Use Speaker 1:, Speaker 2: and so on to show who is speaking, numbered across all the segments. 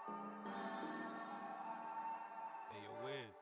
Speaker 1: Hey, yo, Wiz.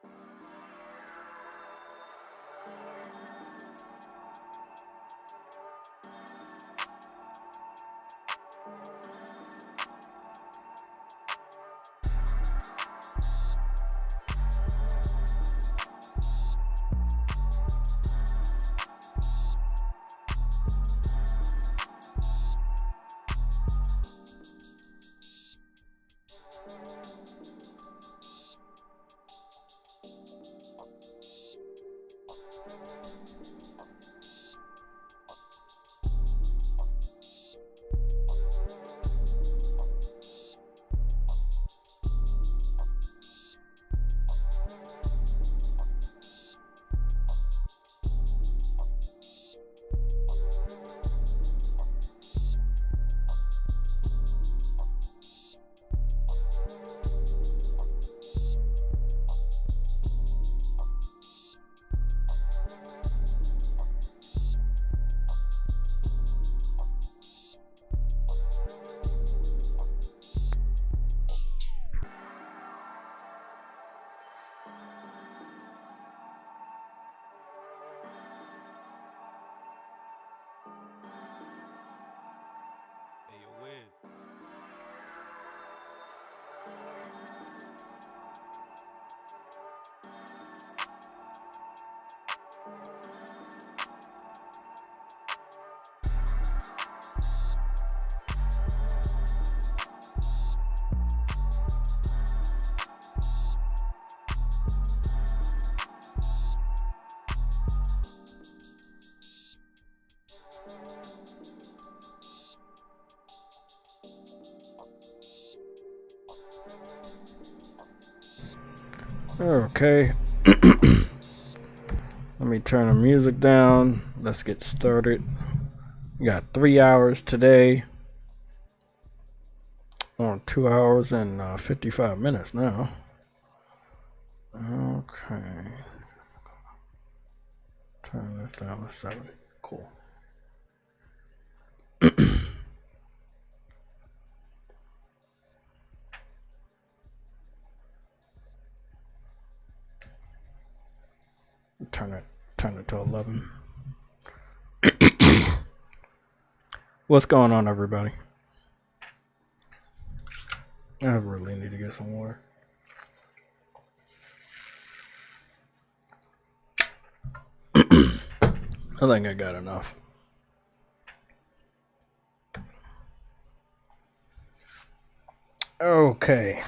Speaker 1: Hey, yo, Wiz.
Speaker 2: Okay. Let me turn the music down. Let's get started. We got 3 hours today. On 2 hours and 55 minutes now. Okay. Turn this down to 7. Cool. Turn it to 11. What's going on, everybody? I really need to get some water. I think I got enough. Okay.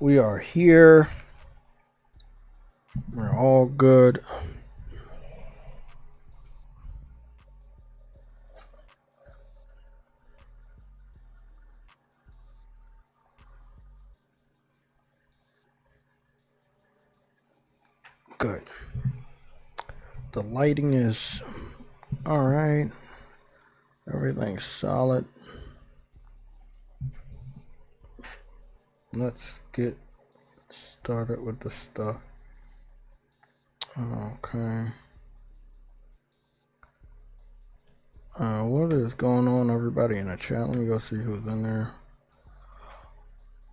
Speaker 2: We are here. We're all good. Good. The lighting is all right. Everything's solid. Let's get started with the stuff. Okay. What is going on, everybody in the chat? Let me go see who's in there.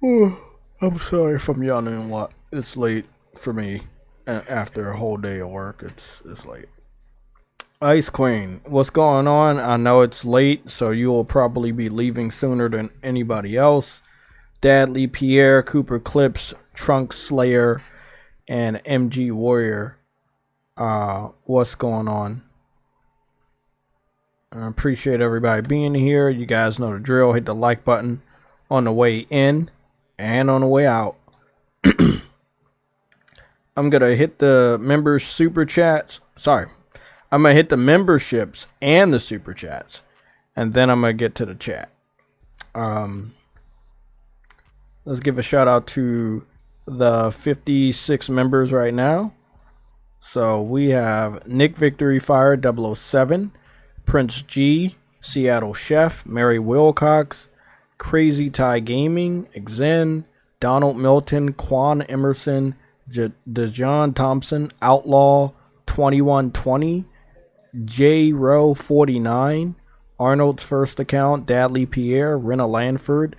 Speaker 2: Oh, I'm sorry if I'm yawning a lot. It's late for me. After a whole day of work, it's late. Ice Queen, what's going on? I know it's late, so you will probably be leaving sooner than anybody else. Dadley Pierre, Cooper Clips, Trunk Slayer, and MG Warrior. What's going on? I appreciate everybody being here. You guys know the drill. Hit the like button on the way in and on the way out. I'm going to hit the members super chats. Sorry. I'm going to hit the memberships and the super chats. And then I'm going to get to the chat. Let's give a shout out to the 56 members right now. So we have Nick Victory Fire 007, Prince G, Seattle Chef, Mary Wilcox, Crazy Thai Gaming, Xen, Donald Milton, Quan Emerson, DeJohn Thompson, Outlaw 2120, J Row 49, Arnold's First Account, Dadley Pierre, Rena Lanford,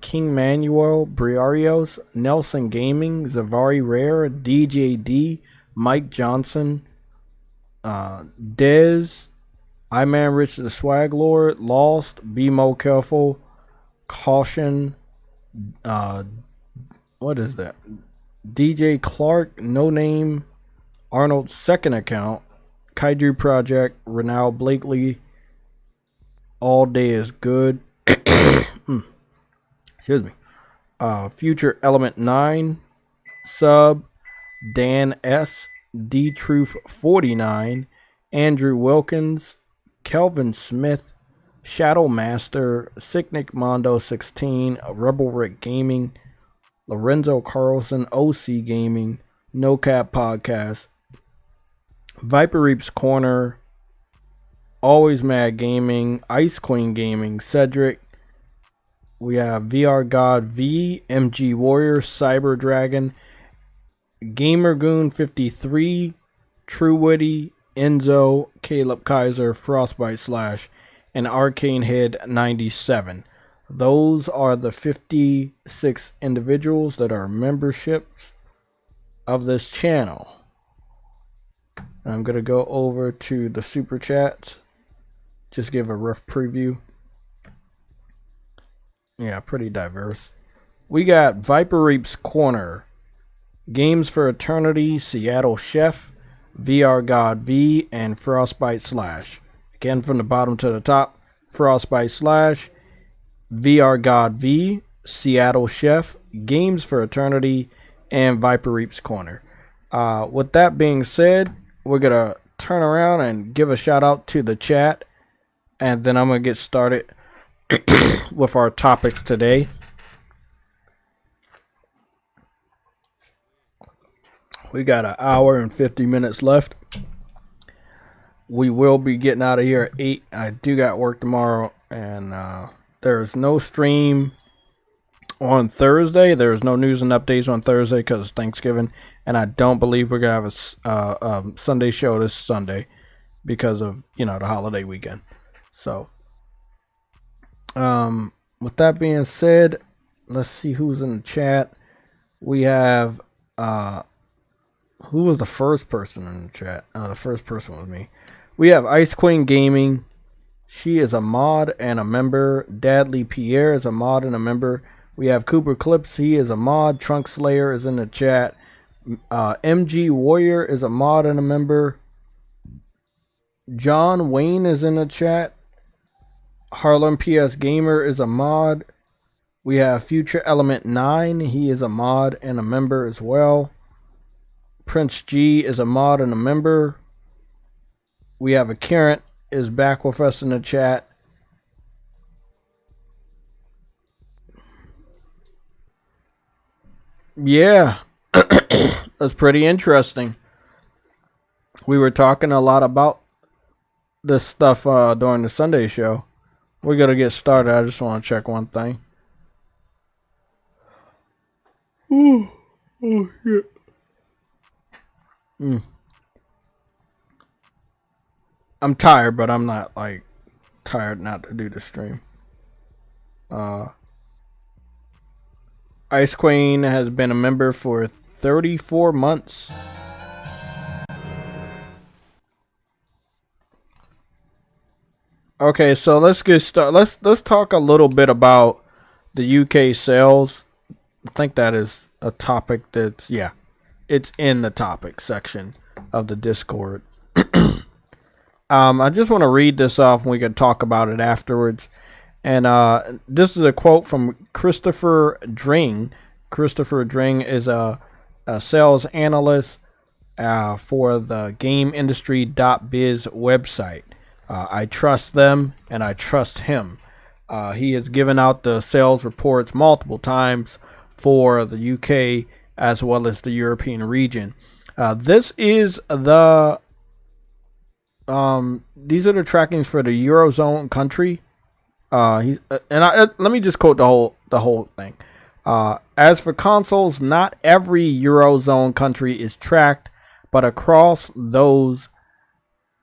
Speaker 2: King Manuel Briarios, Nelson Gaming, Zavari Rare, DJD, Mike Johnson, Dez, I-Man Rich the Swag Lord, Lost, Be Mo Careful, Caution, what is that? DJ Clark, No Name, Arnold's second account, Kaiju Project, Renal Blakely, All Day is Good. Excuse me. Future Element 9, Sub, Dan S, D Truth 49, Andrew Wilkins, Kelvin Smith, Shadow Master, Sicknick Mondo 16, Rebel Rick Gaming, Lorenzo Carlson, OC Gaming, No Cap Podcast, Viper Reaps Corner, Always Mad Gaming, Ice Queen Gaming, Cedric. We have VR God V, MG Warrior, Cyber Dragon, Gamergoon 53, True Witty, Enzo, Caleb Kaiser, Frostbite Slash, and Arcane Head 97. Those are the 56 individuals that are memberships of this channel. And I'm going to go over to the super chats. Just give a rough preview. Yeah, pretty diverse. We got Viper Reaps Corner, Games for Eternity, Seattle Chef, VR God V, and Frostbite Slash. Again, from the bottom to the top, Frostbite Slash, VR God V, Seattle Chef, Games for Eternity, and Viper Reaps Corner. With that being said, we're going to turn around and give a shout out to the chat, and then I'm going to get started with our topics today. We got an hour and 50 minutes left. We will be getting out of here at 8. I do got work tomorrow, and there's no stream on Thursday. There's no news and updates on Thursday because it's Thanksgiving, and I don't believe we're gonna have a Sunday show this Sunday because of the holiday weekend. So with that being said, let's see who's in the chat. We have who was the first person in the chat? The first person was me. We have Ice Queen Gaming. She is a mod and a member. Dadley Pierre is a mod and a member. We have Cooper Clips. He is a mod. Trunk Slayer is in the chat. MG Warrior is a mod and a member. John Wayne is in the chat. Harlem PS Gamer is a mod. We have Future Element 9. He is a mod and a member as well. Prince G is a mod and a member. We have a Karen is back with us in the chat. Yeah, that's pretty interesting. We were talking a lot about this stuff during the Sunday show. We're going to get started. I just want to check one thing. Oh shit. I'm tired, but I'm not like tired not to do the stream. Ice Queen has been a member for 34 months. Okay, so let's get started. Let's talk a little bit about the UK sales. I think that is a topic that's it's in the topic section of the Discord. I just want to read this off and we can talk about it afterwards. And this is a quote from Christopher Dring. Christopher Dring is a sales analyst for the GameIndustry.biz website. I trust them and I trust him. He has given out the sales reports multiple times for the UK as well as the European region. This is the these are the trackings for the Eurozone country. Let me just quote the whole thing. As for consoles, not every Eurozone country is tracked, but across those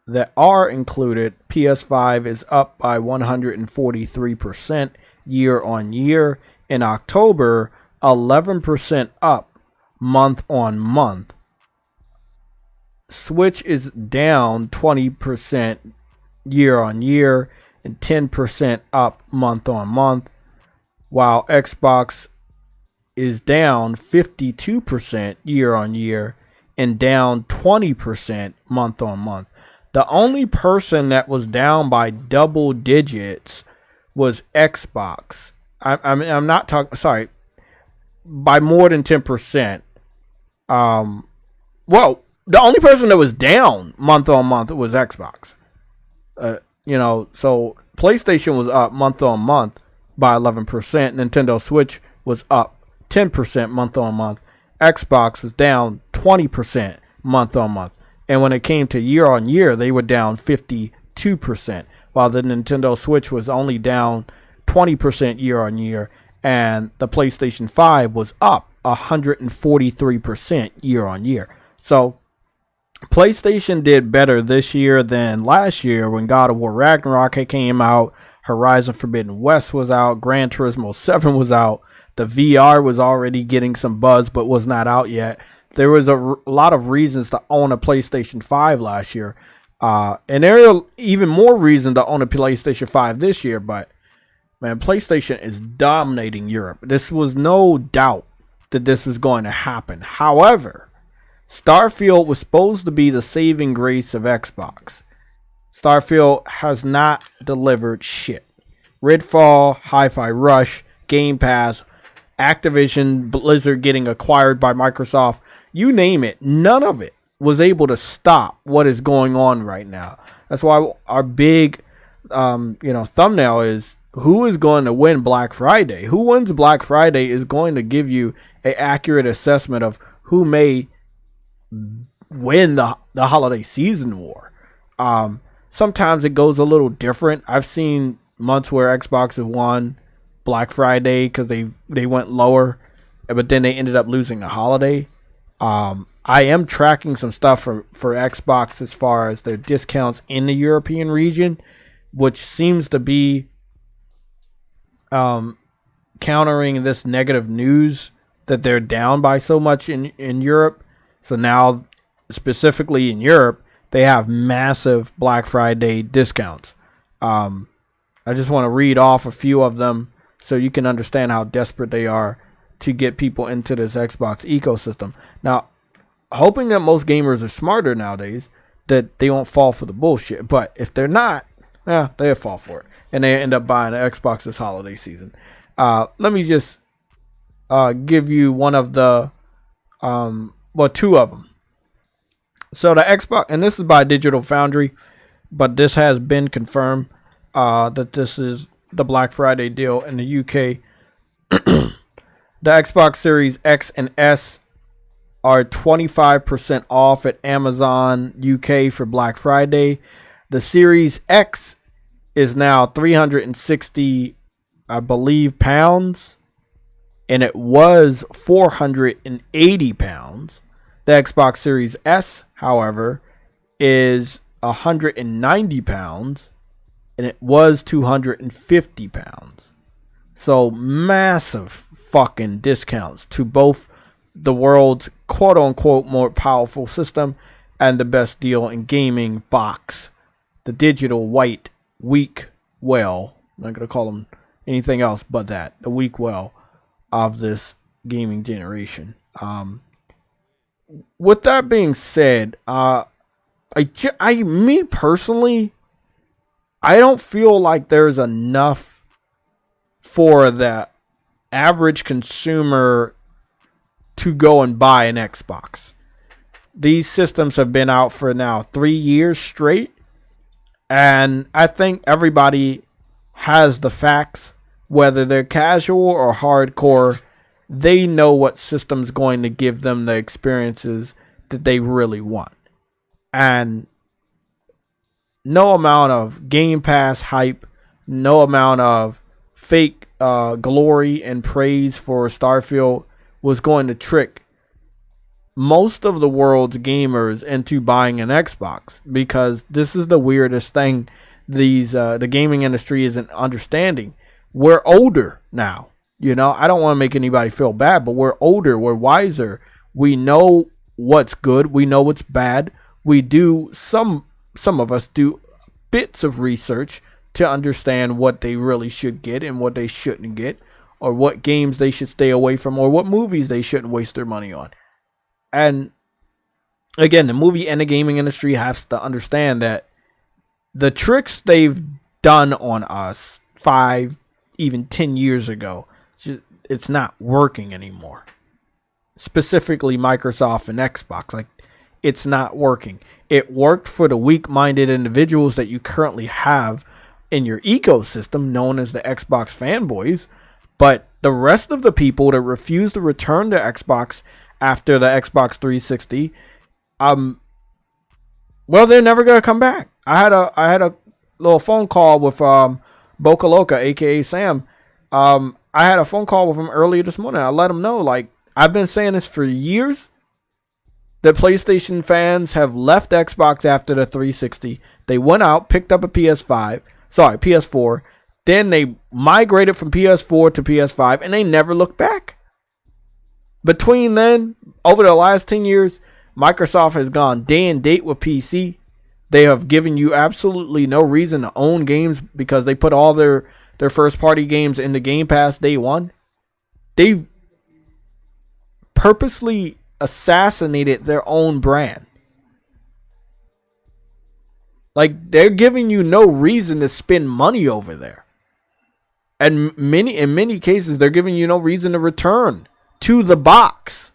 Speaker 2: that are included, PS5 is up by 143% year on year. in October, 11% up month on month. Switch is down 20% year on year and 10% up month on month, while Xbox is down 52% year on year and down 20% month on month. The only person that was down by double digits was Xbox. I'm not talking, sorry, by more than 10%. Well, the only person that was down month on month was Xbox. So PlayStation was up month on month by 11%. Nintendo Switch was up 10% month on month. Xbox was down 20% month on month. And when it came to year on year, they were down 52%, while the Nintendo Switch was only down 20% year on year, and the PlayStation 5 was up 143% year on year. So PlayStation did better this year than last year when God of War Ragnarok came out, Horizon Forbidden West was out, Gran Turismo 7 was out, the VR was already getting some buzz but was not out yet. There was a lot of reasons to own a PlayStation 5 last year. And there are even more reasons to own a PlayStation 5 this year. But, man, PlayStation is dominating Europe. This was no doubt that this was going to happen. However, Starfield was supposed to be the saving grace of Xbox. Starfield has not delivered shit. Redfall, Hi-Fi Rush, Game Pass, Activision, Blizzard getting acquired by Microsoft, you name it, none of it was able to stop what is going on right now. That's why our big thumbnail is who is going to win Black Friday. Who wins Black Friday is going to give you an accurate assessment of who may win the holiday season war. Sometimes it goes a little different. I've seen months where Xbox has won Black Friday because they went lower, but then they ended up losing the holiday. I am tracking some stuff for Xbox as far as their discounts in the European region, which seems to be countering this negative news that they're down by so much in Europe. So now, specifically in Europe, they have massive Black Friday discounts. I just want to read off a few of them so you can understand how desperate they are to get people into this Xbox ecosystem. Now, hoping that most gamers are smarter nowadays, that they won't fall for the bullshit. But if they're not, they'll fall for it. And they end up buying an Xbox this holiday season. Let me just give you one of the, two of them. So the Xbox, and this is by Digital Foundry, but this has been confirmed that this is the Black Friday deal in the UK. The Xbox Series X and S are 25% off at Amazon UK for Black Friday. The Series X is now 360, I believe, pounds, and it was 480 pounds. The Xbox Series S, however, is 190 pounds, and it was 250 pounds. So massive fucking discounts to both the world's quote-unquote more powerful system and the best deal in gaming box. The digital white weak well, I'm not going to call them anything else but that, the weak well of this gaming generation. With that being said, me personally, I don't feel like there's enough for the average consumer to go and buy an Xbox. These systems have been out for now 3 years straight, and I think everybody has the facts, whether they're casual or hardcore. They know what system's going to give them the experiences that they really want. And no amount of Game Pass hype, no amount of fake glory and praise for Starfield was going to trick most of the world's gamers into buying an Xbox, because this is the weirdest thing the gaming industry isn't understanding. We're older now. You know, I don't want to make anybody feel bad, but we're older, we're wiser. We know what's good, we know what's bad. We do some of us do bits of research to understand what they really should get and what they shouldn't get, or what games they should stay away from, or what movies they shouldn't waste their money on. And again, the movie and the gaming industry has to understand that the tricks they've done on us 5, even 10 years ago, it's not working anymore. Specifically Microsoft and Xbox, like, it's not working. It worked for the weak-minded individuals that you currently have in your ecosystem, known as the Xbox fanboys, but the rest of the people that refuse to return to Xbox after the Xbox 360, well, they're never gonna come back. I had a little phone call with Boca Loca, aka Sam. I had a phone call with him earlier this morning. I let him know, like, I've been saying this for years, that PlayStation fans have left Xbox after the 360. They went out, picked up a PS4. Then they migrated from PS4 to PS5, and they never looked back. Between then, over the last 10 years, Microsoft has gone day and date with PC. They have given you absolutely no reason to own games because they put all their first party games in the Game Pass day one. They've purposely assassinated their own brand. Like, they're giving you no reason to spend money over there. And in many cases, they're giving you no reason to return to the box.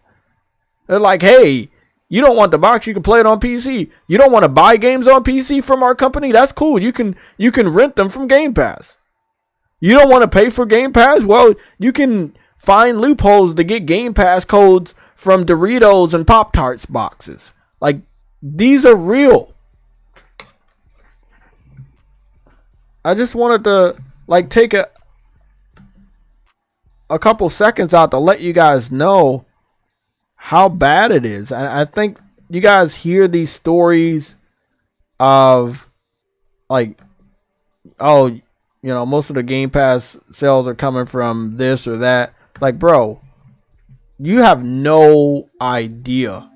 Speaker 2: They're like, hey, you don't want the box, you can play it on PC. You don't want to buy games on PC from our company? That's cool. You can rent them from Game Pass. You don't want to pay for Game Pass? Well, you can find loopholes to get Game Pass codes from Doritos and Pop-Tarts boxes. Like, these are real. I just wanted to, like, take a couple seconds out to let you guys know how bad it is. I think you guys hear these stories of, like, oh, you know, most of the Game Pass sales are coming from this or that. Like, bro, you have no idea.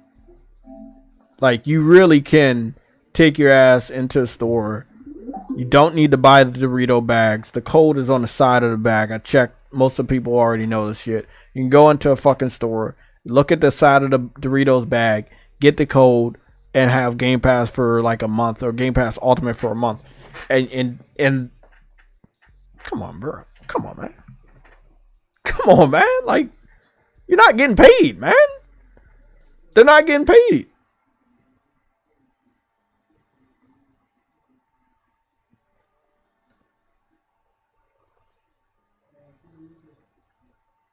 Speaker 2: Like, you really can take your ass into a store. You don't need to buy the Dorito bags. The code is on the side of the bag. I checked. Most of the people already know this shit. You can go into a fucking store, look at the side of the Doritos bag, get the code, and have Game Pass for like a month, or Game Pass Ultimate for a month. And come on, bro. Come on, man. Come on, man. Like, you're not getting paid, man. They're not getting paid.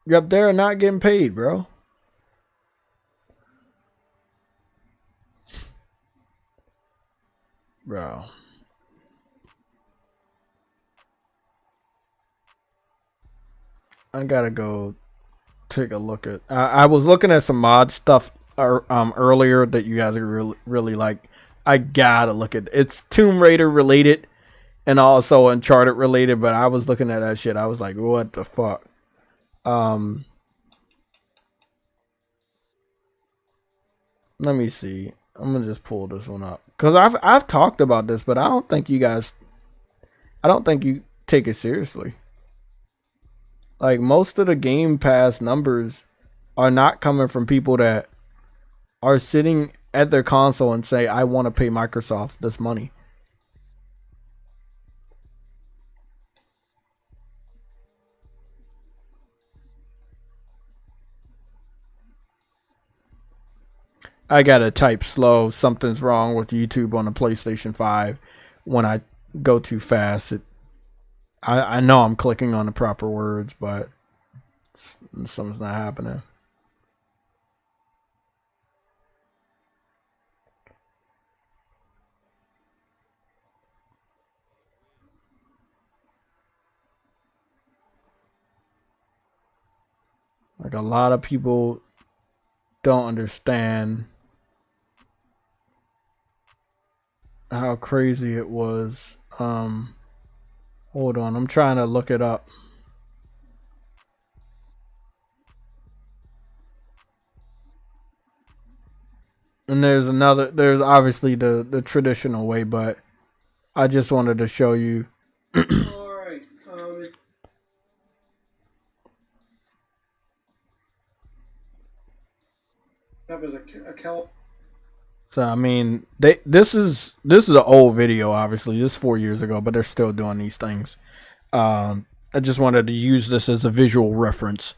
Speaker 2: Yep, they're not getting paid, bro. Bro. I gotta go take a look at. I was looking at some mod stuff earlier that you guys are really like. I gotta look at. It's Tomb Raider related and also Uncharted related, but I was looking at that shit. I was like, what the fuck? Let me see. I'm gonna just pull this one up because I've talked about this, but I don't think you take it seriously. Like, most of the Game Pass numbers are not coming from people that are sitting at their console and say, I want to pay Microsoft this money. I gotta type slow. Something's wrong with YouTube on the PlayStation 5. When I go too fast, I know I'm clicking on the proper words, but something's not happening. Like, a lot of people don't understand how crazy it was. Hold on, I'm trying to look it up. And there's obviously the traditional way, but I just wanted to show you.
Speaker 3: Alright, that was a kelp.
Speaker 2: So I mean, this is an old video, obviously. This is 4 years ago, but they're still doing these things. I just wanted to use this as a visual reference.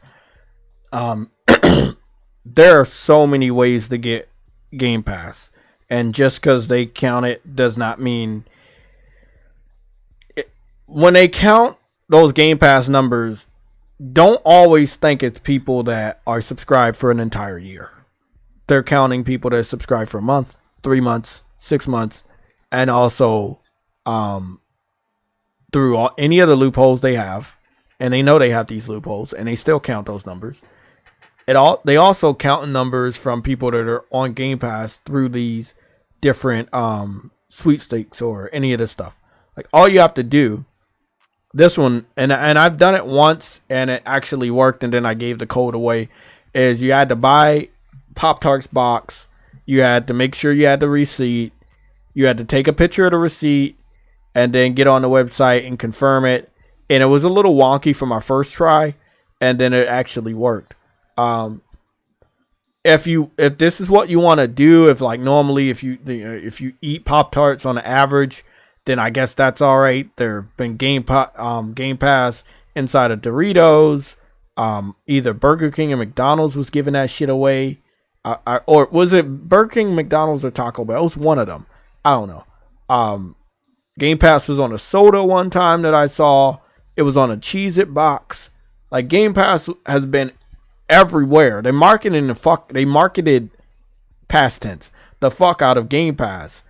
Speaker 2: There are so many ways to get Game Pass, and just because they count it does not mean it. When they count those Game Pass numbers, don't always think it's people that are subscribed for an entire year. They're counting people that subscribe for a month, 3 months, 6 months, and also through any of the loopholes they have, and they know they have these loopholes, and they still count those numbers. They also count numbers from people that are on Game Pass through these different sweepstakes or any of this stuff. Like, all you have to do, this one, and I've done it once and it actually worked, and then I gave the code away, is you had to buy Pop-Tarts box, you had to make sure you had the receipt, you had to take a picture of the receipt, and then get on the website and confirm it. And it was a little wonky for my first try, and then it actually worked. If this is what you want to do, if like normally if you eat Pop-Tarts on the average, then I guess that's all right. There have been Game Pass inside of Doritos. Either Burger King or McDonald's was giving that shit away. Or was it Burger King, McDonald's, or Taco Bell? It was one of them. I don't know. Game Pass was on a soda one time that I saw. It was on a Cheez-It box. Like, Game Pass has been everywhere. They marketed past tense the fuck out of Game Pass.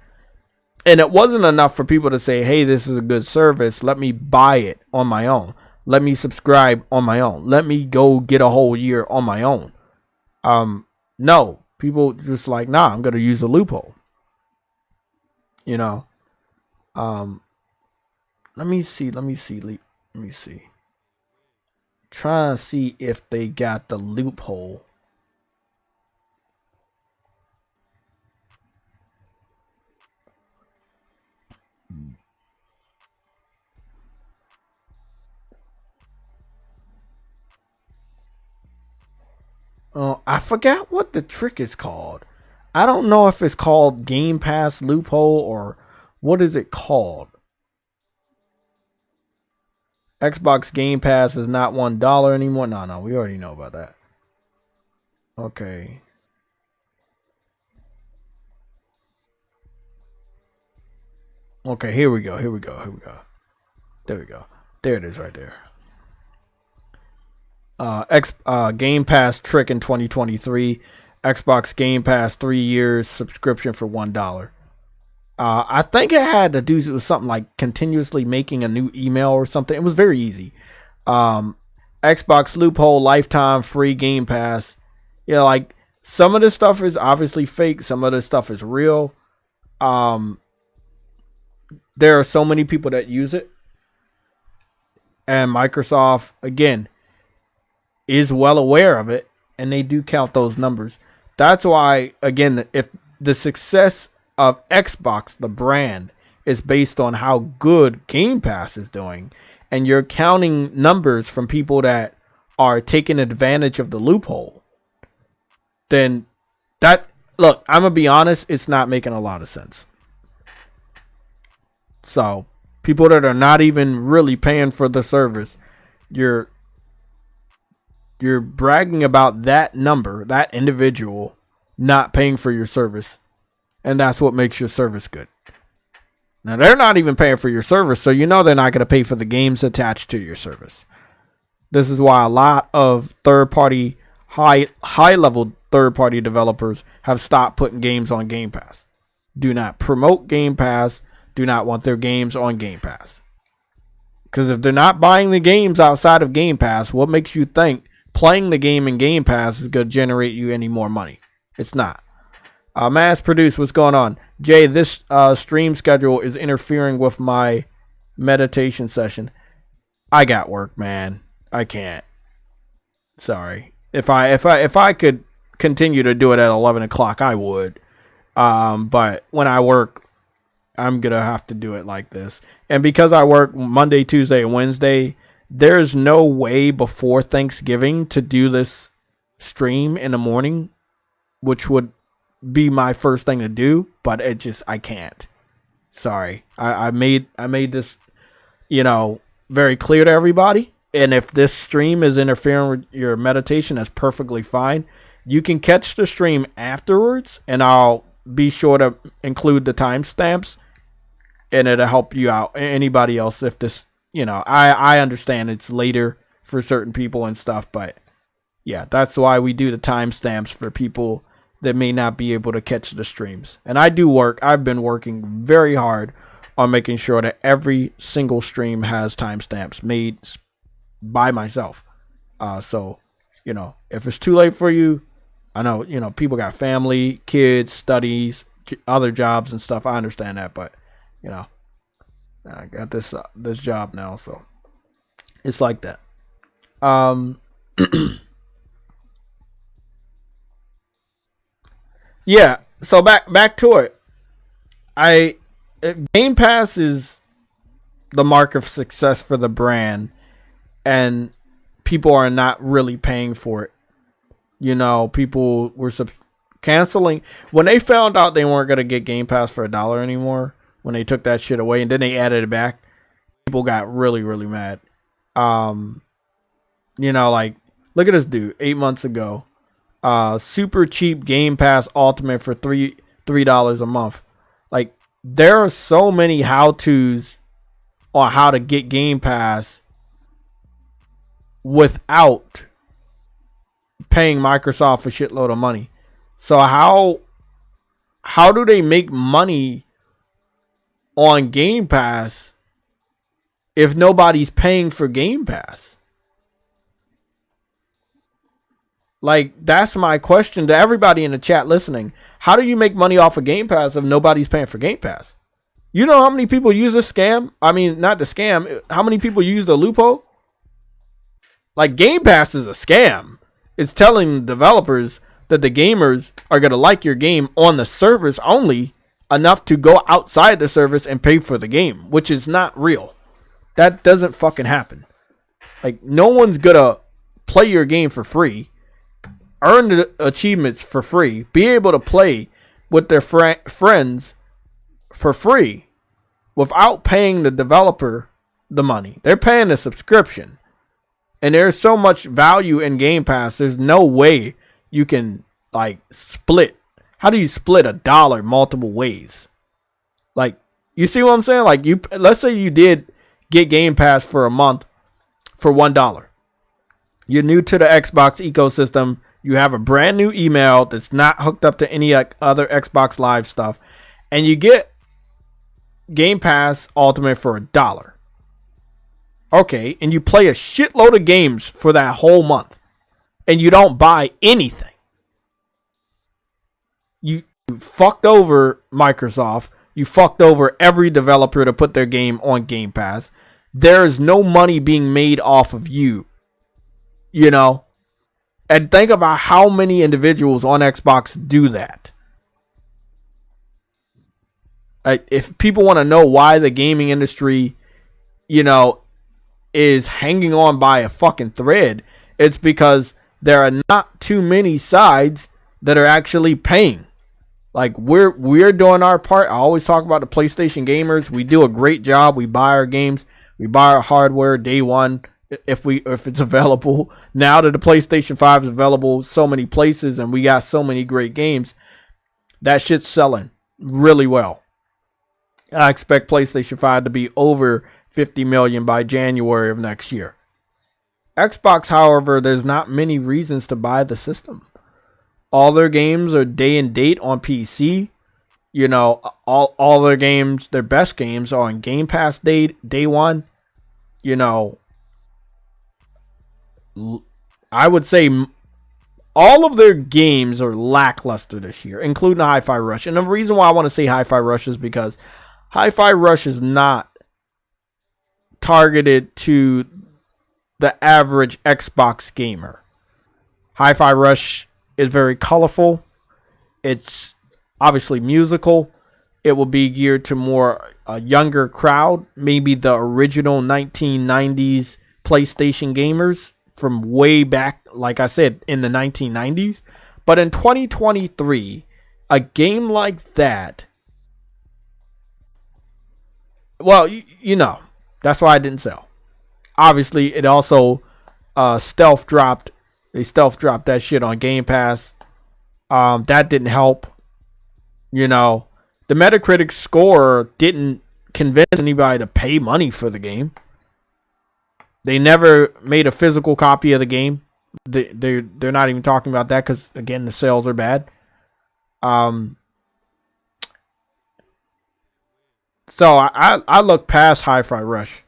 Speaker 2: And it wasn't enough for people to say, hey, this is a good service. Let me buy it on my own. Let me subscribe on my own. Let me go get a whole year on my own. No. People just like, nah, I'm going to use a loophole. You know? Let me see. Trying to see if they got the loophole. I forgot what the trick is called. I don't know if it's called Game Pass loophole or what is it called. Xbox Game Pass is not $1 anymore. No, we already know about that. Okay. Okay, here we go. There we go. There it is right there. Game Pass trick in 2023. Xbox Game Pass 3 years subscription for $1. I think it had to do with something like continuously making a new email or something. It was very easy. Xbox loophole, lifetime free Game Pass. Yeah, like, some of this stuff is obviously fake. Some of this stuff is real. There are so many people that use it. And Microsoft, again, is well aware of it. And they do count those numbers. That's why, again, if the success of Xbox, the brand, is based on how good Game Pass is doing, and you're counting numbers from people that are taking advantage of the loophole, then that, look, I'm gonna be honest, it's not making a lot of sense. So people that are not even really paying for the service, you're bragging about that number, that individual not paying for your service. And that's what makes your service good. Now, they're not even paying for your service, so you know they're not going to pay for the games attached to your service. This is why a lot of third-party, high-level third-party developers have stopped putting games on Game Pass. Do not promote Game Pass. Do not want their games on Game Pass. Because if they're not buying the games outside of Game Pass, what makes you think playing the game in Game Pass is going to generate you any more money? It's not. Mass produced, what's going on? Jay, this stream schedule is interfering with my meditation session. I got work, man. I can't. Sorry. If I could continue to do it at 11 o'clock, I would. But when I work, I'm gonna have to do it like this. And because I work Monday, Tuesday, and Wednesday, there's no way before Thanksgiving to do this stream in the morning, which would be my first thing to do, but I can't. Sorry. I made this, very clear to everybody. And if this stream is interfering with your meditation, that's perfectly fine. You can catch the stream afterwards, and I'll be sure to include the timestamps, and it'll help you out. Anybody else, if this, I understand it's later for certain people and stuff, but yeah, that's why we do the timestamps for people that may not be able to catch the streams. And I do work. I've been working very hard on making sure that every single stream has timestamps made by myself. So, if it's too late for you, I know, people got family, kids, studies, other jobs and stuff. I understand that, but, I got this job now, so it's like that. Yeah, so back to it. Game Pass is the mark of success for the brand, and people are not really paying for it. People were canceling when they found out they weren't going to get Game Pass for $1 anymore. When they took that shit away and then they added it back, people got really, really mad. Like, look at this dude 8 months ago. Super cheap Game Pass Ultimate for $3 a month. Like, there are so many how-tos on how to get Game Pass without paying Microsoft a shitload of money. So how do they make money on Game Pass if nobody's paying for Game Pass? Like, that's my question to everybody in the chat listening. How do you make money off of Game Pass if nobody's paying for Game Pass? You know how many people use this scam? I mean, not the scam. How many people use the loophole? Like, Game Pass is a scam. It's telling developers that the gamers are going to like your game on the service only enough to go outside the service and pay for the game, which is not real. That doesn't fucking happen. Like, no one's going to play your game for free, earn the achievements for free, be able to play with their friends for free without paying the developer the money. They're paying a subscription. And there's so much value in Game Pass, there's no way you can, like, split. How do you split $1 multiple ways? Like, you see what I'm saying? Like, let's say you did get Game Pass for a month for $1. You're new to the Xbox ecosystem. You have a brand new email that's not hooked up to any other Xbox Live stuff. And you get Game Pass Ultimate for $1. Okay, and you play a shitload of games for that whole month. And you don't buy anything. You fucked over Microsoft. You fucked over every developer to put their game on Game Pass. There is no money being made off of you. And think about how many individuals on Xbox do that. If people want to know why the gaming industry, is hanging on by a fucking thread, it's because there are not too many sides that are actually paying. Like, we're doing our part. I always talk about the PlayStation gamers. We do a great job. We buy our games. We buy our hardware day one if it's available. Now that the PlayStation 5 is available so many places and we got so many great games, that shit's selling really well. I expect PlayStation 5 to be over 50 million by January of next year. Xbox, however, there's not many reasons to buy the system. All their games are day and date on PC. All their games, their best games, are on Game Pass day one. I would say all of their games are lackluster this year, including the Hi-Fi Rush. And the reason why I want to say Hi-Fi Rush is because Hi-Fi Rush is not targeted to the average Xbox gamer. Hi-Fi Rush is very colorful. It's obviously musical. It will be geared to more a younger crowd, maybe the original 1990s PlayStation gamers from way back, like I said, in the 1990s. But in 2023, a game like that, well, you know, that's why it didn't sell. Obviously, it also stealth dropped. They stealth dropped that shit on Game Pass. That didn't help. You know, the Metacritic score didn't convince anybody to pay money for the game. They never made a physical copy of the game. They're not even talking about that because, again, the sales are bad. So I look past Hi-Fi Rush,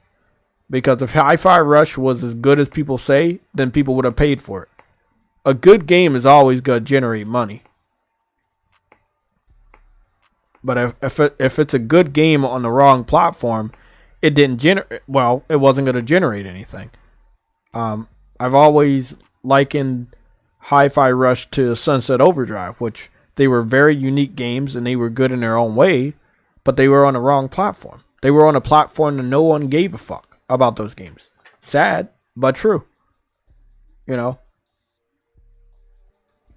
Speaker 2: because if Hi-Fi Rush was as good as people say, then people would have paid for it. A good game is always going to generate money. But if it's a good game on the wrong platform, it didn't generate. Well, it wasn't going to generate anything. I've always likened Hi-Fi Rush to Sunset Overdrive, which they were very unique games and they were good in their own way, but they were on the wrong platform. They were on a platform that no one gave a fuck about those games. Sad, but true. You know,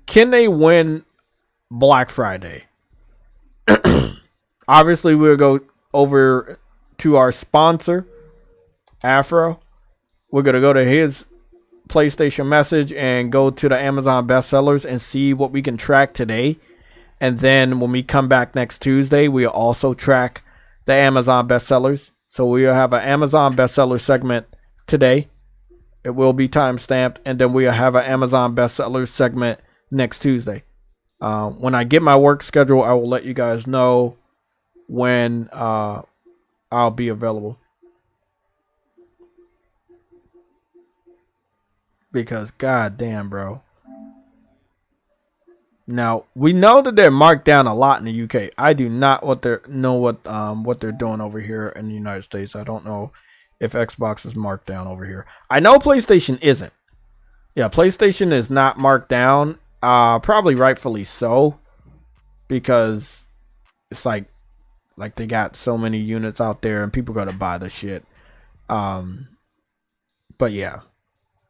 Speaker 2: can they win Black Friday? Obviously, we'll go over to our sponsor, Afro. We're going to go to his PlayStation message and go to the Amazon bestsellers and see what we can track today. And then when we come back next Tuesday, we'll also track the Amazon bestsellers. So we'll have an Amazon bestseller segment today. It will be time stamped. And then we'll have an Amazon bestsellers segment next Tuesday. When I get my work schedule, I will let you guys know when I'll be available. Because goddamn, bro. Now we know that they're marked down a lot in the UK. I do not what they're doing over here in the United States. I don't know if Xbox is marked down over here. I know PlayStation isn't. Yeah, PlayStation is not marked down. Probably rightfully so, because it's like they got so many units out there and people gotta buy the shit. But yeah.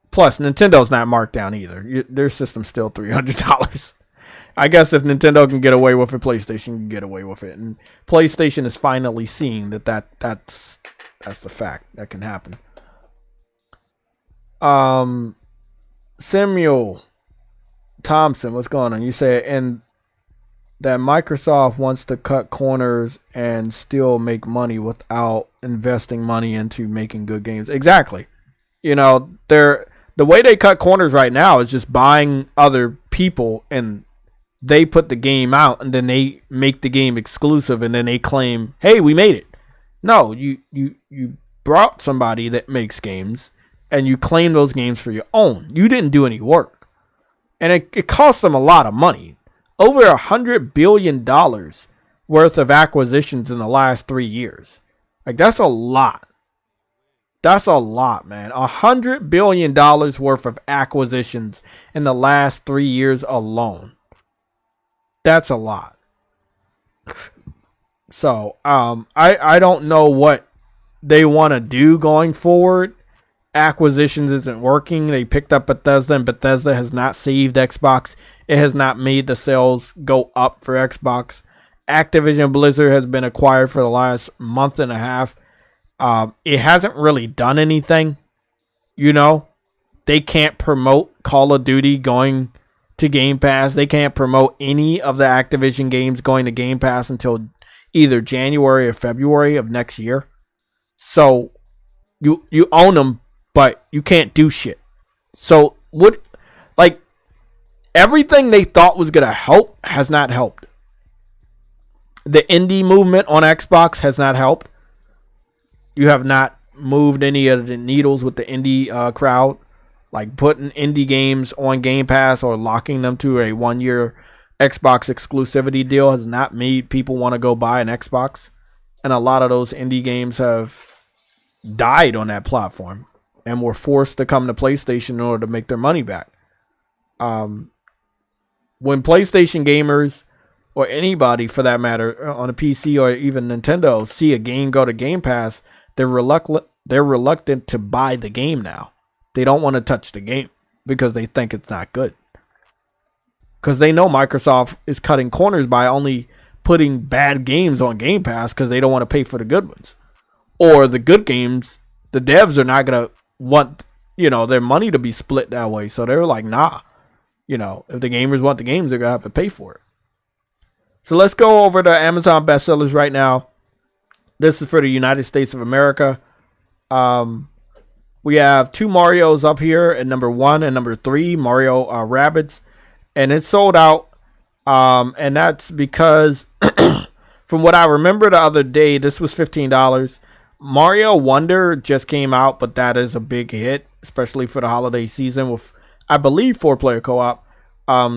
Speaker 2: Plus, Nintendo's not marked down either. Their system's still $300. I guess if Nintendo can get away with it, PlayStation can get away with it. And PlayStation is finally seeing that's the fact that can happen. Samuel Thompson, what's going on? You say, and that Microsoft wants to cut corners and still make money without investing money into making good games. Exactly. You know, the way they cut corners right now is just buying other people and they put the game out and then they make the game exclusive and then they claim, hey, we made it. No, you brought somebody that makes games and you claim those games for your own. You didn't do any work. And it cost them a lot of money. Over $100 billion worth of acquisitions in the last 3 years. Like, that's a lot. That's a lot, man. $100 billion worth of acquisitions in the last 3 years alone. That's a lot. So, I don't know what they want to do going forward. Acquisitions isn't working. They picked up Bethesda, and Bethesda has not saved Xbox. It has not made the sales go up for Xbox. Activision Blizzard has been acquired for the last month and a half. It hasn't really done anything. You know, they can't promote Call of Duty going to Game Pass. They can't promote any of the Activision games going to Game Pass until either January or February of next year. So you own them, but you can't do shit. So what, like, everything they thought was going to help has not helped. The indie movement on Xbox has not helped. You have not moved any of the needles with the indie crowd. Like putting indie games on Game Pass or locking them to a 1-year Xbox exclusivity deal has not made people want to go buy an Xbox. And a lot of those indie games have died on that platform and were forced to come to PlayStation in order to make their money back. When PlayStation gamers or anybody for that matter on a PC or even Nintendo see a game go to Game Pass, they're reluctant to buy the game now. They don't want to touch the game because they think it's not good. Because they know Microsoft is cutting corners by only putting bad games on Game Pass because they don't want to pay for the good ones. Or the good games, the devs are not going to want, their money to be split that way. So they're like, nah. If the gamers want the games, they're going to have to pay for it. So let's go over to Amazon bestsellers right now. This is for the United States of America. We have 2 Marios up here at number 1 and number 3, Mario Rabbids. And it's sold out. And that's because from what I remember the other day, this was $15. Mario Wonder just came out, but that is a big hit, especially for the holiday season with, I believe, 4-player co-op.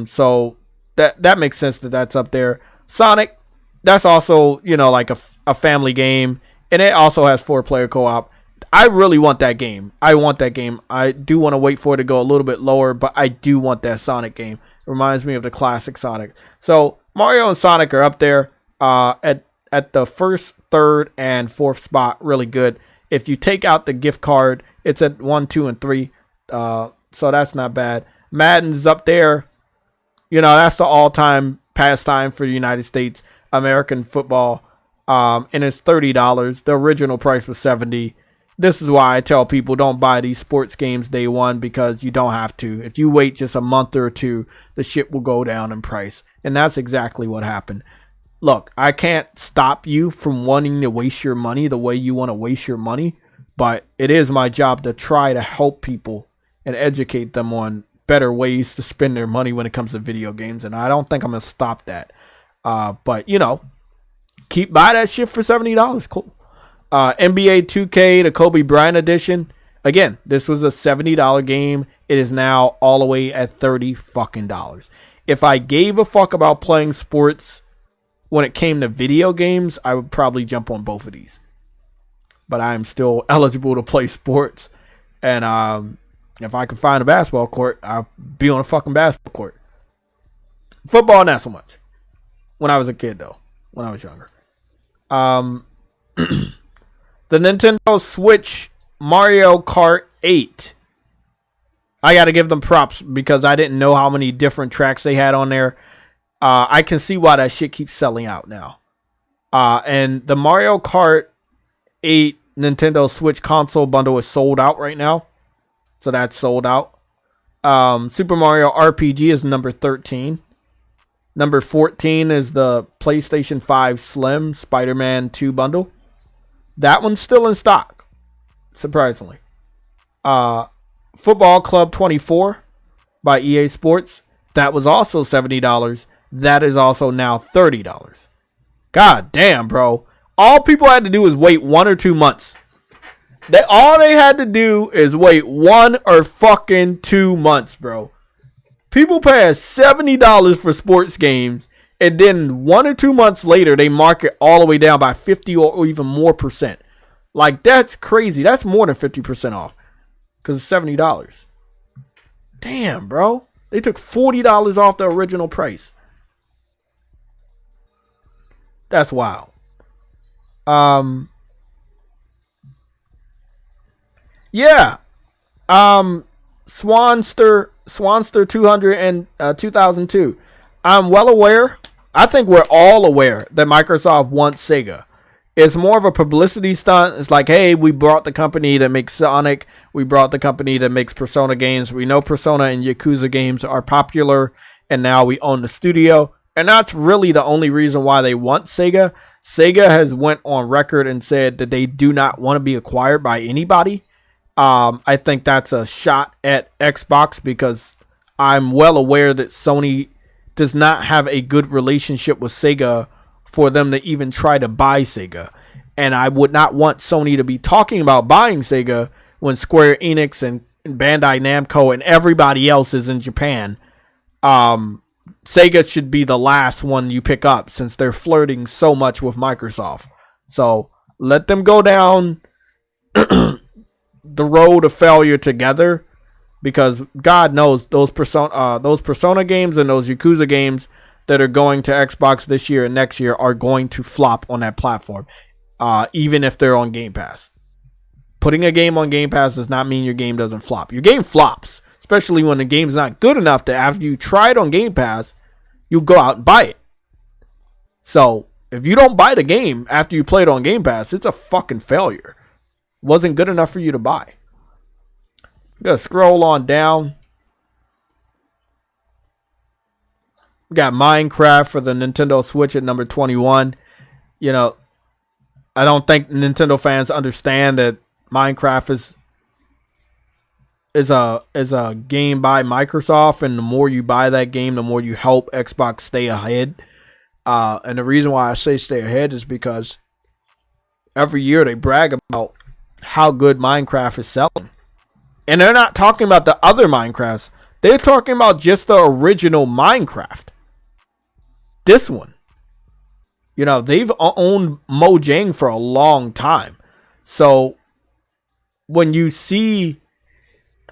Speaker 2: So that makes sense that that's up there. Sonic, that's also, like a family game, and it also has 4-player co-op. I really want that game. I want that game. I do want to wait for it to go a little bit lower, but I do want that Sonic game. It reminds me of the classic Sonic. So Mario and Sonic are up there at the first, third, and fourth spot. Really good. If you take out the gift card, it's at 1, 2, and 3. So that's not bad. Madden's up there. That's the all-time pastime for the United States, American football. And it's $30. The original price was $70. This is why I tell people don't buy these sports games day one, because you don't have to. If you wait just a month or two, the shit will go down in price. And that's exactly what happened. Look, I can't stop you from wanting to waste your money the way you want to waste your money, but it is my job to try to help people and educate them on better ways to spend their money when it comes to video games. And I don't think I'm going to stop that. But, keep buy that shit for $70. Cool. NBA 2K, the Kobe Bryant edition. Again, this was a $70 game. It is now all the way at $30 fucking dollars. If I gave a fuck about playing sports when it came to video games, I would probably jump on both of these. But I am still eligible to play sports. And if I can find a basketball court, I'll be on a fucking basketball court. Football, not so much. When I was a kid, though. When I was younger. The Nintendo Switch Mario Kart 8. I got to give them props because I didn't know how many different tracks they had on there. I can see why that shit keeps selling out now. And the Mario Kart 8 Nintendo Switch console bundle is sold out right now. So that's sold out. Super Mario RPG is number 13. Number 14 is the PlayStation 5 Slim Spider-Man 2 bundle. That one's still in stock, surprisingly. Football Club 24 by EA Sports. That was also $70. That is also now $30. God damn, bro. All people had to do is wait 1 or 2 months. All they had to do is wait 1 or fucking 2 months, bro. People pay $70 for sports games, and then 1 or 2 months later, they mark it all the way down by 50 or even more percent. Like, that's crazy. That's more than 50% off. Because it's $70. Damn, bro. They took $40 off the original price. That's wild. Yeah. Swanster 200 and 2002. I'm well aware. I think we're all aware that Microsoft wants Sega. It's more of a publicity stunt. It's like, hey, we brought the company that makes Sonic. We brought the company that makes Persona games. We know Persona and Yakuza games are popular, and now we own the studio. And that's really the only reason why they want Sega. Sega has went on record and said that they do not want to be acquired by anybody. I think that's a shot at Xbox because I'm well aware that Sony does not have a good relationship with Sega for them to even try to buy Sega. And I would not want Sony to be talking about buying Sega when Square Enix and Bandai Namco and everybody else is in Japan. Sega should be the last one you pick up since they're flirting so much with Microsoft. So let them go down the road of failure together, because God knows those Persona games and those Yakuza games, that are going to Xbox this year and next year are going to flop on that platform, even if they're on Game Pass. Putting a game on Game Pass does not mean your game doesn't flop. Your game flops, especially when the game's not good enough that after you try it on Game Pass, you go out and buy it. So if you don't buy the game after you play it on Game Pass, it's a fucking failure. It wasn't good enough for you to buy. I'm gonna scroll on down. We got Minecraft for the Nintendo Switch at number 21. You know, I don't think Nintendo fans understand that Minecraft is a game by Microsoft, and the more you buy that game, the more you help Xbox stay ahead. And the reason why I say stay ahead is because every year they brag about how good Minecraft is selling. And they're not talking about the other Minecrafts. They're talking about just the original Minecraft. This one. You know, they've owned Mojang for a long time. So when you see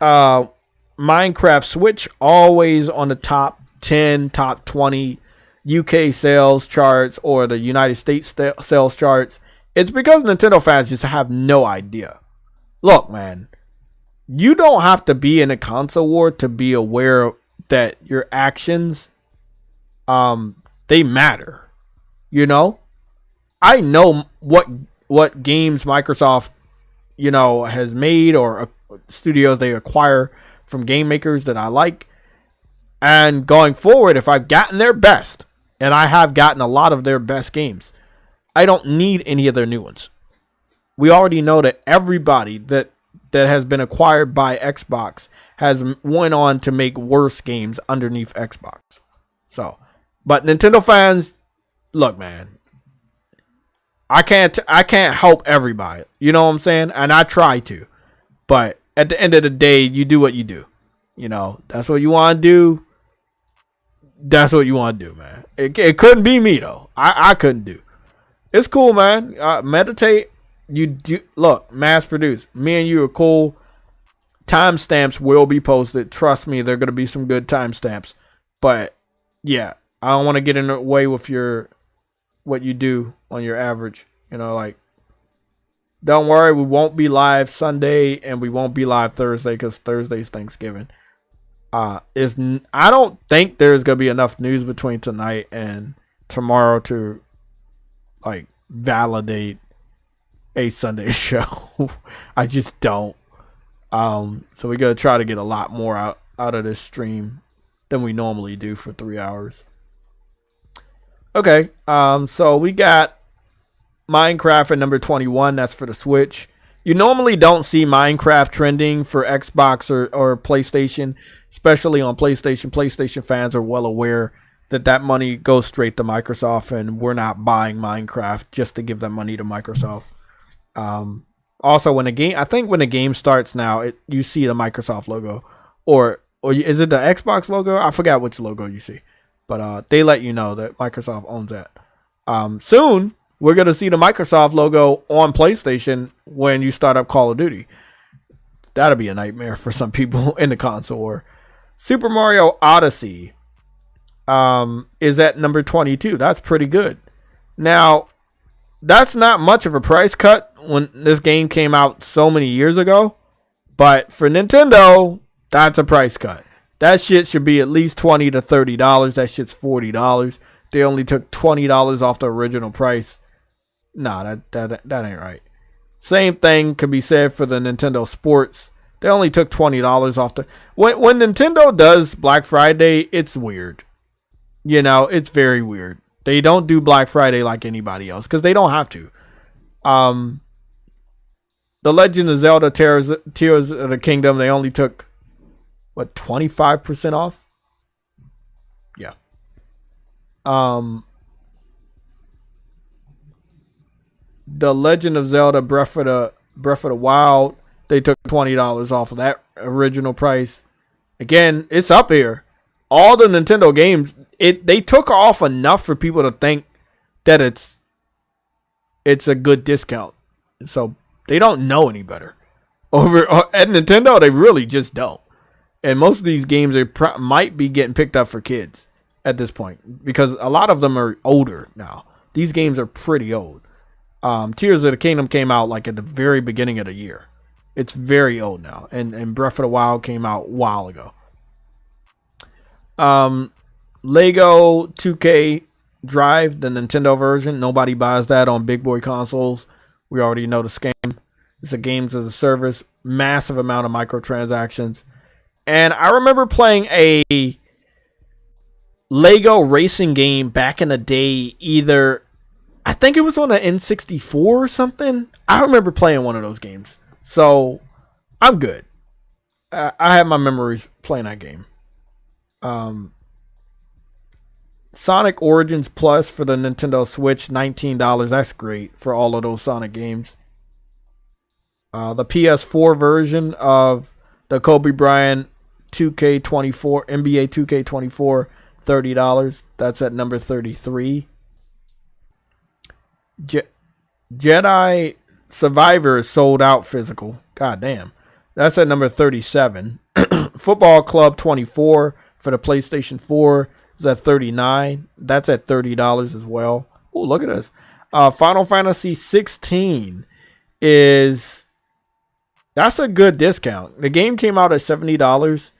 Speaker 2: Minecraft Switch always on the top 10, top 20 UK sales charts or the United States sales charts, it's because Nintendo fans just have no idea. Look, man, you don't have to be in a console war to be aware that your actions, they matter. You know, I know what games Microsoft, you know, has made, or studios they acquire from game makers that I like. And going forward, if I've gotten their best, and I have gotten a lot of their best games, I don't need any of their new ones. We already know that everybody that has been acquired by Xbox has went on to make worse games underneath Xbox. So, but Nintendo fans, look, man, I can't help everybody. You know what I'm saying? And I try to. But at the end of the day, you do what you do. You know, that's what you want to do. That's what you want to do, man. It couldn't be me, though. I couldn't do. It's cool, man. Meditate. You do. Look, mass produce. Me and you are cool. Timestamps will be posted. Trust me, there are going to be some good timestamps. But, yeah, I don't want to get in the way with what you do on your average. You know, like, don't worry, we won't be live Sunday and we won't be live Thursday because Thursday's Thanksgiving. I don't think there's gonna be enough news between tonight and tomorrow to like validate a Sunday show. I just don't. So we gotta try to get a lot more out of this stream than we normally do for 3 hours. Okay, so we got Minecraft at number 21. That's for the Switch. You normally don't see Minecraft trending for Xbox or PlayStation, especially on PlayStation. PlayStation fans are well aware that money goes straight to Microsoft, and we're not buying Minecraft just to give that money to Microsoft. Also, when the game starts now, you see the Microsoft logo, or is it the Xbox logo? I forgot which logo you see. But they let you know that Microsoft owns that. Soon, we're going to see the Microsoft logo on PlayStation when you start up Call of Duty. That'll be a nightmare for some people in the console war. Super Mario Odyssey is at number 22. That's pretty good. Now, that's not much of a price cut when this game came out so many years ago. But for Nintendo, that's a price cut. That shit should be at least $20 to $30. That shit's $40. They only took $20 off the original price. Nah, that ain't right. Same thing could be said for the Nintendo Sports. They only took $20 off the... When Nintendo does Black Friday, it's weird. You know, it's very weird. They don't do Black Friday like anybody else because they don't have to. The Legend of Zelda Tears of the Kingdom, they only took... 25% off? Yeah. The Legend of Zelda Breath of the Wild, they took $20 off of that original price. Again, it's up here. All the Nintendo games, they took off enough for people to think that it's a good discount. So they don't know any better. Over at Nintendo, they really just don't. And most of these games might be getting picked up for kids. at this point because a lot of them are older now. These games are pretty old. Tears of the Kingdom came out like at the very beginning of the year. It's very old now. And Breath of the Wild came out a while ago. Lego 2K Drive, the Nintendo version. Nobody buys that on big boy consoles. We already know the scam. It's a games as a service. Massive amount of microtransactions. And I remember playing a Lego racing game back in the day. I think it was on the N64 or something. I remember playing one of those games. So, I'm good. I have my memories playing that game. Sonic Origins Plus for the Nintendo Switch, $19. That's great for all of those Sonic games. The PS4 version of the Kobe Bryant 2K24, NBA 2K24, $30. That's at number 33. Jedi Survivor is sold out physical. God damn. That's at number 37. Football Club 24 for the PlayStation 4 is at 39. That's at $30 as well. Oh, look at this. Final Fantasy 16 is... That's a good discount. The game came out at $70.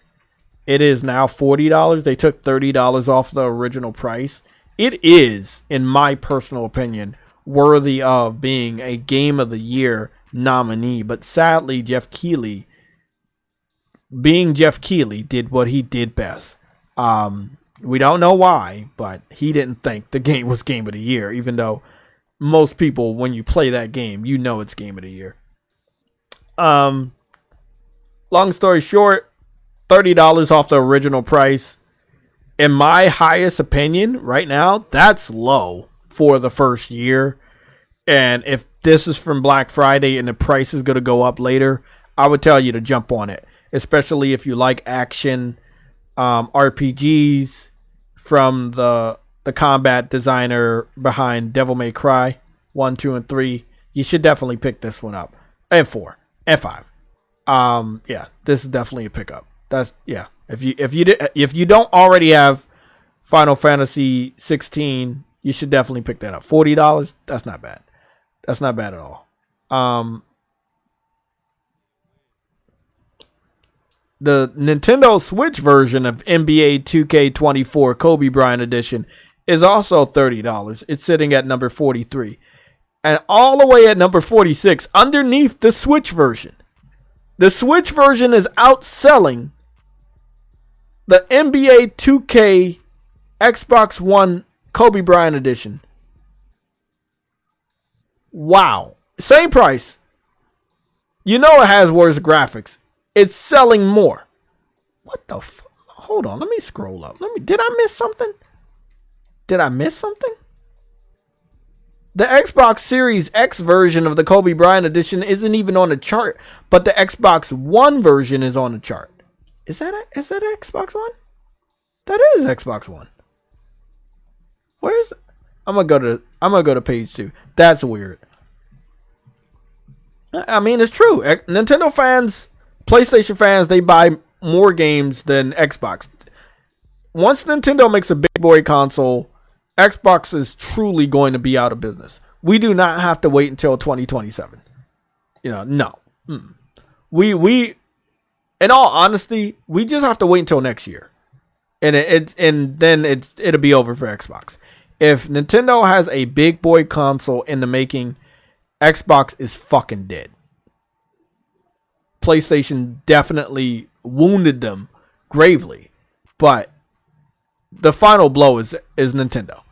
Speaker 2: It is now $40. They took $30 off the original price. It is, in my personal opinion, worthy of being a Game of the Year nominee. But sadly, Jeff Keighley, being Jeff Keighley, did what he did best. We don't know why, but he didn't think the game was Game of the Year, even though most people, when you play that game, you know it's Game of the Year. Long story short, $30 off the original price. In my highest opinion, right now, that's low for the first year. And if this is from Black Friday and the price is going to go up later, I would tell you to jump on it, especially if you like action RPGs from the combat designer behind Devil May Cry 1, 2, and 3. You should definitely pick this one up. And 4 and 5. Yeah, this is definitely a pickup. That's, yeah. If you don't already have Final Fantasy 16, you should definitely pick that up. $40, that's not bad. That's not bad at all. The Nintendo Switch version of NBA 2K24 Kobe Bryant Edition is also $30. It's sitting at number 43. And all the way at number 46, underneath the Switch version. The Switch version is outselling the NBA 2K Xbox One Kobe Bryant Edition. Wow. Same price. You know it has worse graphics. It's selling more. What the f... Hold on. Let me scroll up. Did I miss something? The Xbox Series X version of the Kobe Bryant Edition isn't even on the chart, but the Xbox One version is on the chart. Is that Xbox One? That is Xbox One. Where's... I'm gonna go to page 2. That's weird. I mean, it's true. Nintendo fans, PlayStation fans, they buy more games than Xbox. Once Nintendo makes a big boy console, Xbox is truly going to be out of business. We do not have to wait until 2027. No. We in all honesty, we just have to wait until next year. And then it'll be over for Xbox. If Nintendo has a big boy console in the making, Xbox is fucking dead. PlayStation definitely wounded them gravely, but the final blow is Nintendo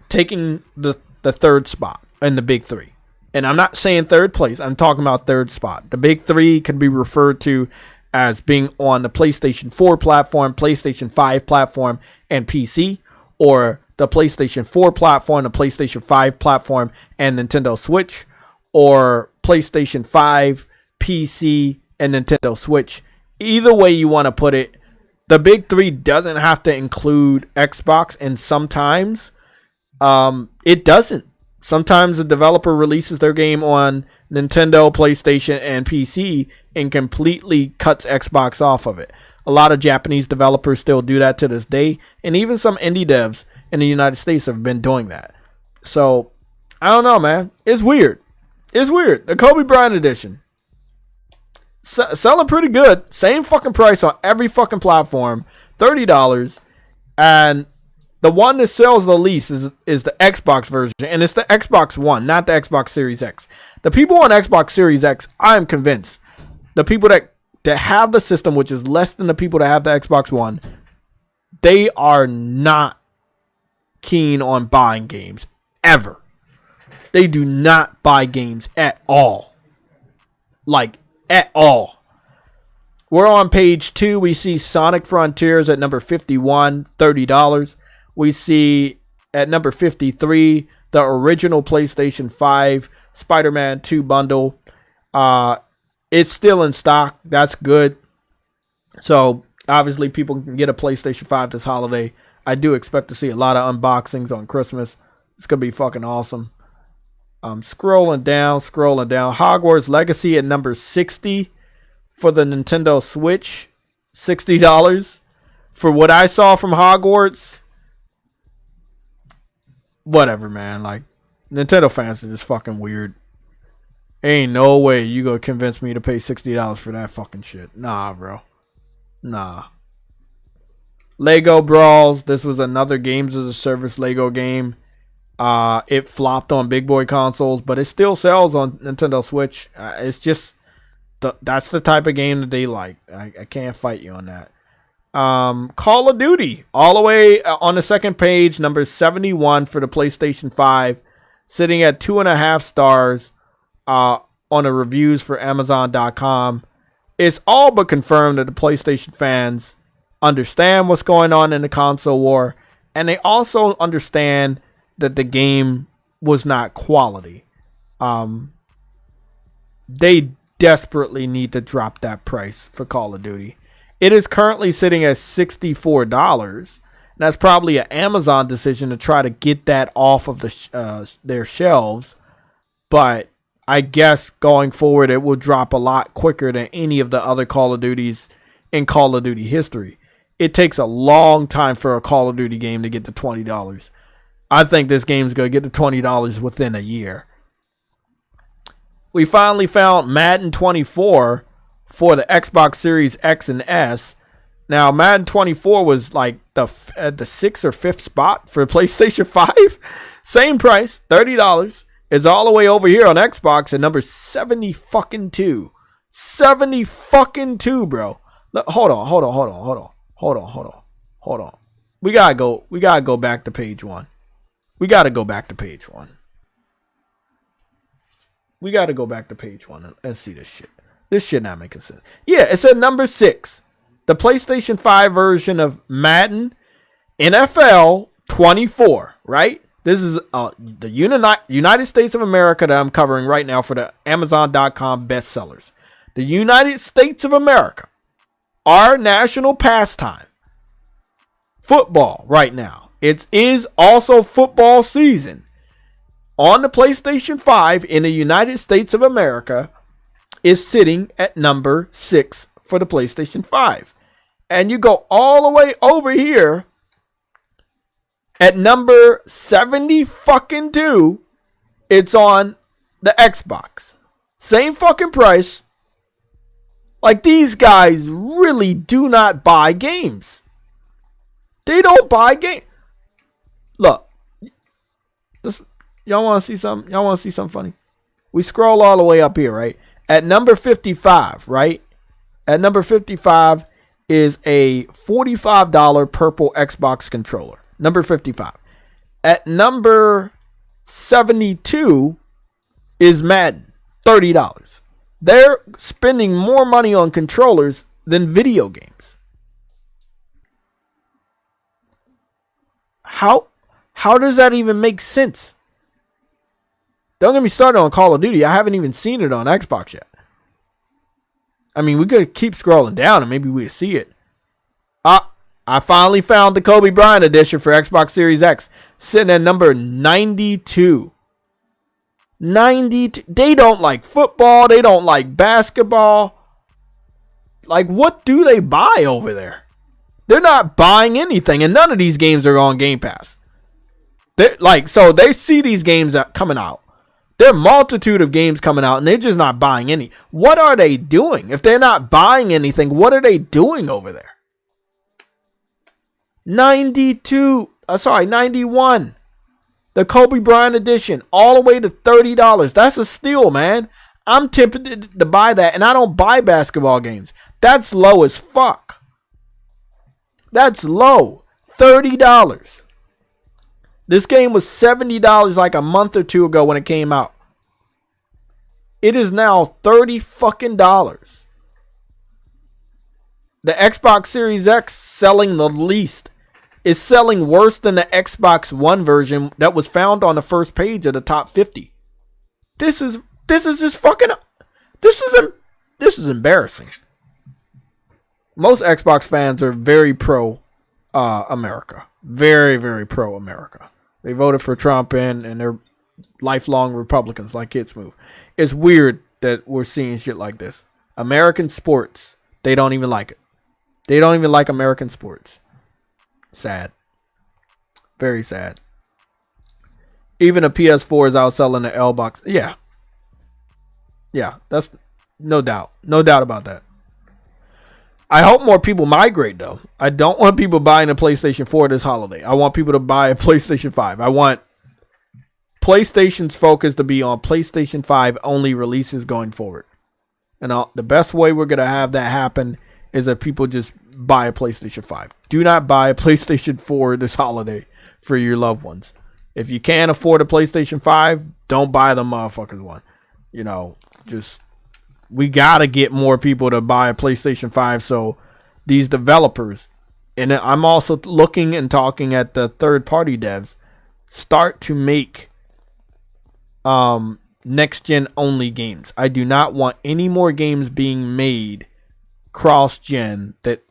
Speaker 2: taking the third spot in the big three. And I'm not saying third place, I'm talking about third spot. The big three can be referred to as being on the PlayStation 4 platform, PlayStation 5 platform, and PC, or the PlayStation 4 platform, the PlayStation 5 platform, and Nintendo Switch, or PlayStation 5, PC, and Nintendo Switch. Either way you want to put it, the big three doesn't have to include Xbox, and sometimes it doesn't. Sometimes the developer releases their game on Nintendo, PlayStation, and PC and completely cuts Xbox off of it. A lot of Japanese developers still do that to this day, and even some indie devs in the United States have been doing that. So, I don't know, man. It's weird. It's weird. The Kobe Bryant edition. Selling pretty good. Same fucking price on every fucking platform. $30. And the one that sells the least is the Xbox version. And it's the Xbox One, not the Xbox Series X. The people on Xbox Series X, I am convinced, the people that have the system, which is less than the people that have the Xbox One, they are not keen on buying games. Ever. They do not buy games at all. Like, at all. We're on page 2. We see Sonic Frontiers at number 51, $30. We see at number 53 the original PlayStation 5 Spider-Man 2 bundle. It's still in stock. That's good. So obviously people can get a PlayStation 5 this holiday. I do expect to see a lot of unboxings on Christmas. It's gonna be fucking awesome. Scrolling down. Hogwarts Legacy at number 60 for the Nintendo Switch. $60. For what I saw from Hogwarts, whatever, man. Like, Nintendo fans are just fucking weird. Ain't no way you gonna convince me to pay $60 for that fucking shit. Nah, bro. Nah. Lego Brawls. This was another games as a service Lego game. It flopped on big boy consoles, but it still sells on Nintendo Switch. It's just that's the type of game that they like. I can't fight you on that. Call of Duty, all the way on the second page, number 71 for the PlayStation 5, sitting at 2.5 stars on the reviews for Amazon.com. It's all but confirmed that the PlayStation fans understand what's going on in the console war, and they also understand that the game was not quality. They desperately need to drop that price for Call of Duty. It is currently sitting at $64. That's probably an Amazon decision to try to get that off of their shelves. But I guess going forward, it will drop a lot quicker than any of the other Call of Duties in Call of Duty history. It takes a long time for a Call of Duty game to get to $20. I think this game's going to get to $20 within a year. We finally found Madden 24 for the Xbox Series X and S. Now, Madden 24 was like the 6th or 5th spot for PlayStation 5. Same price, $30. It's all the way over here on Xbox at number 72. 72, bro. Look, hold on. We gotta go back to page 1. We got to go back to page 1. We got to go back to page 1 and see this shit. This shit not making sense. Yeah, it's at number 6. The PlayStation 5 version of Madden NFL 24, right? This is the United States of America that I'm covering right now for the Amazon.com bestsellers. The United States of America, our national pastime. Football right now. It is also football season. On the PlayStation 5 in the United States of America is sitting at number 6 for the PlayStation 5. And you go all the way over here at number 72. It's on the Xbox. Same fucking price. Like, these guys really do not buy games. They don't buy games. Look, y'all want to see something? Y'all want to see something funny? We scroll all the way up here, right? At number 55, right? At number 55 is a $45 purple Xbox controller. Number 55. At number 72 is Madden, $30. They're spending more money on controllers than video games. How does that even make sense? Don't get me started on Call of Duty. I haven't even seen it on Xbox yet. I mean, we could keep scrolling down and maybe we'll see it. I finally found the Kobe Bryant edition for Xbox Series X, sitting at number 92. 92. They don't like football. They don't like basketball. Like, what do they buy over there? They're not buying anything, and none of these games are on Game Pass. So they see these games coming out. There are a multitude of games coming out, and they're just not buying any. What are they doing? If they're not buying anything, what are they doing over there? 91. The Kobe Bryant edition, all the way to $30. That's a steal, man. I'm tempted to buy that, and I don't buy basketball games. That's low as fuck. That's low. $30. This game was $70 like a month or two ago when it came out. It is now $30 fucking dollars. The Xbox Series X selling the least is selling worse than the Xbox One version that was found on the first page of the top 50. This is just fucking, this is embarrassing. Most Xbox fans are very pro America. Very, very pro America. They voted for Trump and they're lifelong Republicans like Kids Move. It's weird that we're seeing shit like this. American sports, they don't even like it. They don't even like American sports. Sad. Very sad. Even a PS4 is outselling the L box. Yeah. Yeah, that's no doubt. No doubt about that. I hope more people migrate, though. I don't want people buying a PlayStation 4 this holiday. I want people to buy a PlayStation 5. I want PlayStation's focus to be on PlayStation 5 only releases going forward. And the best way we're going to have that happen is that people just buy a PlayStation 5. Do not buy a PlayStation 4 this holiday for your loved ones. If you can't afford a PlayStation 5, don't buy the motherfuckers one. You know, just, we got to get more people to buy a PlayStation 5 so these developers, and I'm also looking and talking at the third-party devs, start to make next-gen only games. I do not want any more games being made cross-gen that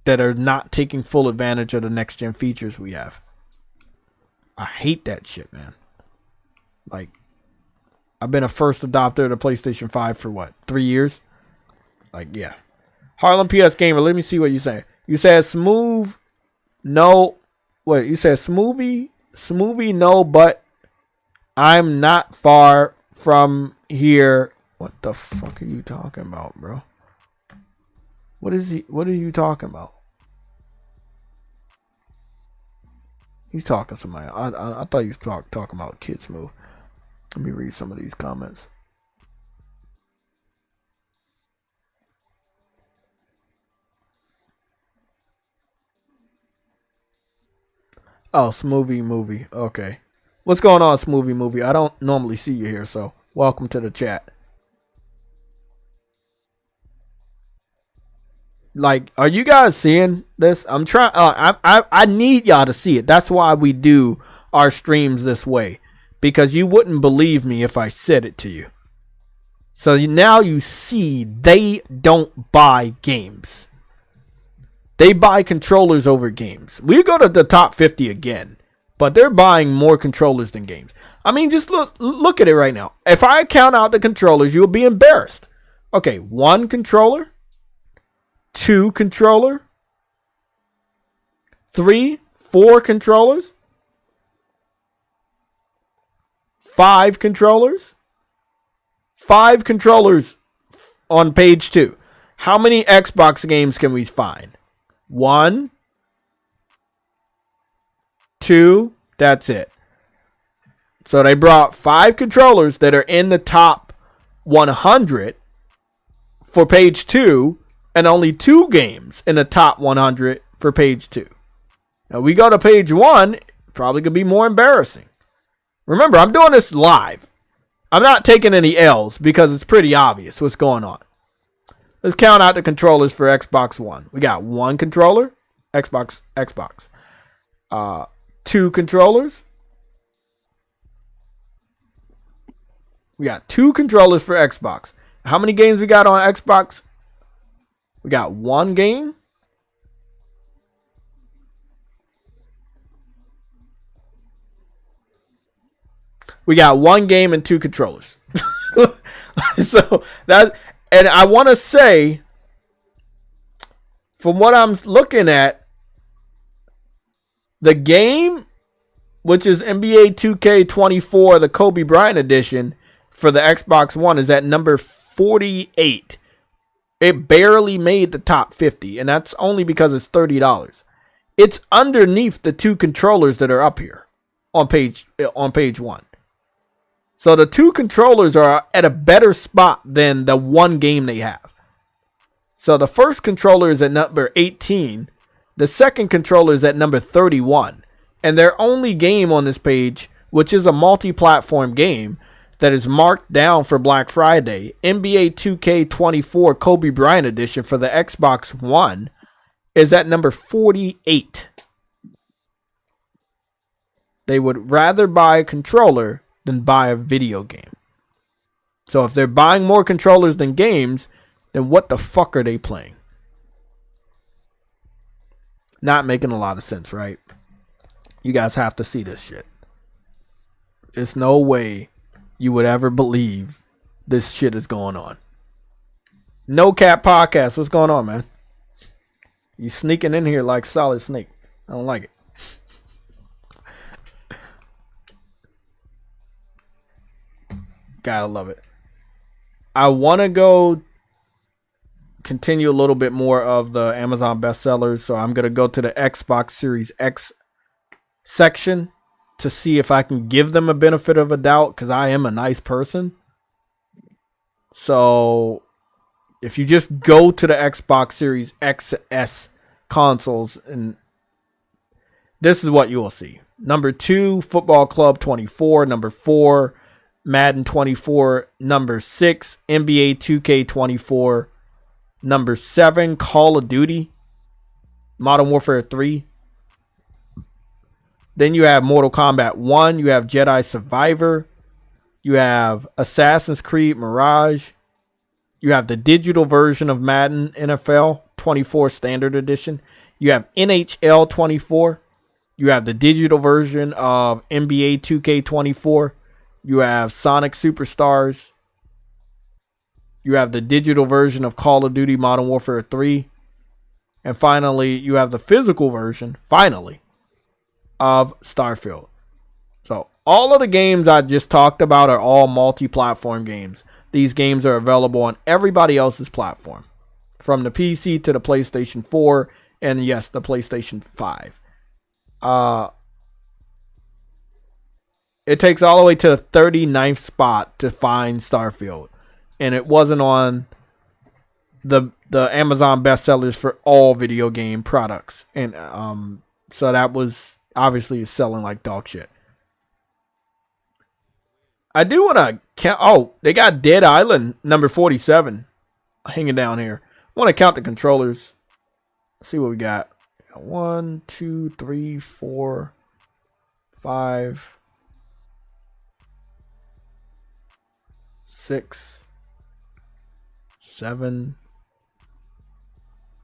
Speaker 2: are not taking full advantage of the next-gen features we have. I hate that shit, man. Like, I've been a first adopter of the PlayStation 5 for what, 3 years? Like, yeah. Harlem PS Gamer, let me see what you say. You said smooth, no. Wait, you said smoothie, no, but I'm not far from here. What the fuck are you talking about, bro? What are you talking about? He's talking to somebody. I thought he was talking about Kids Move. Let me read some of these comments. Oh, Smoothie Movie. Okay. What's going on, Smoothie Movie? I don't normally see you here, so welcome to the chat. Like, are you guys seeing this? I'm trying. I need y'all to see it. That's why we do our streams this way, because you wouldn't believe me if I said it to you. So now you see they don't buy games. They buy controllers over games. We go to the top 50 again, but they're buying more controllers than games. I mean, just look at it right now. If I count out the controllers, you'll be embarrassed. Okay, 1 controller. 2 controller, 3, 4 controllers, 5 controllers, 5 controllers on page 2. How many Xbox games can we find? 1, 2, that's it. So they brought 5 controllers that are in the top 100 for page 2. And only 2 games in the top 100 for page 2. Now we go to page 1, probably could be more embarrassing. Remember, I'm doing this live. I'm not taking any L's because it's pretty obvious what's going on. Let's count out the controllers for Xbox One. We got 1 controller, Xbox. 2 controllers. We got 2 controllers for Xbox. How many games we got on Xbox? We got 1 game. We got 1 game and 2 controllers. So that, and I want to say from what I'm looking at, the game, which is NBA 2K24, the Kobe Bryant edition for the Xbox One, is at number 48. It barely made the top 50, and that's only because it's $30. It's underneath the two controllers that are up here on page 1. So the two controllers are at a better spot than the one game they have. So the first controller is at number 18. The second controller is at number 31. And their only game on this page, which is a multi-platform game that is marked down for Black Friday, NBA 2K24 Kobe Bryant edition for the Xbox One, is at number 48. They would rather buy a controller than buy a video game. So if they're buying more controllers than games, then what the fuck are they playing? Not making a lot of sense, right? You guys have to see this shit. There's no way you would ever believe this shit is going on. No Cap Podcast, what's going on, man? You sneaking in here like Solid Snake. I don't like it. Gotta love it. I want to go continue a little bit more of the Amazon bestsellers. So I'm going to go to the Xbox Series X section to see if I can give them a benefit of a doubt, because I am a nice person. So if you just go to the Xbox Series XS consoles, and this is what you will see. Number 2, Football Club 24. Number 4, Madden 24. Number 6, NBA 2K24. Number 7, Call of Duty Modern Warfare 3. Then you have Mortal Kombat 1. You have Jedi Survivor. You have Assassin's Creed Mirage. You have the digital version of Madden NFL 24 Standard Edition. You have NHL 24. You have the digital version of NBA 2K24. You have Sonic Superstars. You have the digital version of Call of Duty Modern Warfare 3. And finally, you have the physical version, finally, of Starfield. So all of the games I just talked about are all multi-platform games. These games are available on everybody else's platform, from the PC to the PlayStation 4 and, yes, the PlayStation 5. It takes all the way to the 39th spot to find Starfield, and it wasn't on the Amazon bestsellers for all video game products, and so that was obviously selling like dog shit. I do want to count. Oh, they got Dead Island number 47 hanging down here. I want to count the controllers. Let's see what we got. 1, 2, 3, 4, 5, 6, 7,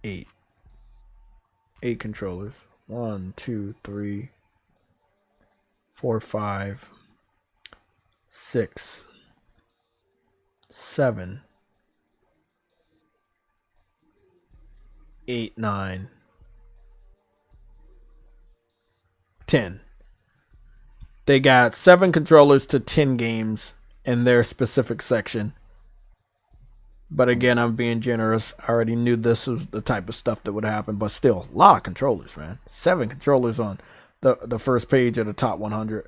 Speaker 2: 8. 8 controllers. 1, 2, 3, 4, 5, 6, 7, 8, 9, 10. They got 7 controllers to 10 games in their specific section. But again, I'm being generous. I already knew this was the type of stuff that would happen. But still, a lot of controllers, man. 7 controllers on the first page of the top 100.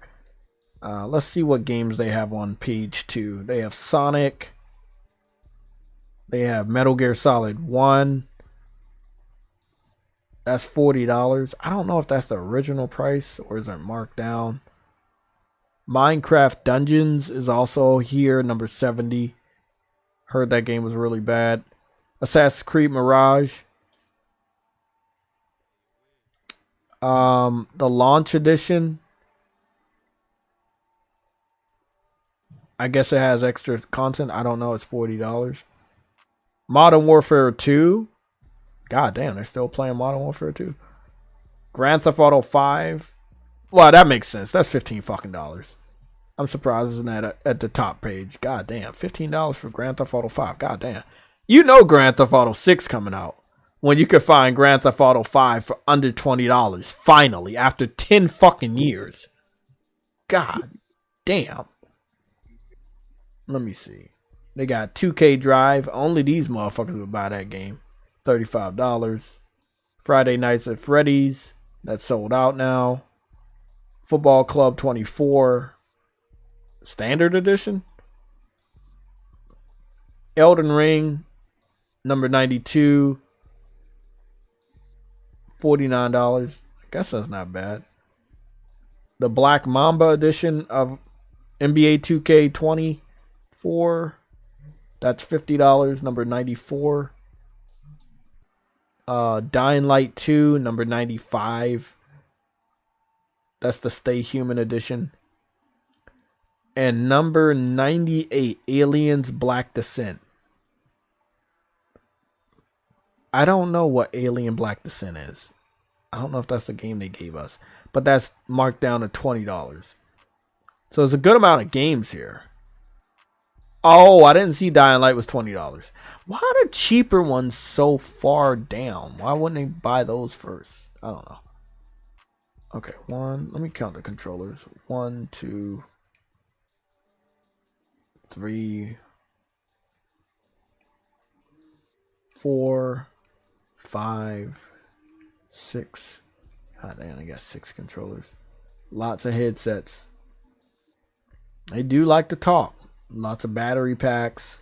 Speaker 2: Let's see what games they have on page 2. They have Sonic. They have Metal Gear Solid 1. That's $40. I don't know if that's the original price or is it marked down. Minecraft Dungeons is also here, number 70. Heard that game was really bad. Assassin's Creed Mirage. The launch edition. I guess it has extra content. I don't know. It's $40. Modern Warfare 2. God damn, they're still playing Modern Warfare 2. Grand Theft Auto 5. Well, that makes sense. That's $15 fucking dollars. I'm surprised it's not at the top page. God damn, $15 for Grand Theft Auto 5. God damn. You know Grand Theft Auto 6 coming out. when you could find Grand Theft Auto 5 for under $20 finally after 10 fucking years. God damn. Let me see. They got 2K Drive. Only these motherfuckers would buy that game. $35. Friday Nights at Freddy's. That's sold out now. Football Club 24. Standard edition. Elden Ring. Number 92. $49. I guess that's not bad. The Black Mamba edition of NBA 2K24. That's $50. Number 94. Dying Light 2, number 95. That's the Stay Human edition. And number 98, Aliens Black Descent. I don't know what Alien Black Descent is. I don't know if that's the game they gave us. But that's marked down to $20. So there's a good amount of games here. Oh, I didn't see Dying Light was $20. Why are the cheaper ones so far down? Why wouldn't they buy those first? I don't know. Okay, let me count the controllers. 1, 2, 3, 4, 5, 6. God damn, I got 6 controllers. Lots of headsets. They do like to talk. Lots of battery packs.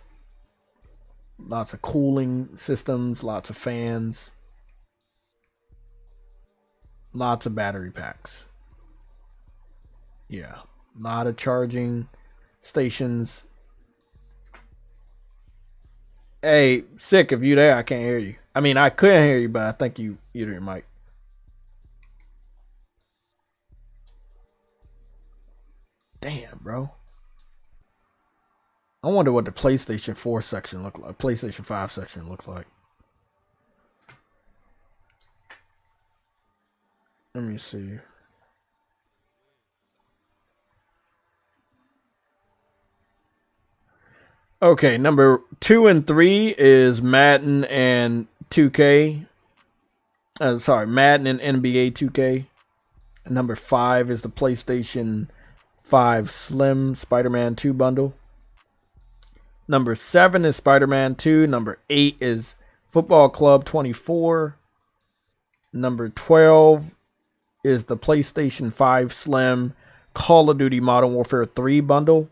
Speaker 2: Lots of cooling systems. Lots of fans. Lots of battery packs. Yeah. A lot of charging stations. Hey, Sick, if you there, I can't hear you. I mean, I couldn't hear you, but I think you muted your mic. Damn, bro. I wonder what the PlayStation 4 section look like. PlayStation 5 section looks like. Let me see. Okay, number 2 and 3 is Madden and 2K. Madden and NBA 2K. And number 5 is the PlayStation 5 Slim Spider-Man 2 bundle. Number 7 is Spider-Man 2. Number 8 is Football Club 24. Number 12 is the PlayStation 5 Slim Call of Duty Modern Warfare 3 bundle.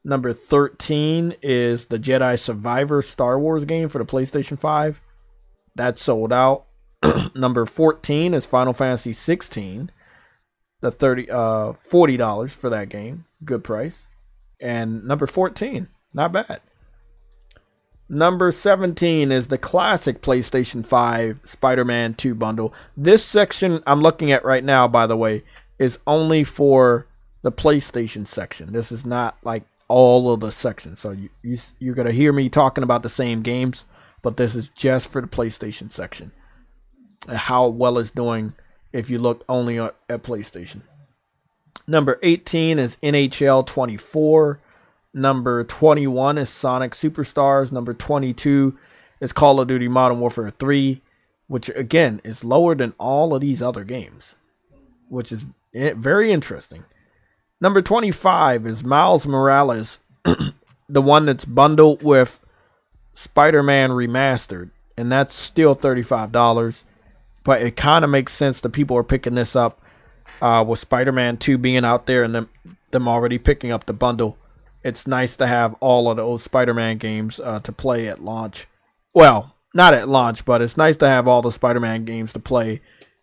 Speaker 2: Number 13 is the Jedi Survivor Star Wars game for the PlayStation 5. That's sold out. Number 14 is Final Fantasy 16. The $40 for that game. Good price. And number 14, not bad. Number 17 is the classic PlayStation 5 Spider-Man 2 bundle. This section I'm looking at right now, by the way, is only for the PlayStation section. This is not like all of the sections. So you're going to hear me talking about the same games, but this is just for the PlayStation section. And how well it's doing if you look only at PlayStation. Number 18 is NHL 24. Number 21 is Sonic Superstars. Number 22 is Call of Duty Modern Warfare 3, which again is lower than all of these other games, which is very interesting. Number 25 is Miles Morales, the one that's bundled with Spider-Man Remastered, and that's still $35. But it kind of makes sense that people are picking this up with Spider-Man 2 being out there and them already picking up the bundle. It's nice to have all of those Spider-Man games to play at launch. Well, not at launch, but it's nice to have all the Spider-Man games to play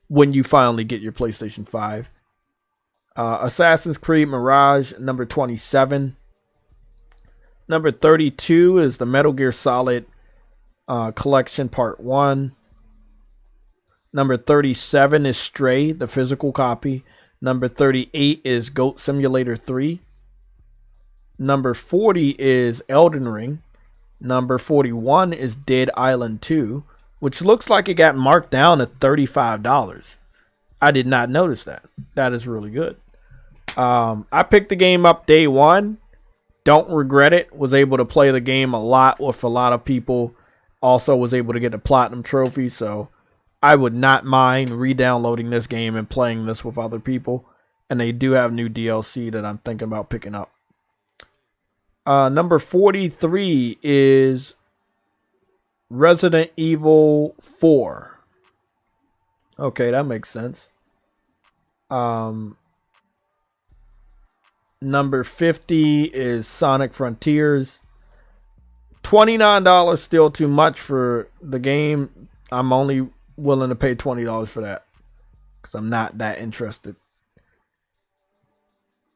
Speaker 2: when you finally get your PlayStation 5. Assassin's Creed Mirage, number 27. Number 32 is the Metal Gear Solid Collection Part 1. Number 37 is Stray, the physical copy. Number 38 is Goat Simulator 3. Number 40 is Elden Ring. Number 41 is Dead Island 2, which looks like it got marked down to $35. I did not notice that. That is really good. I picked the game up day one. Don't regret it. Was able to play the game a lot with a lot of people Also was able to get the platinum trophy, so I would not mind re-downloading this game and playing this with other people. And they do have new DLC that I'm thinking about picking up. Number 43 is Resident Evil 4. Okay, that makes sense. Number 50 is Sonic Frontiers. $29 still too much for the game. I'm only willing to pay $20 for that because I'm not that interested.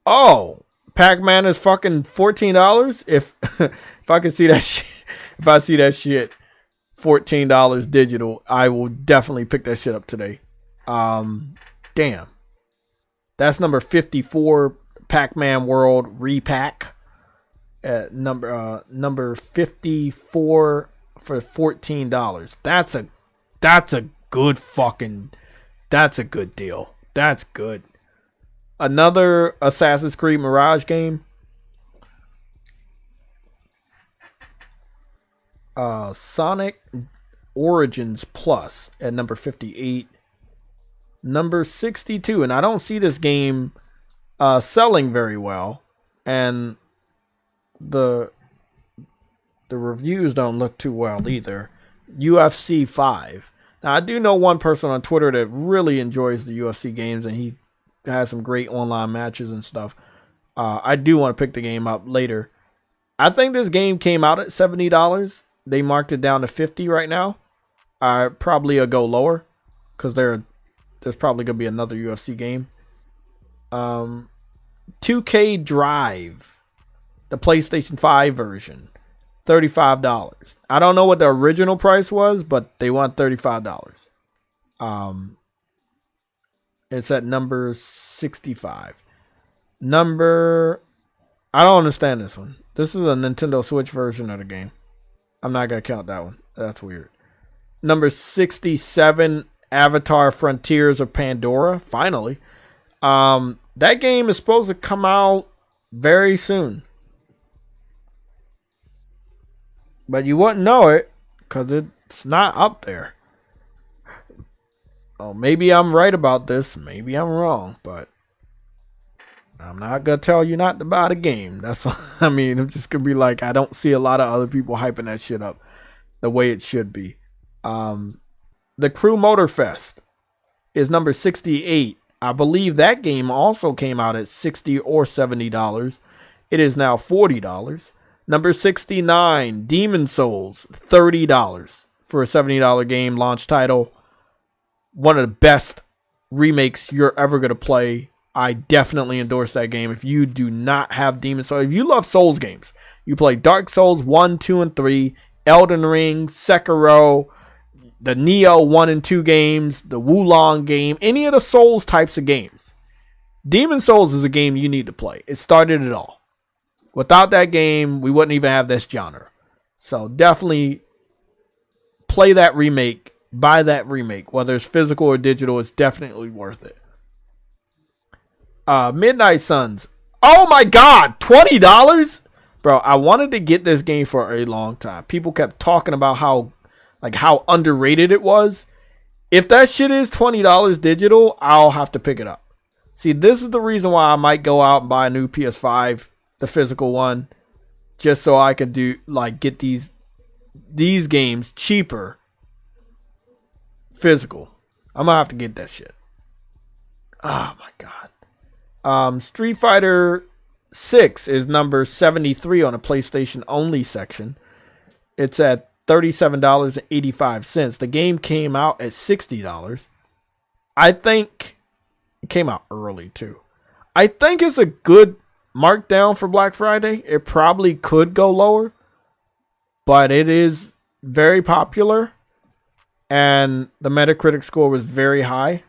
Speaker 2: Oh, Pac-Man is fucking $14. If I can see that shit, if I see that shit, $14 digital, I will definitely pick that shit up today. Damn, that's number 54. Pac-Man World Repack at number 54 for $14. That's a good deal. That's good. Another Assassin's Creed Mirage game. Sonic Origins Plus at number 58. Number 62, and I don't see this game selling very well, and the reviews don't look too well either. UFC 5. Now, I do know one person on Twitter that really enjoys the UFC games, and he has some great online matches and stuff. I do want to pick the game up later. I think this game came out at $70. They marked it down to $50 right now. I probably go lower because there's probably gonna be another UFC game. 2K Drive, the PlayStation 5 version, $35. I don't know what the original price was, but they want $35. It's at number 65. I don't understand this one. This is a Nintendo Switch version of the game. I'm not gonna count that one. That's weird. Number 67, Avatar Frontiers of Pandora. Finally. That game is supposed to come out very soon. But you wouldn't know it because it's not up there. Oh, maybe I'm right about this. Maybe I'm wrong. But I'm not going to tell you not to buy the game. That's what I mean. I'm just going to be like, I don't see a lot of other people hyping that shit up the way it should be. The Crew Motorfest is number 68. I believe that game also came out at $60 or $70. It is now $40. Number 69, Demon Souls, $30 for a $70 game launch title. One of the best remakes you're ever going to play. I definitely endorse that game. If you do not have Demon Souls, if you love Souls games, you play Dark Souls 1, 2, and 3, Elden Ring, Sekiro, the Neo 1 and 2 games, the Wulong game, any of the Souls types of games. Demon Souls is a game you need to play. It started it all. Without that game, we wouldn't even have this genre. So definitely play that remake, buy that remake. Whether it's physical or digital, it's definitely worth it. Midnight Suns. Oh my God, $20? Bro, I wanted to get this game for a long time. People kept talking about how underrated it was. If that shit is $20 digital, I'll have to pick it up. See, this is the reason why I might go out and buy a new PS5, the physical one, just so I can get these games cheaper physical. I'm gonna have to get that shit. Oh my God. Street Fighter 6 is number 73 on a PlayStation only section. It's at $37.85. The game came out at $60. I think it came out early too. I think it's a good markdown for Black Friday. It probably could go lower, but it is very popular, and the Metacritic score was very high,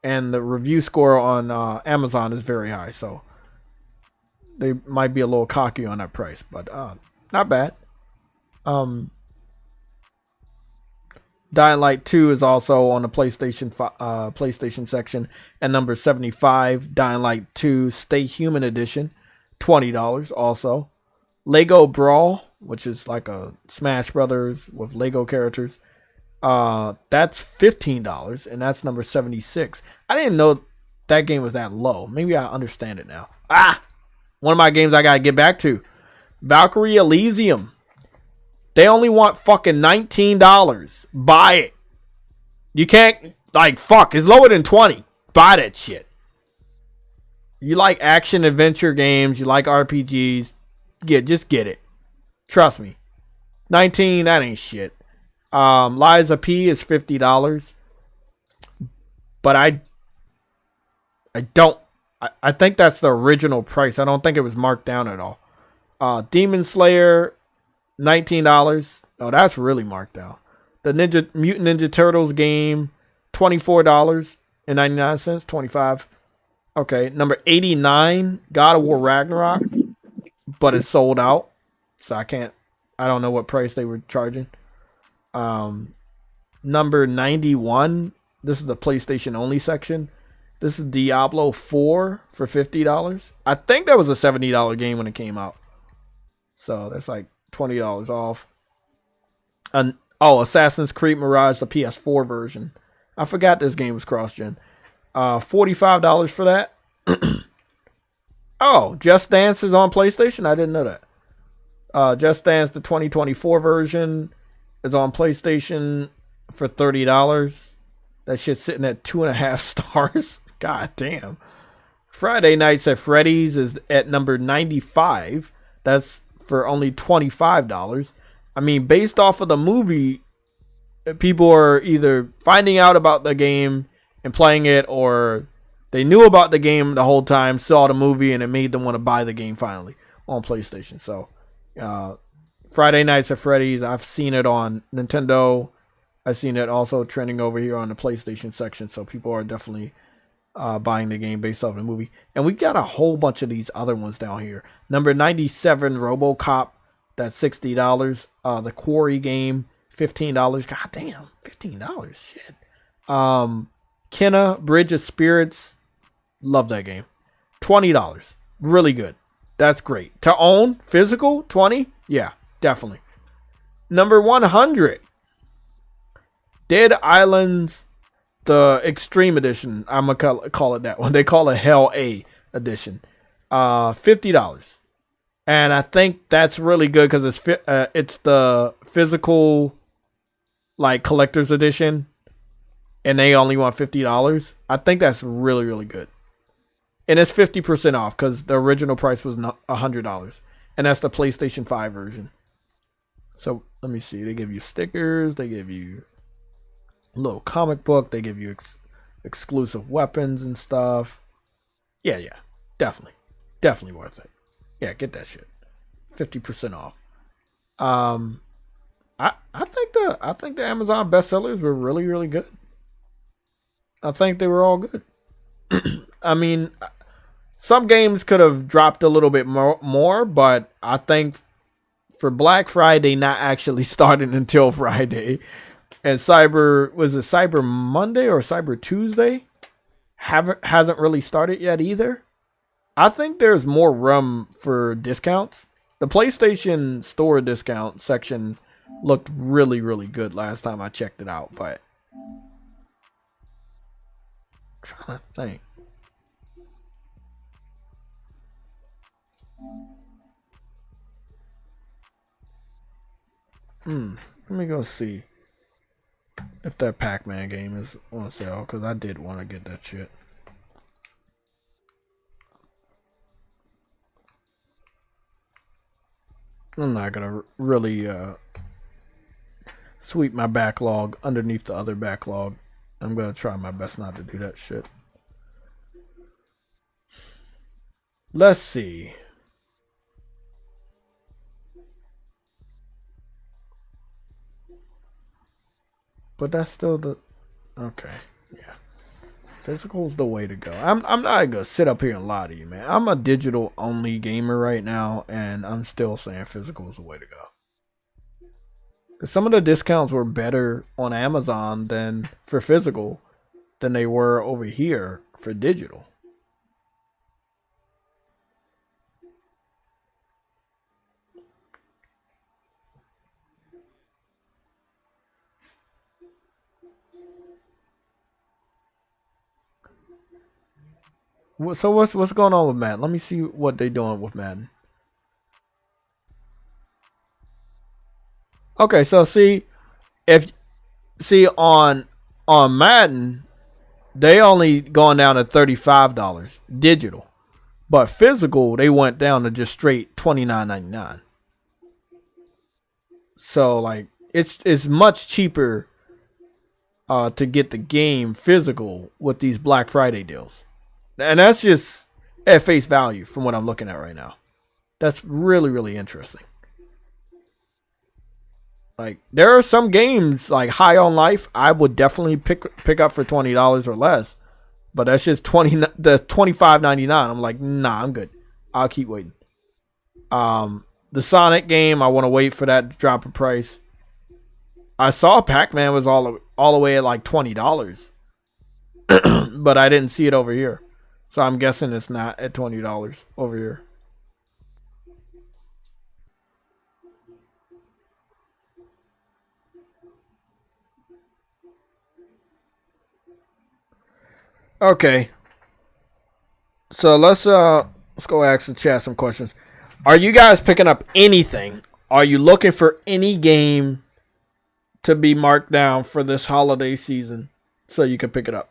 Speaker 2: and the review score on Amazon is very high, so they might be a little cocky on that price, but not bad. Dying Light 2 is also on the PlayStation section at number 75. Dying Light 2 Stay Human Edition, $20 also. Lego Brawl which is like a Smash Brothers with Lego characters. That's $15, and that's number 76. I didn't know that game was that low. Maybe I understand it now. One of my games I gotta get back to. Valkyrie Elysium. They only want fucking $19. Buy it. You can't, like, fuck. It's lower than 20. Buy that shit. You like action adventure games. You like RPGs. Just get it. Trust me. 19, that ain't shit. Liza P is $50. But I think that's the original price. I don't think it was marked down at all. Demon Slayer, $19. Oh, that's really marked down. The Mutant Ninja Turtles game, $24.99. 25. Okay, number 89, God of War Ragnarok, but it's sold out, so I don't know what price they were charging. Number 91, this is the PlayStation only section. This is Diablo 4 for $50. I think that was a $70 game when it came out, so that's like $20 off. Assassin's Creed Mirage, the PS4 version. I forgot this game was cross-gen. $45 for that. Just Dance is on PlayStation. I didn't know that. Just Dance, the 2024 version, is on PlayStation for $30. That shit's sitting at 2.5 stars. God damn. Friday Nights at Freddy's is at number 95. That's for only $25. I mean, based off of the movie, people are either finding out about the game and playing it, or they knew about the game the whole time, saw the movie, and it made them want to buy the game finally on PlayStation. So, Friday Nights at Freddy's, I've seen it on Nintendo. I've seen it also trending over here on the PlayStation section. So people are definitely buying the game based off the movie. And we got a whole bunch of these other ones down here. Number 97, RoboCop. That's $60. The Quarry game, $15. God damn, $15. Shit. Kenna, Bridge of Spirits. Love that game. $20. Really good. That's great. To own, physical, 20? Yeah, definitely. Number 100. Dead Islands, the Extreme Edition. I'm going to call it that one. They call it Hell A Edition. $50. And I think that's really good because it's the physical, like, collector's edition, and they only want $50. I think that's really, really good. And it's 50% off because the original price was $100, and that's the PlayStation 5 version. So let me see. They give you stickers. They give you a little comic book. They give you exclusive weapons and stuff. Yeah, definitely worth it. Yeah, get that shit. 50% off. I think the Amazon bestsellers were really, really good. I think they were all good. I mean, some games could have dropped a little bit more, but I think for Black Friday not actually starting until Friday, and Cyber Monday or Cyber Tuesday hasn't really started yet either. I think there's more room for discounts. The PlayStation Store discount section looked really, really good last time I checked it out, but I'm trying to think. Let me go see if that Pac-Man game is on sale, because I did want to get that shit. I'm not gonna really sweep my backlog underneath the other backlog. I'm gonna try my best not to do that shit. Let's see. But that's still the okay. Yeah. Physical's the way to go. I'm not gonna sit up here and lie to you, man. I'm a digital only gamer right now, and I'm still saying physical is the way to go. Some of the discounts were better on Amazon than for physical than they were over here for digital. So what's going on with Madden? Let me see what they doing with Madden. Okay, so see on Madden, they only gone down to $35 digital, but physical they went down to just straight $29.99. So like it's much cheaper to get the game physical with these Black Friday deals, and that's just at face value from what I'm looking at right now. That's really interesting. Like there are some games like High on Life I would definitely pick up for $20 or less, but that's just $25.99. I'm like, nah, I'm good. I'll keep waiting. The Sonic game, I want to wait for that to drop in price. I saw Pac-Man was all the way at like $20, but I didn't see it over here, so I'm guessing it's not at $20 over here. Okay, so let's go ask the chat some questions. Are you guys picking up anything? Are you looking for any game to be marked down for this holiday season so you can pick it up?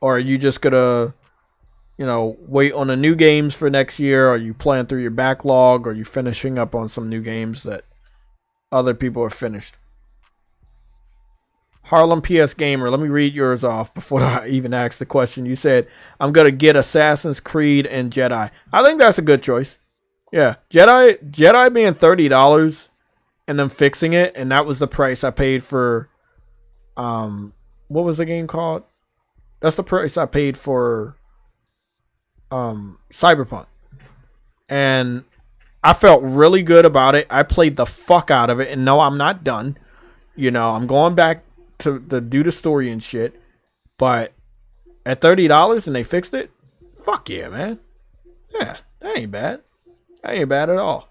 Speaker 2: Or are you just gonna, wait on the new games for next year? Are you playing through your backlog? Or are you finishing up on some new games that other people have finished? Harlem PS Gamer, let me read yours off before I even ask the question. You said, I'm going to get Assassin's Creed and Jedi. I think that's a good choice. Yeah, Jedi being $30 and them fixing it, and that was the price I paid for, what was the game called? That's the price I paid for Cyberpunk. And I felt really good about it. I played the fuck out of it, and no, I'm not done. I'm going back to do the story and shit, but at $30 and they fixed it, fuck yeah, man. Yeah, that ain't bad. That ain't bad at all.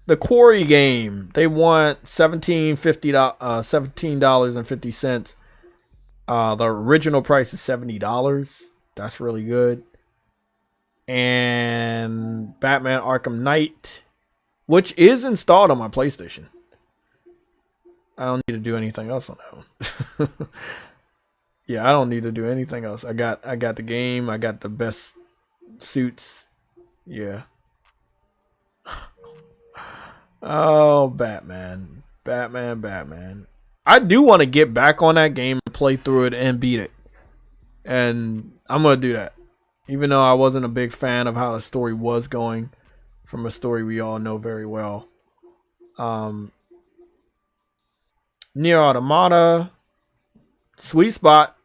Speaker 2: The Quarry game, they want $17.50. The original price is $70. That's really good. And Batman Arkham Knight, which is installed on my PlayStation. I don't need to do anything else on that one. Yeah, I don't need to do anything else. I got the game. I got the best suits. Yeah. Oh, Batman. I do want to get back on that game and play through it and beat it. And I'm going to do that. Even though I wasn't a big fan of how the story was going, from a story we all know very well. Nier Automata, sweet spot.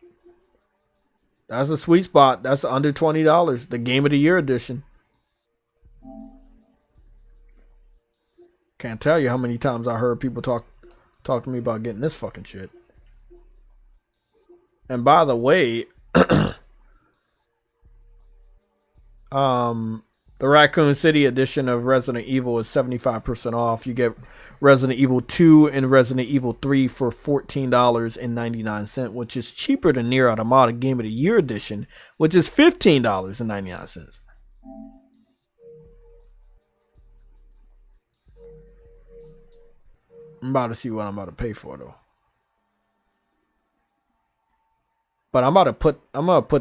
Speaker 2: That's a sweet spot. That's under $20. The Game of the Year edition. Can't tell you how many times I heard people talk to me about getting this fucking shit. And by the way, the Raccoon City edition of Resident Evil is 75% off. You get Resident Evil 2 and Resident Evil 3 for $14.99, which is cheaper than Nier Automata Game of the Year edition, which is $15.99. I'm about to see what I'm about to pay for though. But I'm gonna put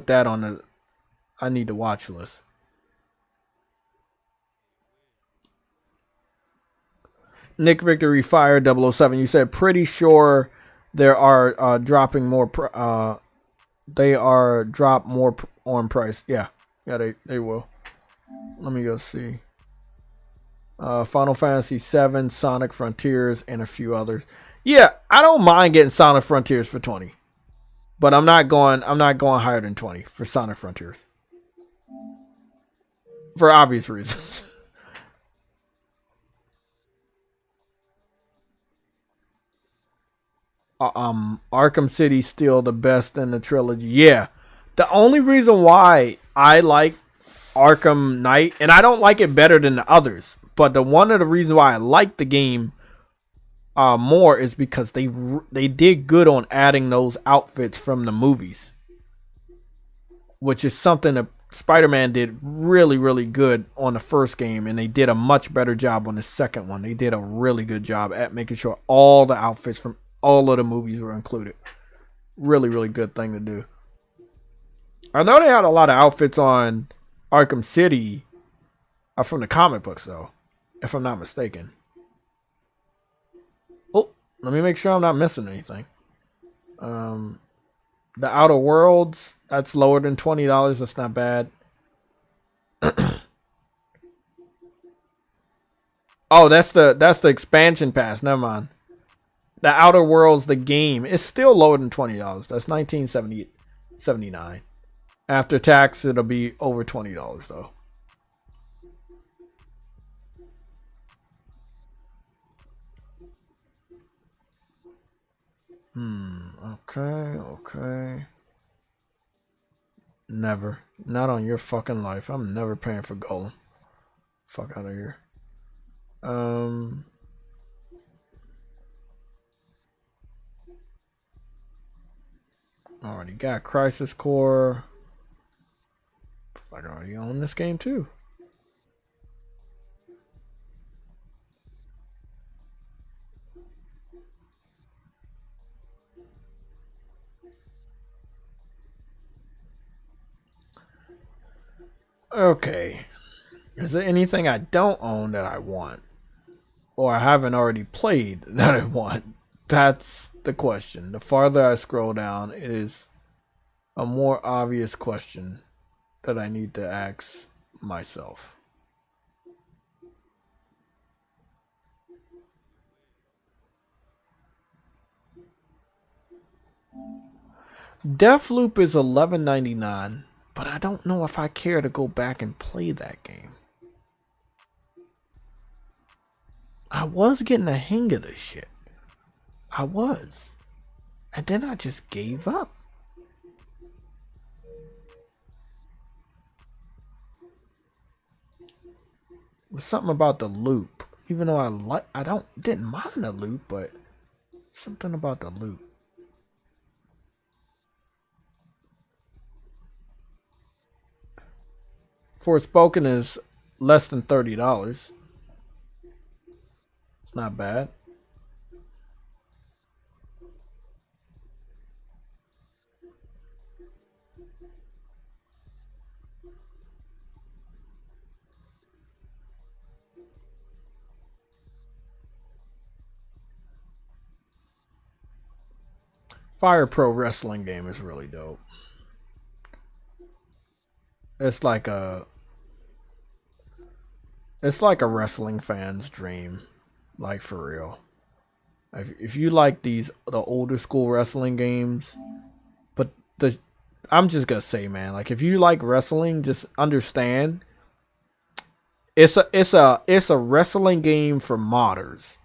Speaker 2: that on the I need to watch list. Nick Victory Fire 007. You said pretty sure there are dropping more. They are drop more on price. Yeah, they will. Let me go see. Final Fantasy 7, Sonic Frontiers, and a few others. Yeah, I don't mind getting Sonic Frontiers for 20, but I'm not going higher than 20 for Sonic Frontiers for obvious reasons. Arkham City's still the best in the trilogy. Yeah, the only reason why I like Arkham Knight, and I don't like it better than the others, but one of the reasons why I like the game more is because they did good on adding those outfits from the movies. which is something that Spider-Man did really, really good on the first game, and they did a much better job on the second one. They did a really good job at making sure all the outfits from all of the movies were included. Really, really good thing to do. I know they had a lot of outfits on Arkham City from the comic books, though, if I'm not mistaken. Oh, let me make sure I'm not missing anything. The Outer Worlds, that's lower than $20. That's not bad. Oh, that's the expansion pass. Never mind. The Outer Worlds, the game, is still lower than $20. That's $19.79. After tax, it'll be over $20 though. Okay. Never. Not on your fucking life. I'm never paying for Golem. Fuck out of here. Already got Crisis Core. I already own this game too. Okay. Is there anything I don't own that I want? Or I haven't already played that I want? That's the question. The farther I scroll down, it is a more obvious question that I need to ask myself. Deathloop is $11.99, but I don't know if I care to go back and play that game. I was getting the hang of this shit. I was. And then I just gave up. There's something about the loop. Even though I didn't mind the loop, but something about the loop. Forspoken is less than $30. It's not bad. Fire Pro wrestling game is really dope. It's like a wrestling fan's dream, like for real. If you like the older school wrestling games, but I'm just gonna say, man, like if you like wrestling, just understand it's a wrestling game for modders,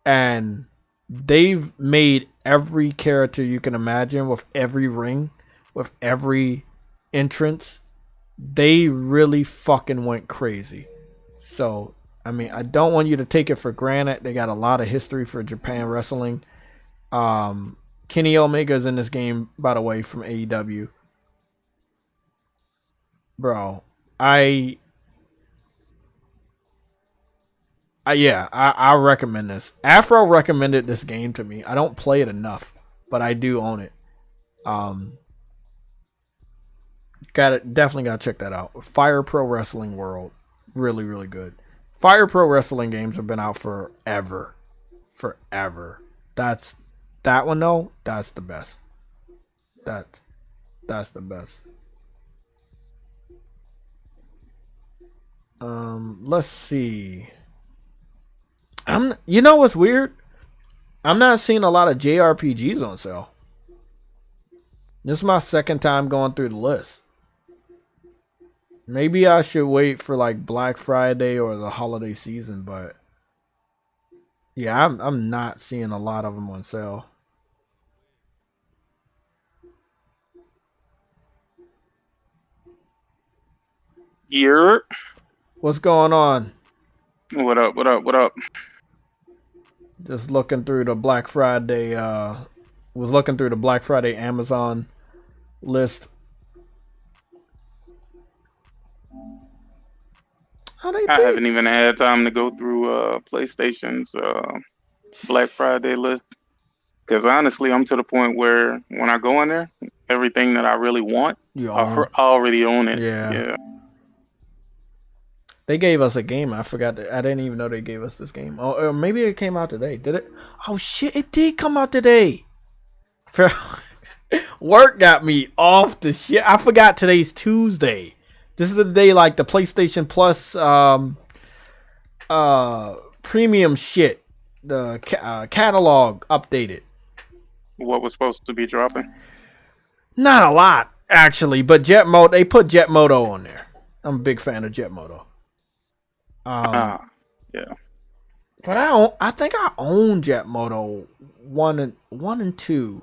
Speaker 2: and they've made every character you can imagine with every ring, with every entrance. They really fucking went crazy. So, I mean, I don't want you to take it for granted. They got a lot of history for Japan wrestling. Kenny Omega's in this game, by the way, from AEW. Bro, I recommend this. Afro recommended this game to me. I don't play it enough, but I do own it. Definitely gotta check that out. Fire Pro Wrestling World, really, really good. Fire Pro Wrestling games have been out forever. That one though, that's the best. That's the best. Let's see. You know what's weird? I'm not seeing a lot of JRPGs on sale. This is my second time going through the list. Maybe I should wait for like Black Friday or the holiday season, but yeah, I'm not seeing a lot of them on sale.
Speaker 4: Here.
Speaker 2: What's going on?
Speaker 4: What up? What up? What up?
Speaker 2: Just looking through the Black Friday. Was looking through the Black Friday Amazon list. How they
Speaker 4: I
Speaker 2: think?
Speaker 4: haven't even had time to go through PlayStation's Black Friday list. Because honestly, I'm to the point where when I go in there, everything that I really want,
Speaker 2: You
Speaker 4: I
Speaker 2: own?
Speaker 4: already own it.
Speaker 2: Yeah.
Speaker 4: Yeah.
Speaker 2: They gave us a game. I forgot. I didn't even know they gave us this game. Oh, or maybe it came out today. Did it? Oh shit! It did come out today. Work got me off the shit. I forgot today's Tuesday. This is the day like the PlayStation Plus premium shit. The catalog updated.
Speaker 4: What was supposed to be dropping?
Speaker 2: Not a lot actually, but JETMOTO. They put JETMOTO on there. I'm a big fan of JETMOTO.
Speaker 4: Yeah.
Speaker 2: But I think I own JETMOTO 1 and 2.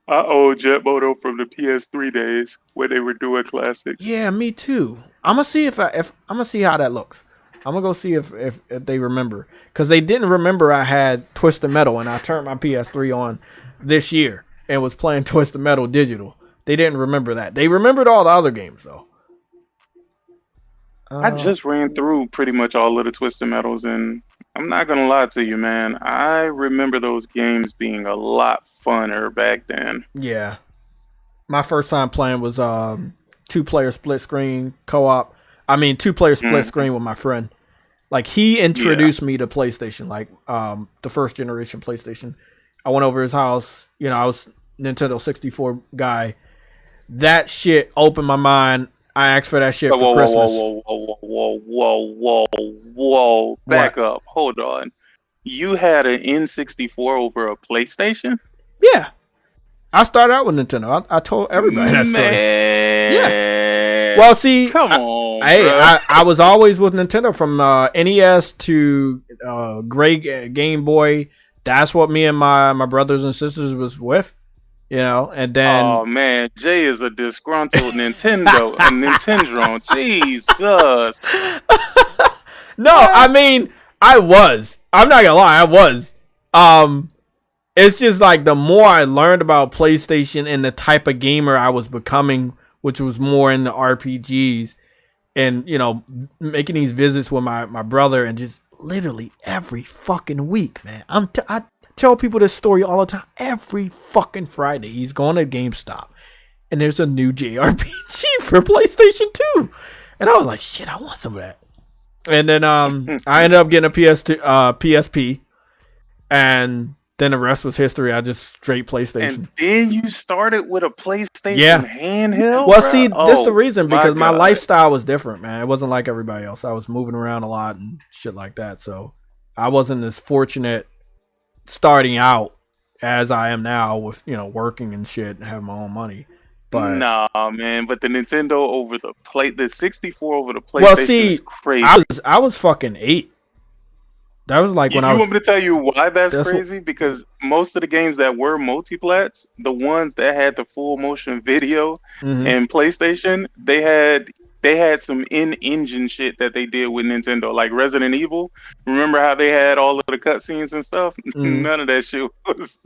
Speaker 4: I owe JetMoto from the PS3 days where they were doing classics.
Speaker 2: Yeah, me too. I'm gonna see if I'm gonna see how that looks. I'm gonna go see if they remember, because they didn't remember I had Twisted Metal and I turned my PS3 on this year and was playing Twisted Metal digital. They didn't remember that. They remembered all the other games though.
Speaker 4: I just ran through pretty much all of the Twisted Metals, and I'm not gonna lie to you, man. I remember those games being a lot funner back then.
Speaker 2: Yeah. My first time playing was 2-player split screen co-op. I mean 2-player split screen with my friend. Like he introduced me to PlayStation, like the first generation PlayStation. I went over his house, you know, I was Nintendo 64 guy. That shit opened my mind. I asked for that shit for Christmas.
Speaker 4: Whoa. Back up. Hold on. You had an N64 over a PlayStation?
Speaker 2: Yeah. I started out with Nintendo. I told everybody that story. Yeah. Well, see,
Speaker 4: come on.
Speaker 2: I was always with Nintendo from NES to gray Game Boy. That's what me and my brothers and sisters was with. You know, and then
Speaker 4: oh man, Jay is a disgruntled Nintendo, a Nintendo. Jesus.
Speaker 2: No, I mean, I was. I'm not gonna lie, I was. It's just like the more I learned about PlayStation and the type of gamer I was becoming, which was more in the RPGs, and you know, making these visits with my brother, and just literally every fucking week, man. I tell people this story all the time. Every fucking Friday, he's going to GameStop, and there's a new JRPG for PlayStation 2, and I was like, shit, I want some of that. And then I ended up getting a PSP, and then the rest was history. I just straight PlayStation.
Speaker 4: And then you started with a PlayStation handheld?
Speaker 2: Well, see, this is the reason, because my lifestyle was different, man. It wasn't like everybody else. I was moving around a lot and shit like that, so I wasn't as fortunate starting out as I am now with, you know, working and shit and having my own money. But
Speaker 4: nah, man, but the Nintendo over the 64 over the PlayStation is crazy.
Speaker 2: I was fucking 8. That was like when I was.
Speaker 4: You want me to tell you why that's crazy? Because most of the games that were multiplats, the ones that had the full motion video and PlayStation, they had some in-engine shit that they did with Nintendo, like Resident Evil. Remember how they had all of the cutscenes and stuff? None of that shit was.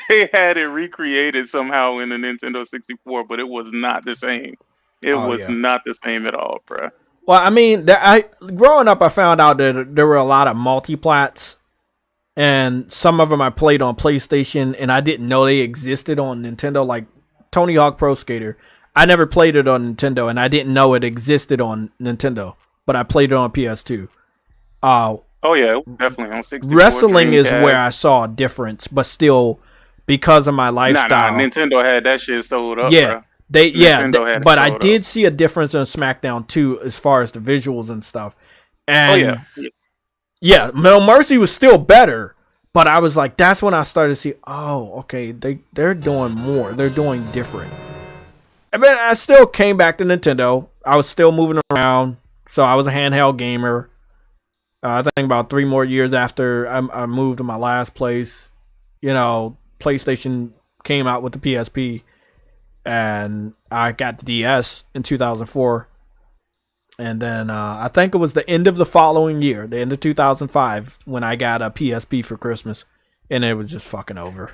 Speaker 4: They had it recreated somehow in the Nintendo 64, but it was not the same. It was not the same at all, bro.
Speaker 2: Well, I mean, growing up, I found out that there were a lot of multiplats, and some of them I played on PlayStation, and I didn't know they existed on Nintendo, like Tony Hawk Pro Skater. I never played it on Nintendo, and I didn't know it existed on Nintendo, but I played it on PS2.
Speaker 4: Oh yeah, definitely on 64.
Speaker 2: Wrestling is where I saw a difference, but still, because of my lifestyle,
Speaker 4: Nintendo had that shit sold up.
Speaker 2: Yeah,
Speaker 4: bro.
Speaker 2: But I did see a difference on SmackDown too, as far as the visuals and stuff. And No Mercy was still better, but I was like, that's when I started to see, oh, okay, they're doing more, they're doing different. I mean, I still came back to Nintendo. I was still moving around, so I was a handheld gamer. I think about 3 more years after I moved to my last place, you know, PlayStation came out with the PSP, and I got the DS in 2004. And then I think it was the end of the following year, the end of 2005, when I got a PSP for Christmas, and it was just fucking over.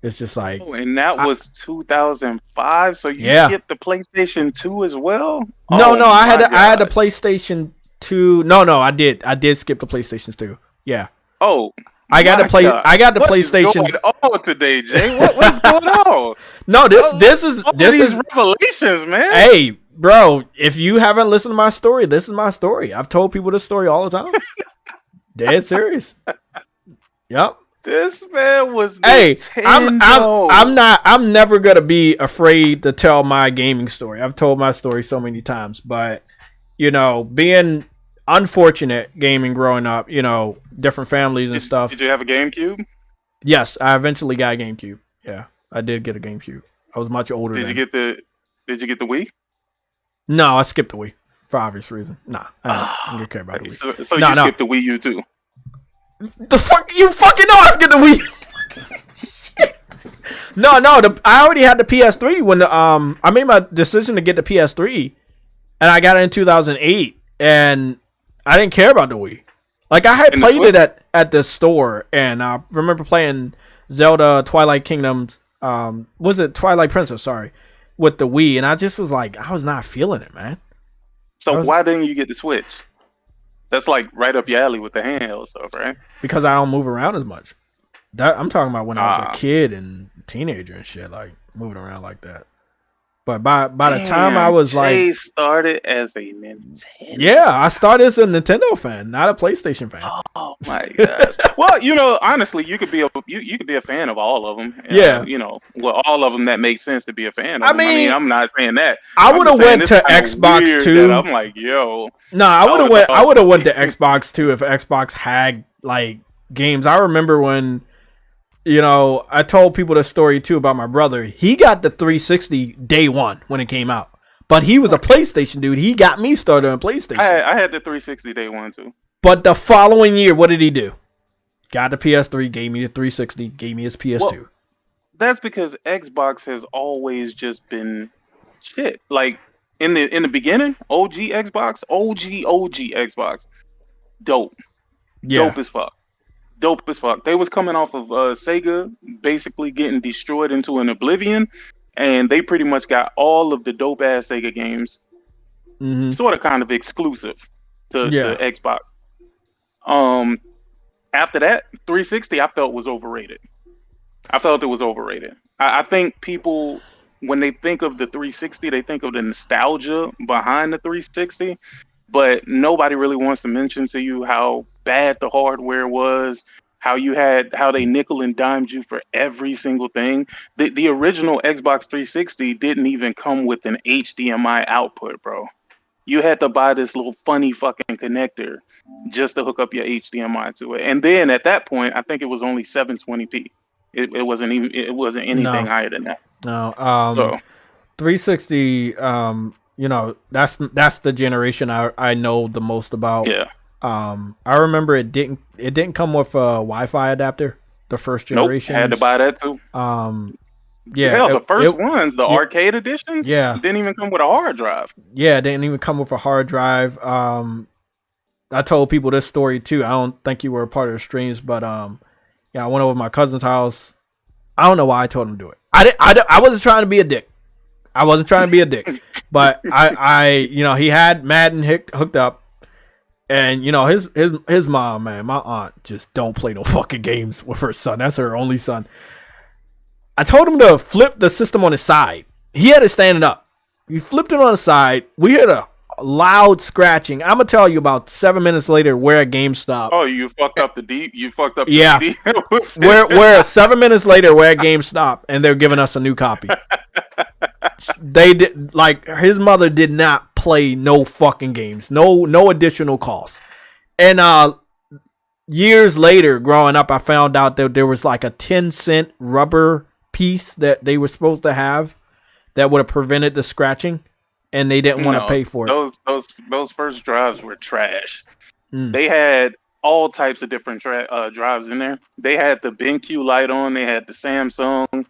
Speaker 2: It's just like,
Speaker 4: Oh, and that was 2005. So you
Speaker 2: yeah.
Speaker 4: skipped the PlayStation 2 as well?
Speaker 2: No,
Speaker 4: Oh
Speaker 2: no, I
Speaker 4: my
Speaker 2: had the
Speaker 4: God.
Speaker 2: PlayStation 2. No, I did skip the PlayStation 2. Yeah.
Speaker 4: Oh,
Speaker 2: I got
Speaker 4: my God.
Speaker 2: I got the
Speaker 4: What is
Speaker 2: PlayStation.
Speaker 4: going on today, Jay? What is going on?
Speaker 2: No, this
Speaker 4: All
Speaker 2: is
Speaker 4: these revelations, man.
Speaker 2: Hey, bro, if you haven't listened to my story, this is my story. I've told people this story all the time. Dead serious. Yep.
Speaker 4: This man was
Speaker 2: Hey,
Speaker 4: Nintendo.
Speaker 2: I'm never gonna be afraid to tell my gaming story. I've told my story so many times, but you know, being unfortunate gaming growing up, you know, different families and stuff.
Speaker 4: Did you have a GameCube?
Speaker 2: Yes, I eventually got a GameCube. Yeah, I did get a GameCube. I was much older.
Speaker 4: Did you get the Wii?
Speaker 2: No, I skipped the Wii for obvious reason. Nah, I don't care about the Wii.
Speaker 4: So you skipped the Wii U too.
Speaker 2: The fuck you fucking know I skipped the Wii. No, I already had the PS3 when I made my decision to get the PS3, and I got it in 2008, and I didn't care about the Wii. Like I had played it at the store, and I remember playing Zelda Twilight Kingdoms. Was it Twilight Princess? Sorry, with the Wii, and I just was like, I was not feeling it, man.
Speaker 4: So why didn't you get the Switch? That's like right up your alley with the handheld stuff, right?
Speaker 2: Because I don't move around as much. I'm talking about when I was a kid and teenager and shit, like moving around like that. But by the time I was
Speaker 4: Jay started as a Nintendo.
Speaker 2: Yeah, I started as a Nintendo fan, not a PlayStation fan.
Speaker 4: Oh my gosh! Well, you know, honestly, you could be a fan of all of them.
Speaker 2: Yeah,
Speaker 4: you know, well, all of them that makes sense to be a fan of.
Speaker 2: I mean,
Speaker 4: I'm not saying that.
Speaker 2: I would have went to Xbox too.
Speaker 4: I'm like, yo.
Speaker 2: No, I would have went to Xbox too if Xbox had like games. I remember when. You know, I told people the story too about my brother. He got the 360 day one when it came out, but he was a PlayStation dude. He got me started on PlayStation.
Speaker 4: I had the 360 day one too.
Speaker 2: But the following year, what did he do? Got the PS3, gave me the 360, gave me his PS2.
Speaker 4: Well, that's because Xbox has always just been shit. Like in the beginning, OG Xbox, dope, dope as fuck. Dope as fuck. They was coming off of Sega basically getting destroyed into an oblivion, and they pretty much got all of the dope ass Sega games sort of kind of exclusive to Xbox. After that, 360 I felt was overrated. I felt it was overrated. I think people, when they think of the 360, they think of the nostalgia behind the 360, but nobody really wants to mention to you how bad the hardware was, how they nickel and dimed you for every single thing. The original Xbox 360 didn't even come with an HDMI output, bro. You had to buy this little funny fucking connector just to hook up your HDMI to it. And then at that point, I think it was only 720p. It wasn't anything higher than that.
Speaker 2: No.
Speaker 4: So
Speaker 2: 360, you know, that's the generation I know the most about.
Speaker 4: Yeah.
Speaker 2: I remember it didn't come with a Wi-Fi adapter, the first generation.
Speaker 4: Nope, had to buy that too.
Speaker 2: Yeah.
Speaker 4: Hell, the first ones, the arcade editions, didn't even come with a hard drive.
Speaker 2: Yeah, it didn't even come with a hard drive. I told people this story too. I don't think you were a part of the streams, but I went over to my cousin's house. I don't know why I told him to do it. I wasn't trying to be a dick. I wasn't trying to be a dick, but I you know, he had Madden hooked up. And you know, his mom, man, my aunt just don't play no fucking games with her son. That's her only son. I told him to flip the system on his side. He had it standing up. He flipped it on the side. We heard a loud scratching. I'm gonna tell you about 7 minutes later we're at GameStop.
Speaker 4: Oh, you fucked up the D. You fucked up.
Speaker 2: Yeah.
Speaker 4: The
Speaker 2: we're 7 minutes later we're at GameStop and they're giving us a new copy. They did, like, his mother did not play no fucking games, no additional costs. And years later, growing up, I found out that there was like a 10-cent rubber piece that they were supposed to have that would have prevented the scratching, and they didn't want to pay for it.
Speaker 4: Those first drives were trash. They had all types of different drives in there. They had the BenQ light on. They had the Samsung.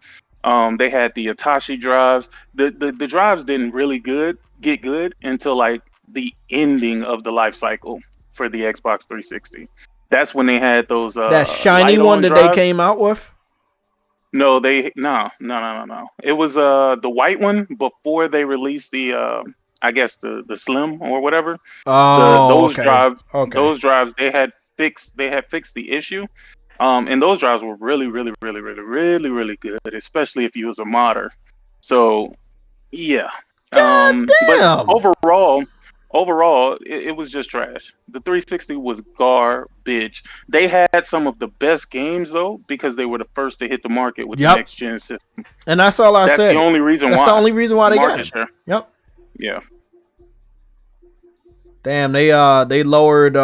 Speaker 4: They had the Hitachi drives. The drives didn't really get good until like the ending of the life cycle for the Xbox 360. That's when they had those
Speaker 2: that shiny one that they came out with.
Speaker 4: No, no. It was the white one before they released the I guess the slim or whatever.
Speaker 2: Oh,
Speaker 4: Those
Speaker 2: okay.
Speaker 4: drives they had fixed the issue. And those drives were really, really, really, really, really, really good, especially if you was a modder. So yeah.
Speaker 2: God
Speaker 4: But
Speaker 2: damn.
Speaker 4: overall, it was just trash. The 360 was garbage. They had some of the best games though, because they were the first to hit the market with the next gen system.
Speaker 2: And that's all I
Speaker 4: That's
Speaker 2: said.
Speaker 4: the only reason
Speaker 2: That's
Speaker 4: why.
Speaker 2: the only reason why they got
Speaker 4: Market
Speaker 2: it.
Speaker 4: share.
Speaker 2: Yep.
Speaker 4: Yeah.
Speaker 2: Damn, they lowered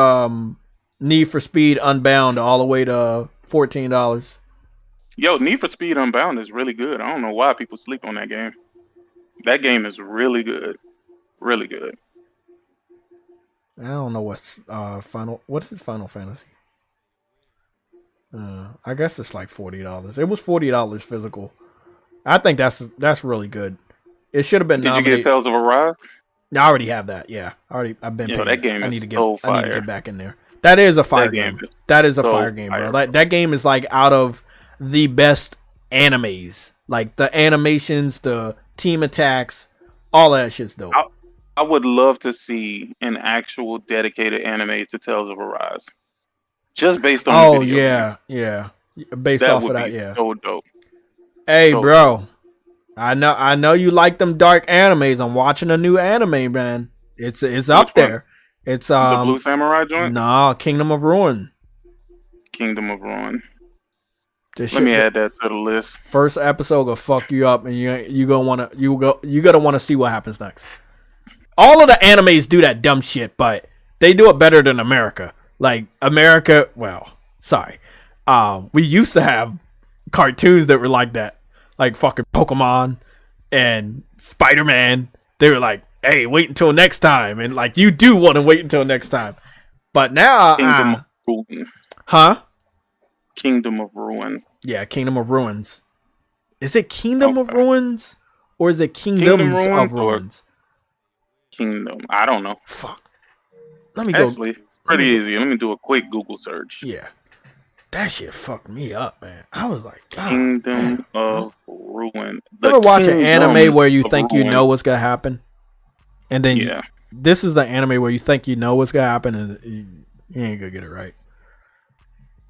Speaker 2: Need for Speed Unbound all the way to $14.
Speaker 4: Yo, Need for Speed Unbound is really good. I don't know why people sleep on that game. That game is really good. Really good.
Speaker 2: I don't know what's what is Final Fantasy? I guess it's like $40. It was $40 physical. I think that's really good. It should have been
Speaker 4: Did
Speaker 2: nominated.
Speaker 4: you get Tales of Arise?
Speaker 2: I already have that. Yeah, I've been paying.
Speaker 4: That game
Speaker 2: I
Speaker 4: is
Speaker 2: need to get.
Speaker 4: so
Speaker 2: I need to
Speaker 4: fire.
Speaker 2: get back in there. That is a fire game. That is a
Speaker 4: so
Speaker 2: fire game, bro.
Speaker 4: fire.
Speaker 2: Like that game is like out of the best animes. Like the animations, the team attacks, all of that shit's dope.
Speaker 4: I would love to see an actual dedicated anime to Tales of Arise. Just based on the video.
Speaker 2: Yeah. Based off of that, yeah.
Speaker 4: So dope.
Speaker 2: Hey, so bro. Dope. I know you like them dark animes. I'm watching a new anime, man. It's up there. It's
Speaker 4: the Blue Samurai joint?
Speaker 2: Nah, Kingdom of Ruin.
Speaker 4: Kingdom of Ruin.
Speaker 2: Let
Speaker 4: me add that to the list.
Speaker 2: First episode will fuck you up, and you gotta wanna see what happens next. All of the animes do that dumb shit, but they do it better than America. Like America, well, sorry. We used to have cartoons that were like that. Like fucking Pokemon and Spider-Man. They were like, hey, wait until next time. And like, you do want to wait until next time. But now,
Speaker 4: Kingdom of Ruin.
Speaker 2: Huh?
Speaker 4: Kingdom of Ruin.
Speaker 2: Yeah, Kingdom of Ruins. Is it Kingdom of Ruins? Or is it Kingdoms of Ruins?
Speaker 4: Kingdom. I don't know.
Speaker 2: Fuck. Let me go.
Speaker 4: Actually, pretty easy. Let me do a quick Google search.
Speaker 2: Yeah. That shit fucked me up, man. I was like,
Speaker 4: Kingdom of Ruin.
Speaker 2: You ever watch an anime where you think you know what's gonna happen, and then this is the anime where you think you know what's gonna happen, and you ain't gonna get it right.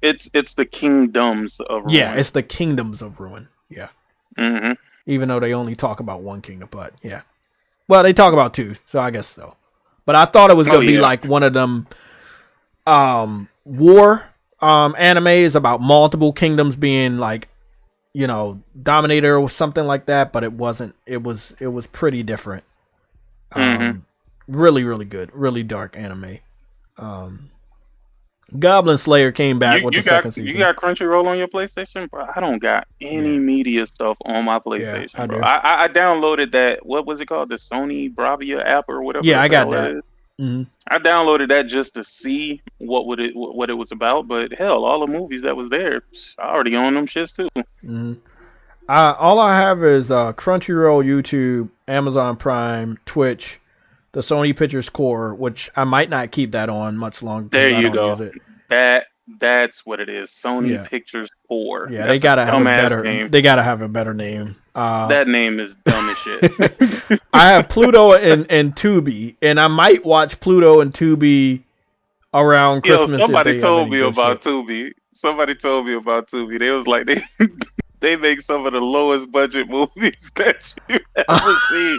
Speaker 4: It's the Kingdoms of Ruin.
Speaker 2: Yeah, it's the Kingdoms of Ruin. Yeah.
Speaker 4: Mm-hmm.
Speaker 2: Even though they only talk about one kingdom, but yeah. Well, they talk about two, so I guess so. But I thought it was gonna be like one of them war animes about multiple kingdoms being like, you know, dominator or something like that, but it wasn't. It was pretty different. Really, really good, really dark anime. Goblin Slayer came back with the second season.
Speaker 4: You got Crunchyroll on your PlayStation, bro? I don't got any media stuff on my PlayStation,
Speaker 2: I
Speaker 4: bro.
Speaker 2: do.
Speaker 4: I downloaded that. What was it called? The Sony Bravia app or whatever.
Speaker 2: Yeah, I got that. Mm-hmm.
Speaker 4: I downloaded that just to see what it was about. But hell, all the movies that was there, I already own them shits too.
Speaker 2: Mm-hmm. All I have is Crunchyroll, YouTube, Amazon Prime, Twitch, the Sony Pictures Core, which I might not keep that on much longer.
Speaker 4: There you go. That's what it is. Sony Pictures Core.
Speaker 2: Yeah, they gotta have a better name. They gotta have a better name.
Speaker 4: That name is dumb as shit.
Speaker 2: I have Pluto and Tubi, and I might watch Pluto and Tubi around Christmas.
Speaker 4: Somebody told me about Tubi. They was like they make some of the lowest budget movies that you ever seen.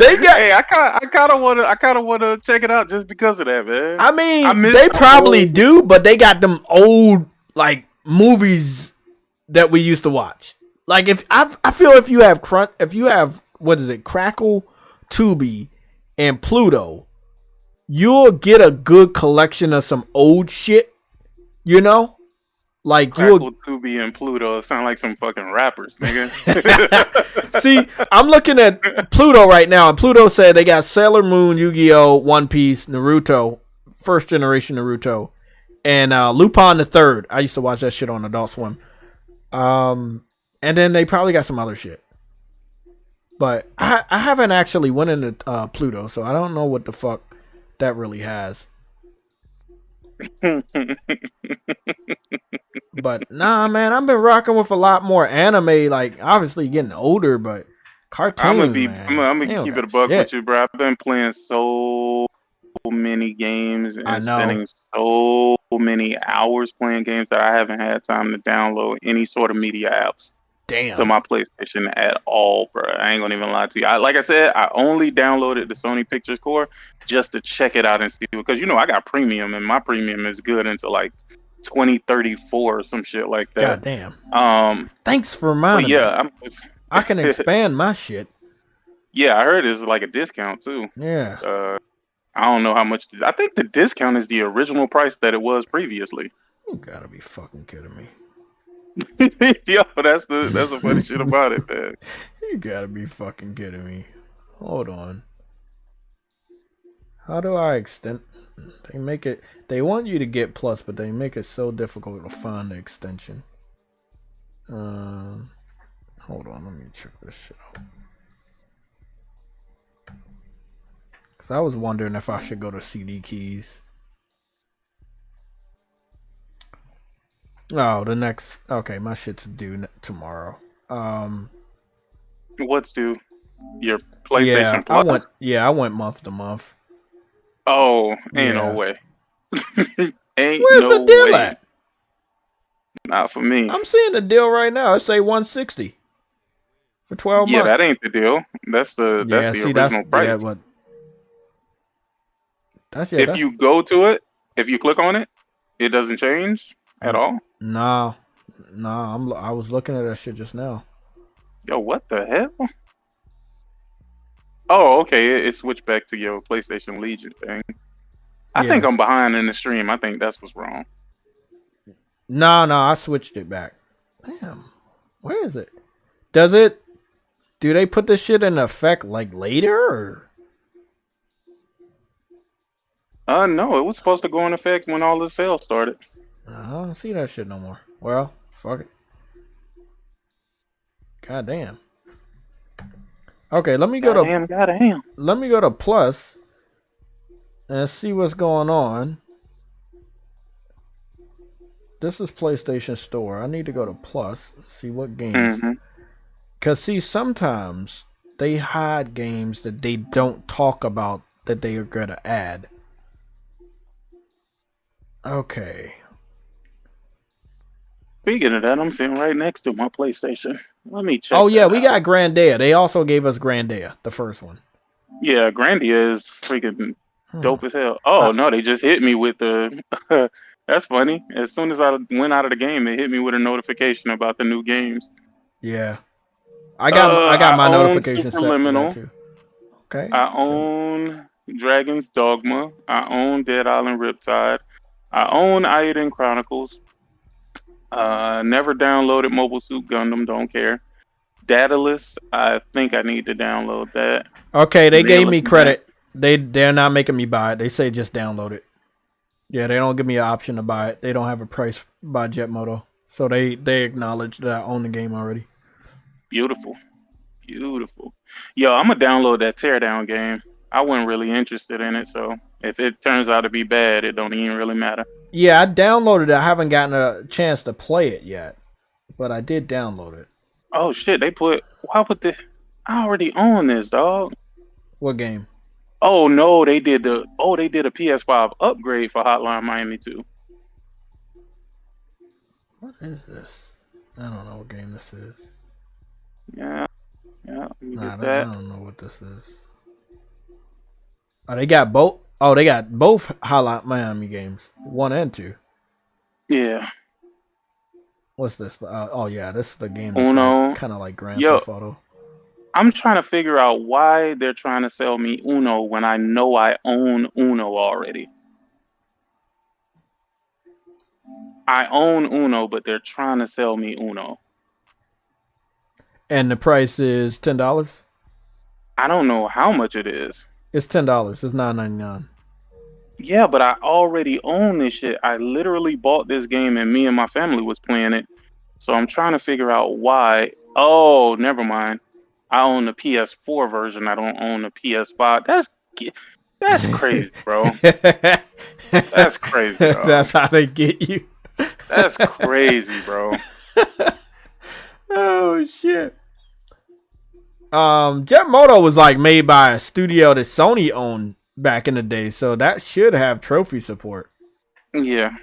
Speaker 4: Hey, I kind of want to check it out just because of that, man.
Speaker 2: I mean, they probably do, but they got them old like movies that we used to watch. Like I feel if you have what is it, Crackle, Tubi, and Pluto, you'll get a good collection of some old shit. You know. Like
Speaker 4: Crackle, Tubi, and Pluto sound like some fucking rappers, nigga.
Speaker 2: See, I'm looking at Pluto right now, and Pluto said they got Sailor Moon, Yu-Gi-Oh, One Piece, Naruto, first generation Naruto, and Lupin the Third. I used to watch that shit on Adult Swim. And then they probably got some other shit. But I haven't actually went into Pluto, so I don't know what the fuck that really has. But nah, man, I've been rocking with a lot more anime. Like, obviously getting older, but cartoons, man,
Speaker 4: I'm
Speaker 2: they
Speaker 4: gonna
Speaker 2: don't
Speaker 4: keep it a
Speaker 2: got
Speaker 4: buck with
Speaker 2: shit.
Speaker 4: you, bro. I've been playing so many games
Speaker 2: I
Speaker 4: and
Speaker 2: know.
Speaker 4: spending so many hours playing games that I haven't had time to download any sort of media apps to
Speaker 2: Damn.
Speaker 4: my PlayStation at all, bro. I ain't gonna even lie to you. Like I said, I only downloaded the Sony Pictures Core just to check it out and see, because I got premium, and my premium is good until like 2034 or some shit like that.
Speaker 2: God damn.
Speaker 4: Um,
Speaker 2: Thanks for
Speaker 4: but
Speaker 2: reminding me.
Speaker 4: yeah,
Speaker 2: I can expand my shit.
Speaker 4: yeah, I heard it's like a discount too.
Speaker 2: Yeah.
Speaker 4: I don't know how much. I think the discount is the original price that it was previously.
Speaker 2: You gotta be fucking kidding me.
Speaker 4: Yo, that's the funny shit about it, man.
Speaker 2: You gotta be fucking kidding me. Hold on. How do I extend? They make it. They want you to get plus, but they make it so difficult to find the extension. Hold on. Let me check this shit out. Cause I was wondering if I should go to CD keys. Oh, the next. Okay, my shit's due tomorrow.
Speaker 4: What's due? Your PlayStation Plus?
Speaker 2: I went month to month.
Speaker 4: Oh, ain't no
Speaker 2: Yeah.
Speaker 4: way. Ain't
Speaker 2: Where's
Speaker 4: no
Speaker 2: the deal
Speaker 4: way.
Speaker 2: at?
Speaker 4: Not for me.
Speaker 2: I'm seeing the deal right now. It say 160 for 12
Speaker 4: Yeah,
Speaker 2: months.
Speaker 4: that ain't the deal. That's the original price.
Speaker 2: Yeah, but
Speaker 4: If you go to it, if you click on it, it doesn't change at all.
Speaker 2: Nah. I was looking at that shit just now.
Speaker 4: Yo, what the hell? Oh, okay. It switched back to your PlayStation Legion thing. I think I'm behind in the stream. I think that's what's wrong.
Speaker 2: No, I switched it back. Damn. Where is it? Do they put this shit in effect like later or?
Speaker 4: No, it was supposed to go in effect when all the sales started.
Speaker 2: I don't see that shit no more. Well, fuck it. God damn. Okay, let me go to Let me go to Plus and see what's going on. This is PlayStation Store. I need to go to Plus, see what games. Cause see, sometimes they hide games that they don't talk about that they are gonna add. Okay.
Speaker 4: Speaking of that, I'm sitting right next to my PlayStation. Let me check.
Speaker 2: Oh yeah, we got Grandia. They also gave us Grandia, the first one.
Speaker 4: Yeah, Grandia is freaking dope as hell. Oh no, they just hit me with the. That's funny. As soon as I went out of the game, they hit me with a notification about the new games.
Speaker 2: Yeah, I got my notification set for that too. Okay.
Speaker 4: I own Dragon's Dogma. I own Dead Island Riptide. I own Iron Chronicles. Never downloaded Mobile Suit Gundam. Don't care. Daedalus, I think I need to download that.
Speaker 2: Okay, they gave me credit. They're not making me buy it. They say just download it. Yeah, they don't give me an option to buy it. They don't have a price by JETMOTO. So they acknowledge that I own the game already.
Speaker 4: Beautiful. Yo, I'm gonna download that Teardown game. I wasn't really interested in it, so if it turns out to be bad, it don't even really matter.
Speaker 2: Yeah, I downloaded it. I haven't gotten a chance to play it yet, but I did download it.
Speaker 4: Oh shit! Why would they? I already own this, dog.
Speaker 2: What game?
Speaker 4: Oh no, they did a PS5 upgrade for Hotline Miami 2.
Speaker 2: What is this? I don't know what game this is.
Speaker 4: Yeah.
Speaker 2: I don't know what this is. Oh, they got both. Oh, they got both Hotline Miami games, 1 and 2.
Speaker 4: Yeah.
Speaker 2: What's this? Oh yeah, this is the game.
Speaker 4: Uno.
Speaker 2: Kind of like Grand Theft Auto.
Speaker 4: I'm trying to figure out why they're trying to sell me Uno when I know I own Uno already. I own Uno, but they're trying to sell me Uno.
Speaker 2: And the price is $10?
Speaker 4: I don't know how much it is.
Speaker 2: It's $10. It's $9.99.
Speaker 4: Yeah, but I already own this shit. I literally bought this game and me and my family was playing it. So I'm trying to figure out why. Oh, never mind. I own the PS4 version. I don't own the PS5. That's crazy, bro. That's crazy, dog.
Speaker 2: That's how they get you.
Speaker 4: That's crazy, bro.
Speaker 2: Oh shit. JETMOTO was like made by a studio that Sony owned back in the day, so that should have trophy support.
Speaker 4: Yeah.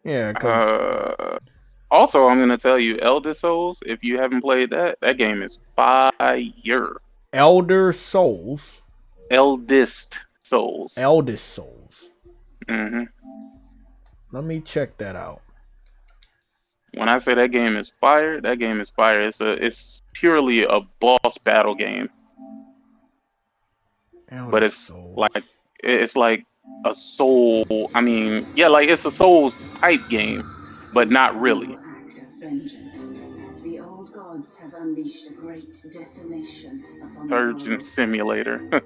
Speaker 2: Yeah.
Speaker 4: Also, I'm gonna tell you, Elder Souls. If you haven't played that, that game is fire.
Speaker 2: Elder Souls.
Speaker 4: Eldest Souls.
Speaker 2: Eldest Souls.
Speaker 4: Mm-hmm.
Speaker 2: Let me check that out.
Speaker 4: When I say that game is fire, that game is fire. It's purely a boss battle game,
Speaker 2: Elder
Speaker 4: but it's
Speaker 2: Souls.
Speaker 4: like a soul. I mean, yeah, like it's a Souls type game, but not really.
Speaker 5: Act of vengeance. The old gods have unleashed a great desolation upon the
Speaker 4: Surgeon
Speaker 5: world.
Speaker 4: Simulator.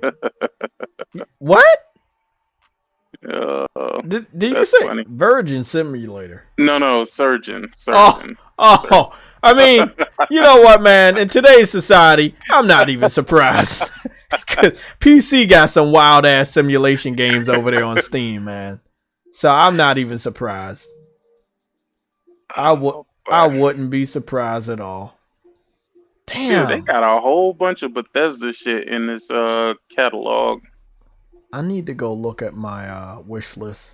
Speaker 2: What?
Speaker 4: Did
Speaker 2: you say
Speaker 4: funny.
Speaker 2: Virgin Simulator?
Speaker 4: No, Surgeon.
Speaker 2: Oh, I mean, you know what, man? In today's society, I'm not even surprised. Because PC got some wild ass simulation games over there on Steam, man. So I'm not even surprised. I wouldn't be surprised at all. Damn.
Speaker 4: Dude, they got a whole bunch of Bethesda shit in this catalog.
Speaker 2: I need to go look at my wish list.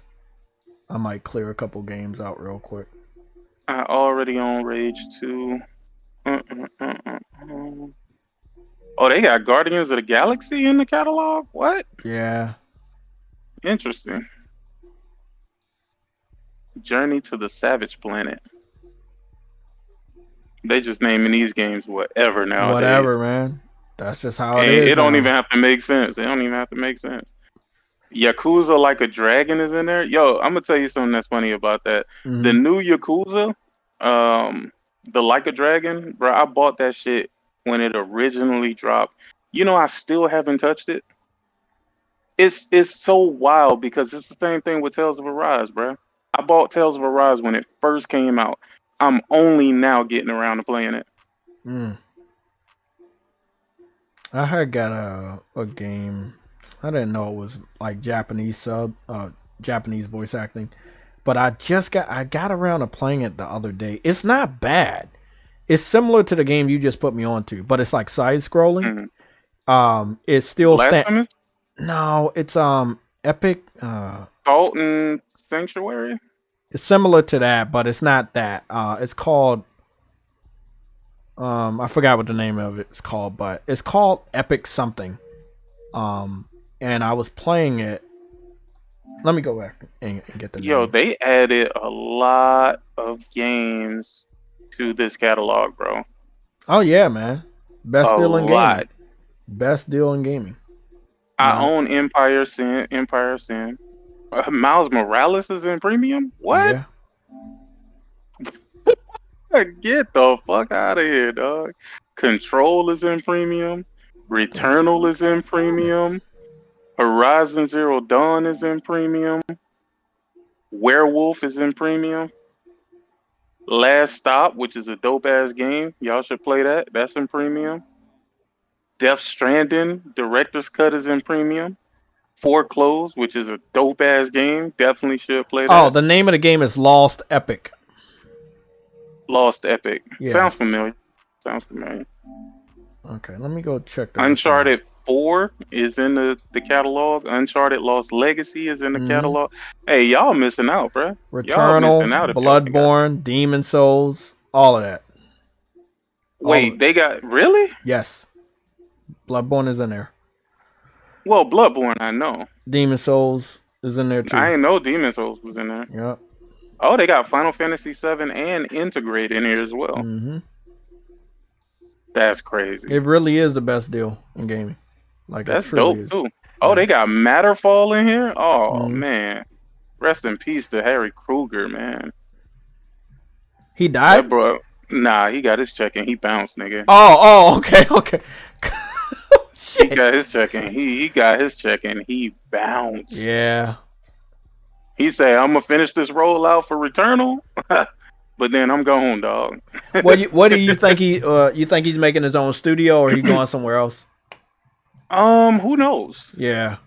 Speaker 2: I might clear a couple games out real quick.
Speaker 4: I already on Rage 2. Oh, they got Guardians of the Galaxy in the catalog? What?
Speaker 2: Yeah.
Speaker 4: Interesting. Journey to the Savage Planet. They just naming these games whatever now.
Speaker 2: Whatever, man. That's just how it is.
Speaker 4: It don't even have to make sense. It don't even have to make sense. Yakuza Like a Dragon is in there. Yo, I'm gonna tell you something that's funny about that.
Speaker 2: Mm-hmm.
Speaker 4: The new Yakuza, the Like a Dragon, bro. I bought that shit when it originally dropped. You know, I still haven't touched it. It's so wild because it's the same thing with Tales of Arise, bro. I bought Tales of Arise when it first came out. I'm only now getting around to playing it.
Speaker 2: I had got a game. I didn't know it was like Japanese voice acting, but I got around to playing it the other day. It's not bad. It's similar to the game you just put me onto, but it's like side scrolling.
Speaker 4: Mm-hmm.
Speaker 2: It's still
Speaker 4: Blasphemous?
Speaker 2: No, it's Epic.
Speaker 4: Salt and Sanctuary.
Speaker 2: It's similar to that, but it's not that. It's called. I forgot what the name of it's called, but it's called Epic something. And I was playing it. Let me go back and get the name.
Speaker 4: Yo, they added a lot of games to this catalog, bro.
Speaker 2: Oh yeah, man. Best deal in
Speaker 4: lot.
Speaker 2: gaming. Best deal in gaming.
Speaker 4: I own Empire Sin. Miles Morales is in premium? What? Yeah. Get the fuck out of here, dog. Control is in premium. Returnal is in premium. Horizon Zero Dawn is in premium. Werewolf is in premium. Last Stop, which is a dope ass game. Y'all should play that. That's in premium. Death Stranding, Director's Cut is in premium. Foreclosed, which is a dope ass game. Definitely should play that.
Speaker 2: Oh, the name of the game is Lost Epic.
Speaker 4: Lost Epic.
Speaker 2: Yeah.
Speaker 4: Sounds familiar.
Speaker 2: Okay, let me go check the
Speaker 4: Uncharted 4 is in the catalog. Uncharted Lost Legacy is in the catalog. Hey, y'all missing out, bro.
Speaker 2: Returnal, Bloodborne, Demon Souls, all of that.
Speaker 4: Wait, they got really?
Speaker 2: Yes. Bloodborne is in there.
Speaker 4: Well, Bloodborne, I know.
Speaker 2: Demon Souls is in there too.
Speaker 4: I didn't know Demon Souls was in there.
Speaker 2: Yep.
Speaker 4: Oh, they got Final Fantasy 7 and Integrate in here as well.
Speaker 2: Mm-hmm.
Speaker 4: That's crazy.
Speaker 2: It really is the best deal in gaming. Like
Speaker 4: that's dope too. Oh, they got Matterfall in here. Oh man, rest in peace to Harry Kruger, man.
Speaker 2: He died,
Speaker 4: bro. Nah, he got his check and he bounced, nigga.
Speaker 2: Okay.
Speaker 4: He got his check and he got his check and he bounced.
Speaker 2: Yeah.
Speaker 4: He said, "I'm gonna finish this rollout for Returnal." But then I'm going, dog.
Speaker 2: What do you think you think he's making his own studio or he going somewhere else?
Speaker 4: Who knows?
Speaker 2: Yeah.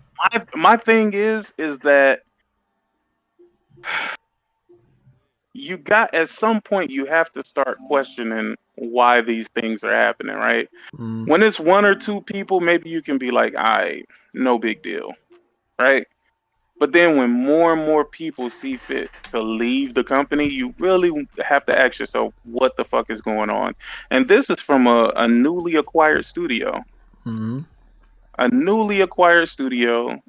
Speaker 4: my thing is that you got at some point you have to start questioning why these things are happening, right?
Speaker 2: Mm.
Speaker 4: When it's one or two people, maybe you can be like, no big deal, right? But then when more and more people see fit to leave the company, you really have to ask yourself, what the fuck is going on? And this is from a newly acquired studio.
Speaker 2: Mm-hmm.
Speaker 4: A newly acquired studio.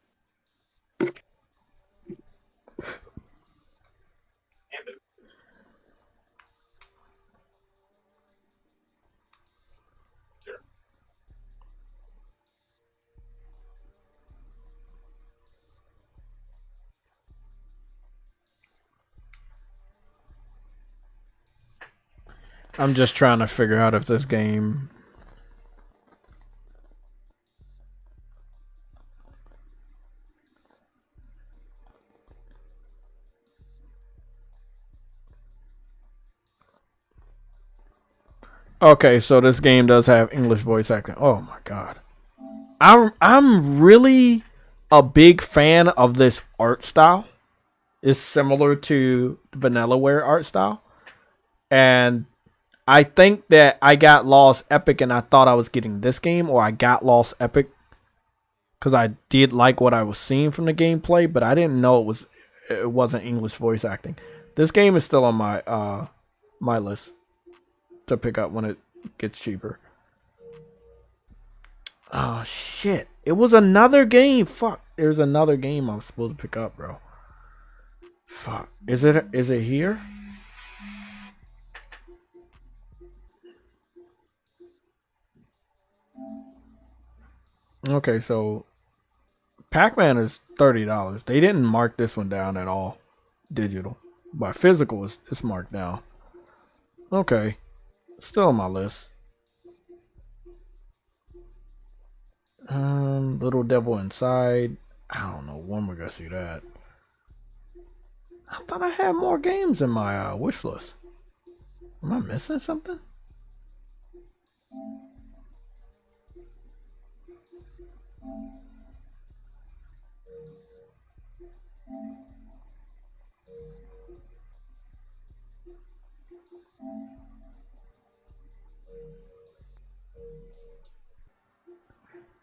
Speaker 2: I'm just trying to figure out if this game. Okay, so this game does have English voice acting. Oh my god. I'm really a big fan of this art style. It's similar to Vanillaware art style. And I think that I got Lost Epic and I thought I was getting this game, or I got Lost Epic because I did like what I was seeing from the gameplay, but I didn't know it wasn't English voice acting. This game is still on my my list to pick up when it gets cheaper. Oh shit. It was another game. Fuck. There's another game I'm supposed to pick up, bro. Fuck. Is it here? Okay, so Pac-Man is $30. They didn't mark this one down at all. Digital. But physical it's marked down. Okay. Still on my list. Little Devil Inside. I don't know when we're gonna see that. I thought I had more games in my wish list. Am I missing something?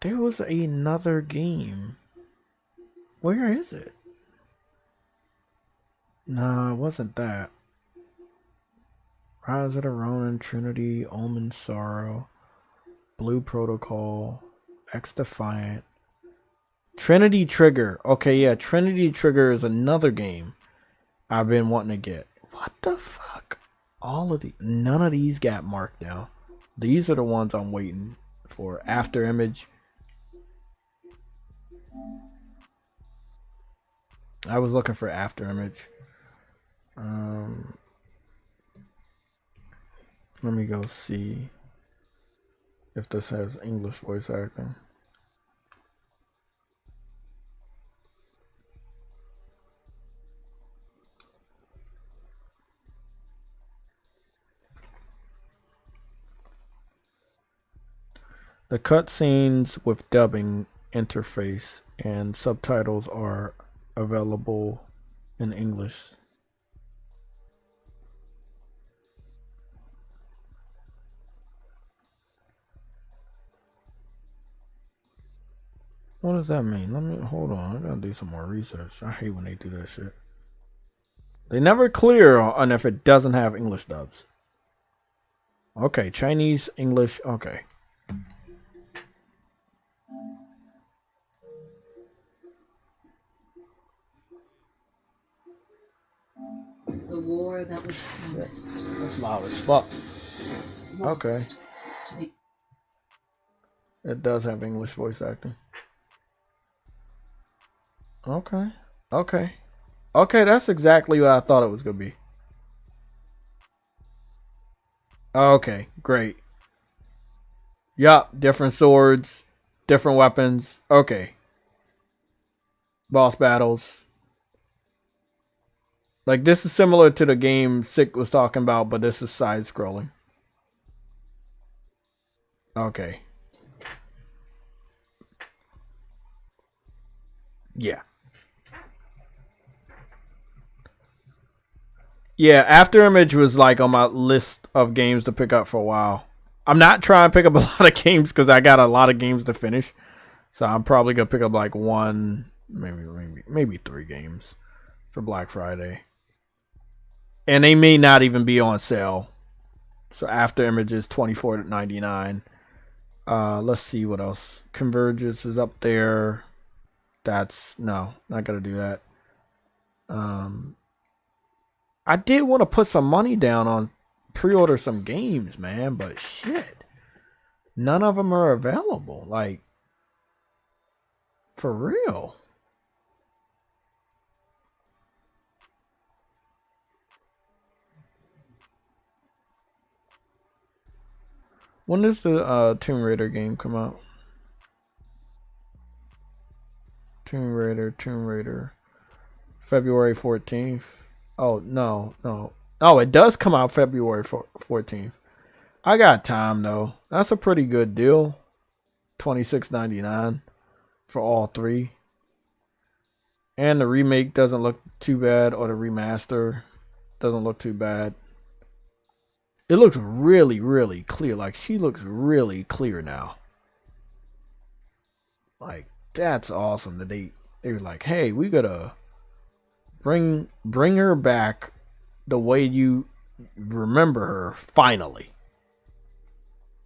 Speaker 2: There was another game. Where is it? Nah, it wasn't that. Rise of the Ronin, Trinity, Omen Sorrow, Blue Protocol, X Defiant, Trinity Trigger. Okay, yeah, Trinity Trigger is another game I've been wanting to get. What the fuck? None of these got marked down. These are the ones I'm waiting for. After Image. I was looking for After Image. Let me go see if this has English voice acting. The cutscenes with dubbing interface and subtitles are available in English. What does that mean? Let me hold on. I gotta do some more research. I hate when they do that shit. They never clear on if it doesn't have English dubs. Okay, Chinese, English. Okay.
Speaker 5: The war that was promised.
Speaker 2: That's loud as fuck. Okay. It does have English voice acting. Okay. Okay. Okay, that's exactly what I thought it was going to be. Okay, great. Yup, different swords, different weapons. Okay. Boss battles. Like, this is similar to the game Sick was talking about, but this is side-scrolling. Okay. Yeah. Yeah, After Image was like on my list of games to pick up for a while. I'm not trying to pick up a lot of games because I got a lot of games to finish. So I'm probably gonna pick up like one, maybe 3 games for Black Friday. And they may not even be on sale. So After Image is $24.99. Let's see what else. Convergence is up there. That's no, not gonna do that. I did want to put some money down on pre-order some games, man, but shit, none of them are available. Like, for real. When does the Tomb Raider game come out? Tomb Raider. February 14th. Oh, no. Oh, it does come out February 14th. I got time, though. That's a pretty good deal. $26.99 for all 3. And the remake doesn't look too bad, or the remaster doesn't look too bad. It looks really, really clear. Like, she looks really clear now. Like, that's awesome that they were like, hey, we gotta bring her back the way you remember her, finally.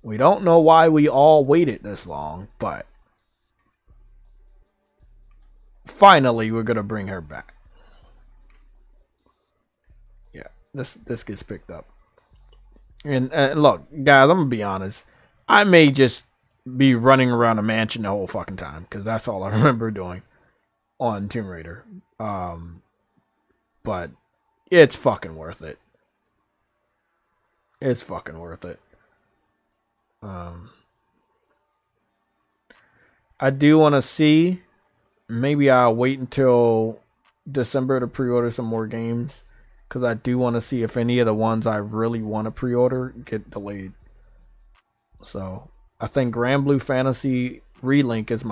Speaker 2: We don't know why we all waited this long, but finally we're gonna bring her back. Yeah, this gets picked up. And look, guys, I'm gonna be honest. I may just be running around a mansion the whole fucking time because that's all I remember doing on Tomb Raider. But it's fucking worth it. It's fucking worth it. I do want to see. Maybe I'll wait until December to pre-order some more games, because I do want to see if any of the ones I really want to pre-order get delayed. So I think Grand Blue Fantasy Relink is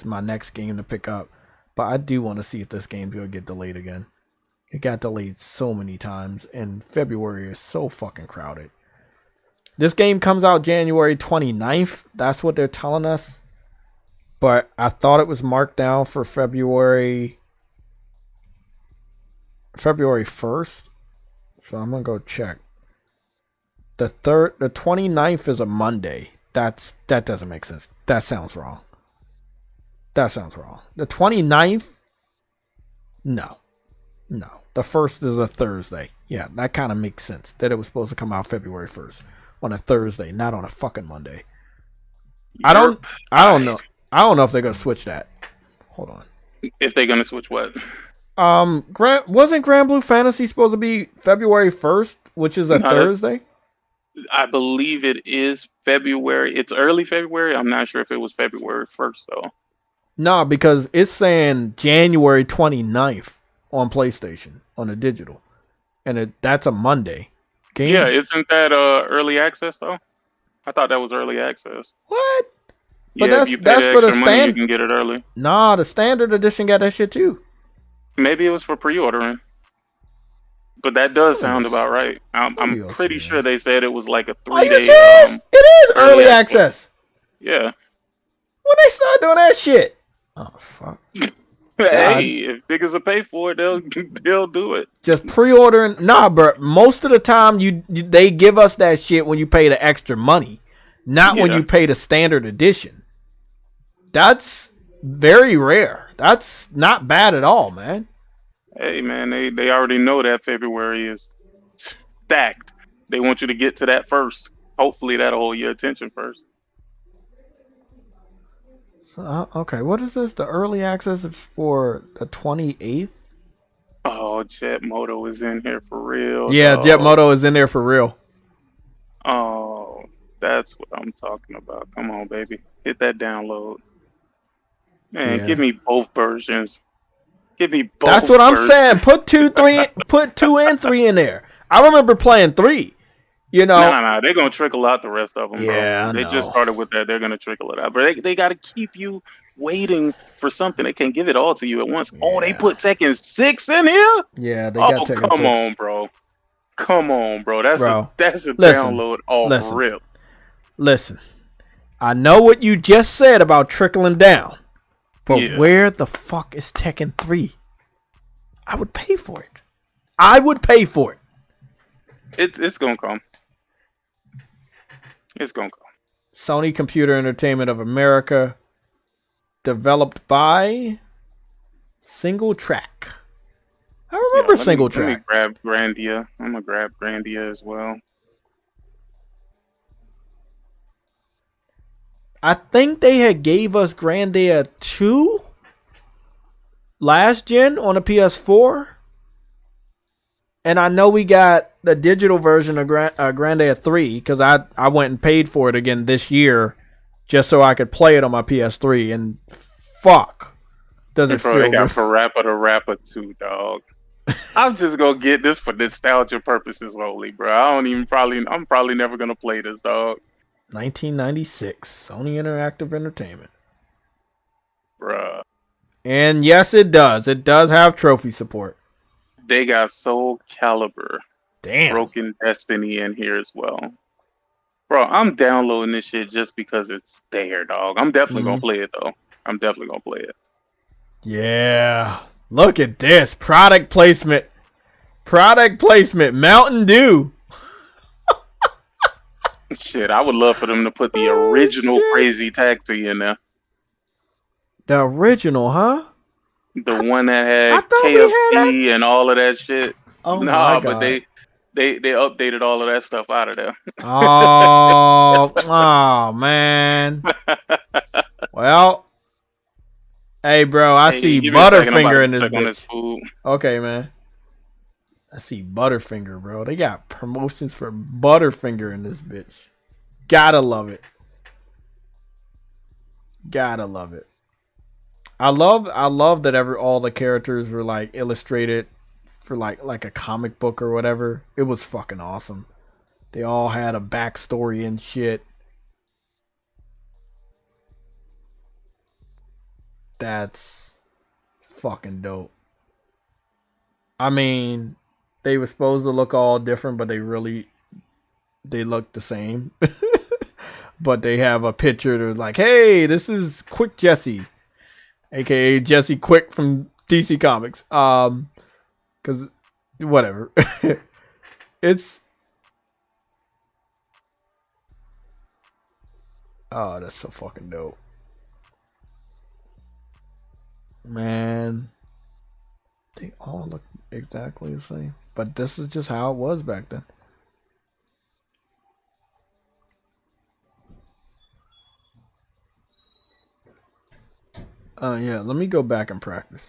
Speaker 2: my next game to pick up, but I do want to see if this game's gonna get delayed again. It got delayed so many times, and February is so fucking crowded. This game comes out January 29th. That's what they're telling us. But I thought it was marked down for February 1st. So I'm going to go check. The 29th is a Monday. That doesn't make sense. That sounds wrong. The 29th? No. The 1st is a Thursday. Yeah, that kind of makes sense. That it was supposed to come out February 1st on a Thursday, not on a fucking Monday. I don't know. I don't know if they're gonna switch that. Hold on.
Speaker 4: If they're gonna switch what?
Speaker 2: Wasn't Grand Blue Fantasy supposed to be February 1st, which is a Thursday?
Speaker 4: I believe it is February. It's early February. I'm not sure if it was February 1st though.
Speaker 2: Nah, because it's saying January 29th on PlayStation on the digital, and that's a Monday.
Speaker 4: Yeah, isn't that early access though? I thought that was early access.
Speaker 2: What? But
Speaker 4: yeah, if you pay
Speaker 2: that's
Speaker 4: the
Speaker 2: for the
Speaker 4: extra money, you can get it early.
Speaker 2: Nah, the standard edition got that shit too.
Speaker 4: Maybe it was for pre-ordering. But that does sound about right. I'm pretty sure they said it was like a 3-day.
Speaker 2: Are you serious? It is early access.
Speaker 4: Yeah.
Speaker 2: When they start doing that shit. Oh fuck.
Speaker 4: Hey, if niggas will pay for it, they'll do it.
Speaker 2: Just pre-ordering. Nah, bro. Most of the time, they give us that shit when you pay the extra money, not when you pay the standard edition. That's very rare. That's not bad at all, man.
Speaker 4: Hey, man, they already know that February is stacked. They want you to get to that first. Hopefully, that'll hold your attention first.
Speaker 2: So, okay, what is this? The early access is for the 28th?
Speaker 4: Oh, JETMOTO is in here for real.
Speaker 2: Yeah, JETMOTO is in there for real.
Speaker 4: Oh, that's what I'm talking about. Come on, baby. Hit that download. Man, give me both versions. Give me both.
Speaker 2: That's what I'm saying. Put 2 and 3 in there. I remember playing 3. You know.
Speaker 4: No. They're gonna trickle out the rest of them,
Speaker 2: Yeah,
Speaker 4: bro.
Speaker 2: I
Speaker 4: They just
Speaker 2: know.
Speaker 4: started with that. They're gonna trickle it out, but they got to keep you waiting for something. They can't give it all to you at once. Oh, they
Speaker 2: Yeah.
Speaker 4: put Tekken 6 in here.
Speaker 2: Yeah, they got
Speaker 4: Oh,
Speaker 2: Tekken
Speaker 4: come
Speaker 2: 6.
Speaker 4: on, bro. Come on, bro. That's a
Speaker 2: Bro, listen,
Speaker 4: download off
Speaker 2: listen,
Speaker 4: rip.
Speaker 2: listen. I know what you just said about trickling down, but
Speaker 4: Yeah.
Speaker 2: where the fuck is Tekken 3? I would pay for it. I would pay for it.
Speaker 4: It's gonna come. It's gonna come.
Speaker 2: Sony Computer Entertainment of America, developed by Single Track. I remember Single Track.
Speaker 4: Let me grab Grandia. I'm gonna grab Grandia as well.
Speaker 2: I think they had gave us Grandia 2 last gen on a PS4. And I know we got the digital version of Grandia 3 because I went and paid for it again this year just so I could play it on my PS3. And fuck, does it feel
Speaker 4: They got
Speaker 2: good.
Speaker 4: Parappa the Rapper 2, dog. I'm just gonna get this for nostalgia purposes only, bro. I'm probably never gonna play this, dog.
Speaker 2: 1996, Sony Interactive Entertainment.
Speaker 4: Bruh.
Speaker 2: And yes, it does. It does have trophy support.
Speaker 4: They got Soul Calibur,
Speaker 2: Damn.
Speaker 4: Broken Destiny in here as well. Bro, I'm downloading this shit just because it's there, dog. I'm definitely gonna play it, though. I'm definitely gonna play it.
Speaker 2: Yeah. Look at this. Product placement. Product placement. Mountain Dew.
Speaker 4: Shit, I would love for them to put the original Crazy Taxi in there.
Speaker 2: The original, huh?
Speaker 4: The one that had
Speaker 2: thought we had
Speaker 4: KFC and all of that shit.
Speaker 2: Oh my
Speaker 4: Nah,
Speaker 2: God.
Speaker 4: but they updated all of that stuff out of there.
Speaker 2: Oh man. Well, hey, bro, I see
Speaker 4: give me a second, I'm about
Speaker 2: Butterfinger
Speaker 4: to
Speaker 2: in this
Speaker 4: check on
Speaker 2: bitch.
Speaker 4: this food.
Speaker 2: Okay, man. I see Butterfinger, bro. They got promotions for Butterfinger in this bitch. Gotta love it. Gotta love it. I love that all the characters were like illustrated for like a comic book or whatever. It was fucking awesome. They all had a backstory and shit. That's fucking dope. I mean, they were supposed to look all different, but they look the same. But they have a picture that's like, hey, this is Quick Jesse, aka Jesse Quick from DC Comics. Cause whatever. It's oh, that's so fucking dope. Man. They all look exactly the same. But this is just how it was back then. Yeah, let me go back and practice.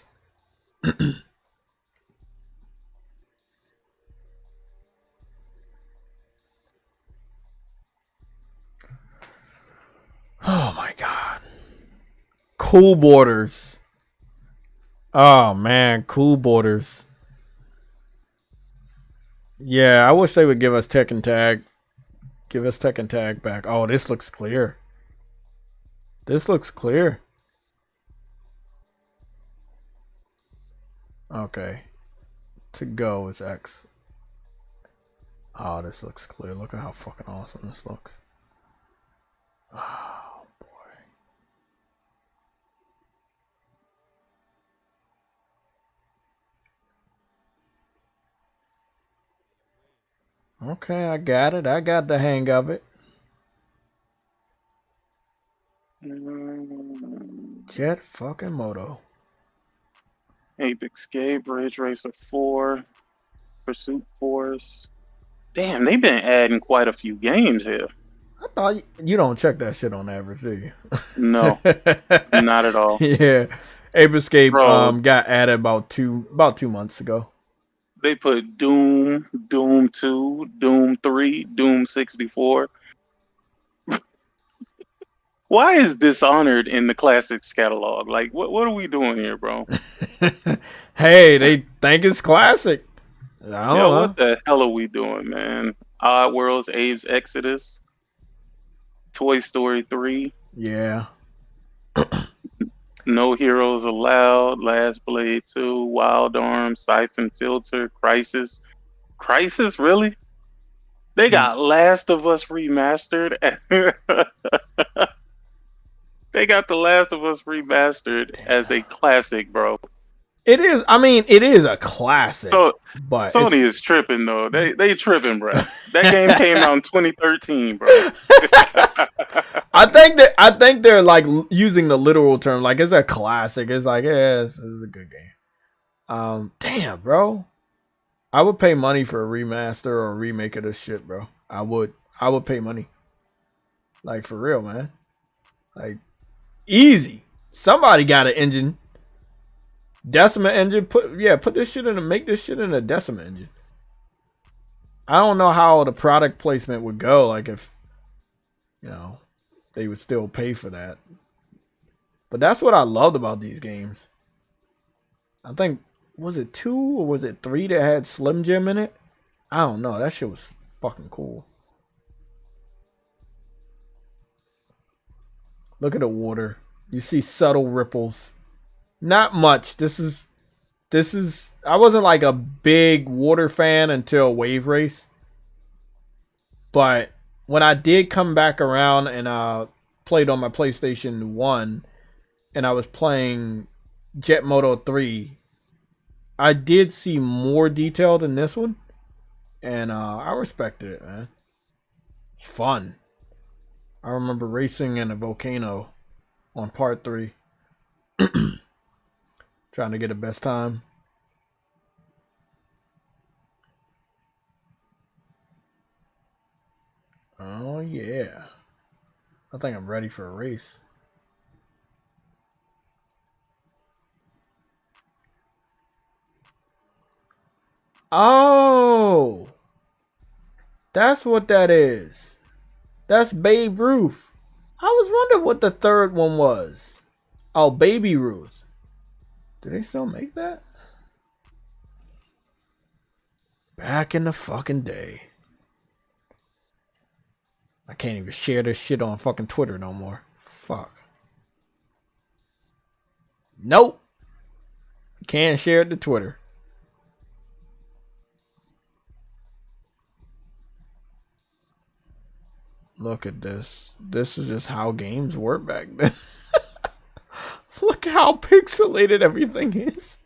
Speaker 2: Oh my god. Cool Borders. Oh man, Cool Borders. Yeah, I wish they would give us Tekken Tag. Give us Tekken Tag back. Oh, this looks clear. This looks clear. Okay. To go is X. Oh, this looks clear. Look at how fucking awesome this looks. Oh, boy. Okay, I got it. I got the hang of it. Jet fucking Moto.
Speaker 4: Apex Skate, Bridge Racer 4, Pursuit Force. Damn, they've been adding quite a few games here.
Speaker 2: I thought you don't check that shit on average, do you?
Speaker 4: No, not at all.
Speaker 2: Yeah, Ape Escape
Speaker 4: Bro.
Speaker 2: got added about 2 months ago.
Speaker 4: They put Doom, Doom 2, Doom 3, Doom 64. Why is Dishonored in the Classics catalog? Like, what are we doing here, bro?
Speaker 2: Hey, they think it's classic. I don't
Speaker 4: Yo,
Speaker 2: know.
Speaker 4: what the hell are we doing, man? Odd Worlds, Abe's Exodus, Toy Story 3,
Speaker 2: Yeah.
Speaker 4: No Heroes Allowed, Last Blade 2, Wild Arms, Siphon Filter, Crisis. Crisis, really? They got Last of Us remastered. They got The Last of Us remastered as a classic, bro.
Speaker 2: It is. I mean, it is a classic.
Speaker 4: So
Speaker 2: but
Speaker 4: Sony is tripping though. They tripping, bro. That game came out in 2013, bro.
Speaker 2: I think they're like using the literal term. Like it's a classic. It's like this is a good game. Damn, bro. I would pay money for a remaster or a remake of this shit, bro. I would pay money. Like for real, man. Like easy. Somebody got an engine. Decima engine. Put this shit in make this shit in a Decima engine. I don't know how the product placement would go, like if they would still pay for that. But that's what I loved about these games. I think was it 2 or was it 3 that had Slim Jim in it? I don't know. That shit was fucking cool. Look at the water. You see subtle ripples. Not much. This is I wasn't like a big water fan until Wave Race. But when I did come back around and played on my PlayStation 1 and I was playing JETMOTO 3, I did see more detail than this one. And I respected it, man. It's fun. I remember racing in a volcano on part 3. Trying to get the best time. Oh yeah. I think I'm ready for a race. Oh, that's what that is. That's Babe Ruth. I was wondering what the third one was. Oh, Baby Ruth. Do they still make that? Back in the fucking day. I can't even share this shit on fucking Twitter no more. Fuck. Nope. Can't share it to Twitter. Look at this. This is just how games were back then. Look how pixelated everything is.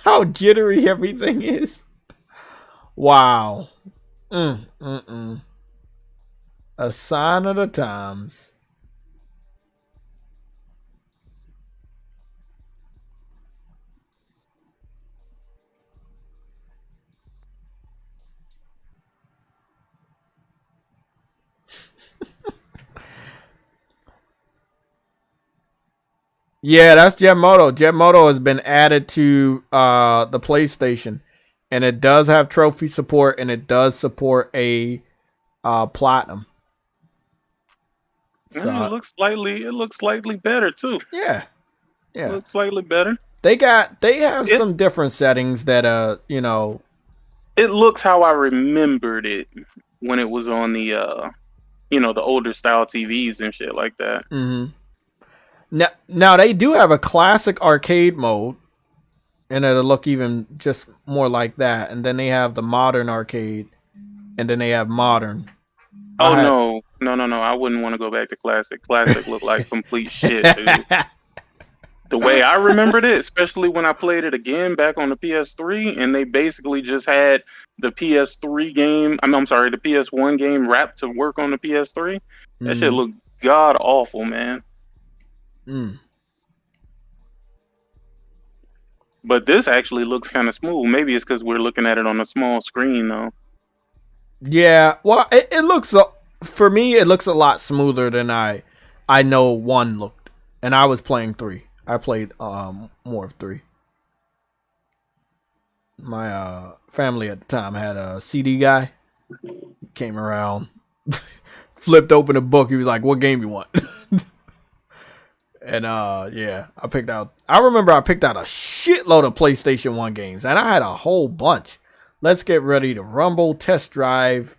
Speaker 2: How jittery everything is. Wow. A sign of the times. Yeah, that's JETMOTO. JETMOTO has been added to the PlayStation, and it does have trophy support, and it does support a platinum.
Speaker 4: So, it looks slightly better too.
Speaker 2: Yeah, yeah,
Speaker 4: it looks slightly better.
Speaker 2: They have some different settings that
Speaker 4: It looks how I remembered it when it was on the the older style TVs and shit like that.
Speaker 2: Mm-hmm. Now they do have a classic arcade mode, and it'll look even just more like that. And then they have the modern arcade, and then they have modern.
Speaker 4: Oh no! I wouldn't want to go back to classic. Classic looked like complete shit, dude. The way I remembered it, especially when I played it again back on the PS3, and they basically just had the PS3 game. I'm sorry, the PS1 game wrapped to work on the PS3. That shit looked god awful, man. But this actually looks kind of smooth. Maybe it's because we're looking at it on a small screen, though.
Speaker 2: Yeah, well, it looks for me. It looks a lot smoother than I know 1 looked, and I was playing 3. I played more of 3. My family at the time had a CD guy. He came around, flipped open a book. He was like, "What game you want?" And yeah, I remember I picked out a shitload of PlayStation 1 games, and I had a whole bunch. let's get ready to rumble, test drive,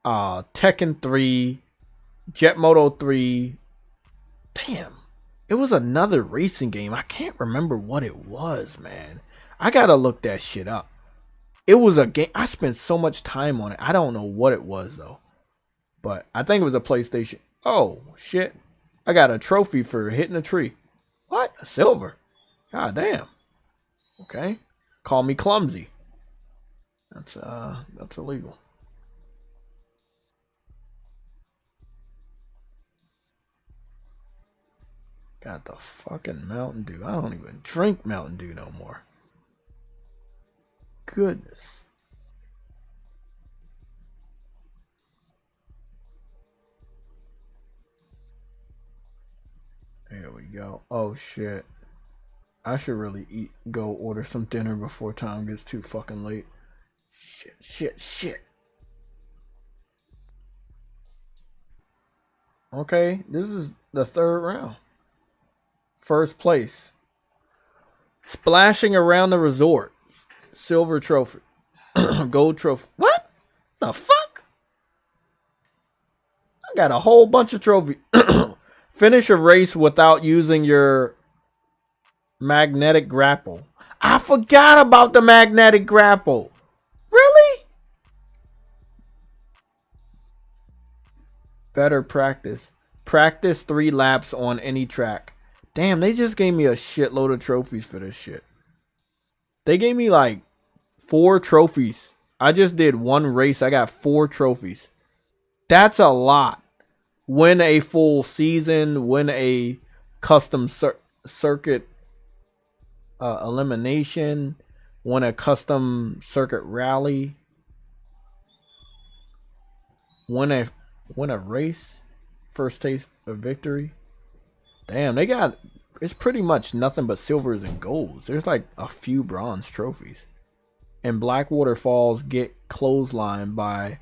Speaker 2: Tekken 3, JETMOTO 3. Damn, it was another racing game. I can't remember what it was, man. I gotta look that shit up. It was a game. I spent so much time on it. I don't know what it was, though. But I think it was a PlayStation. Oh, shit. I got a trophy for hitting a tree. What? A silver? God damn. Okay. Call me clumsy. That's illegal. Got the fucking Mountain Dew. I don't even drink Mountain Dew no more. Goodness. There we go. Oh shit. I should really go order some dinner before time gets too fucking late. Shit. Okay, this is the third round. First place. Splashing around the resort. Silver trophy. Gold trophy. What the fuck? I got a whole bunch of trophies. Finish a race without using your magnetic grapple. I forgot about the magnetic grapple. Really? Better practice. Practice 3 laps on any track. Damn, they just gave me a shitload of trophies for this shit. They gave me like 4 trophies. I just did 1 race. I got 4 trophies. That's a lot. Win a full season. Win a custom circuit elimination. Win a custom circuit rally. Win a race. First taste of victory. Damn, they got, it's pretty much nothing but silvers and golds. There's like a few bronze trophies. And Blackwater Falls get clotheslined by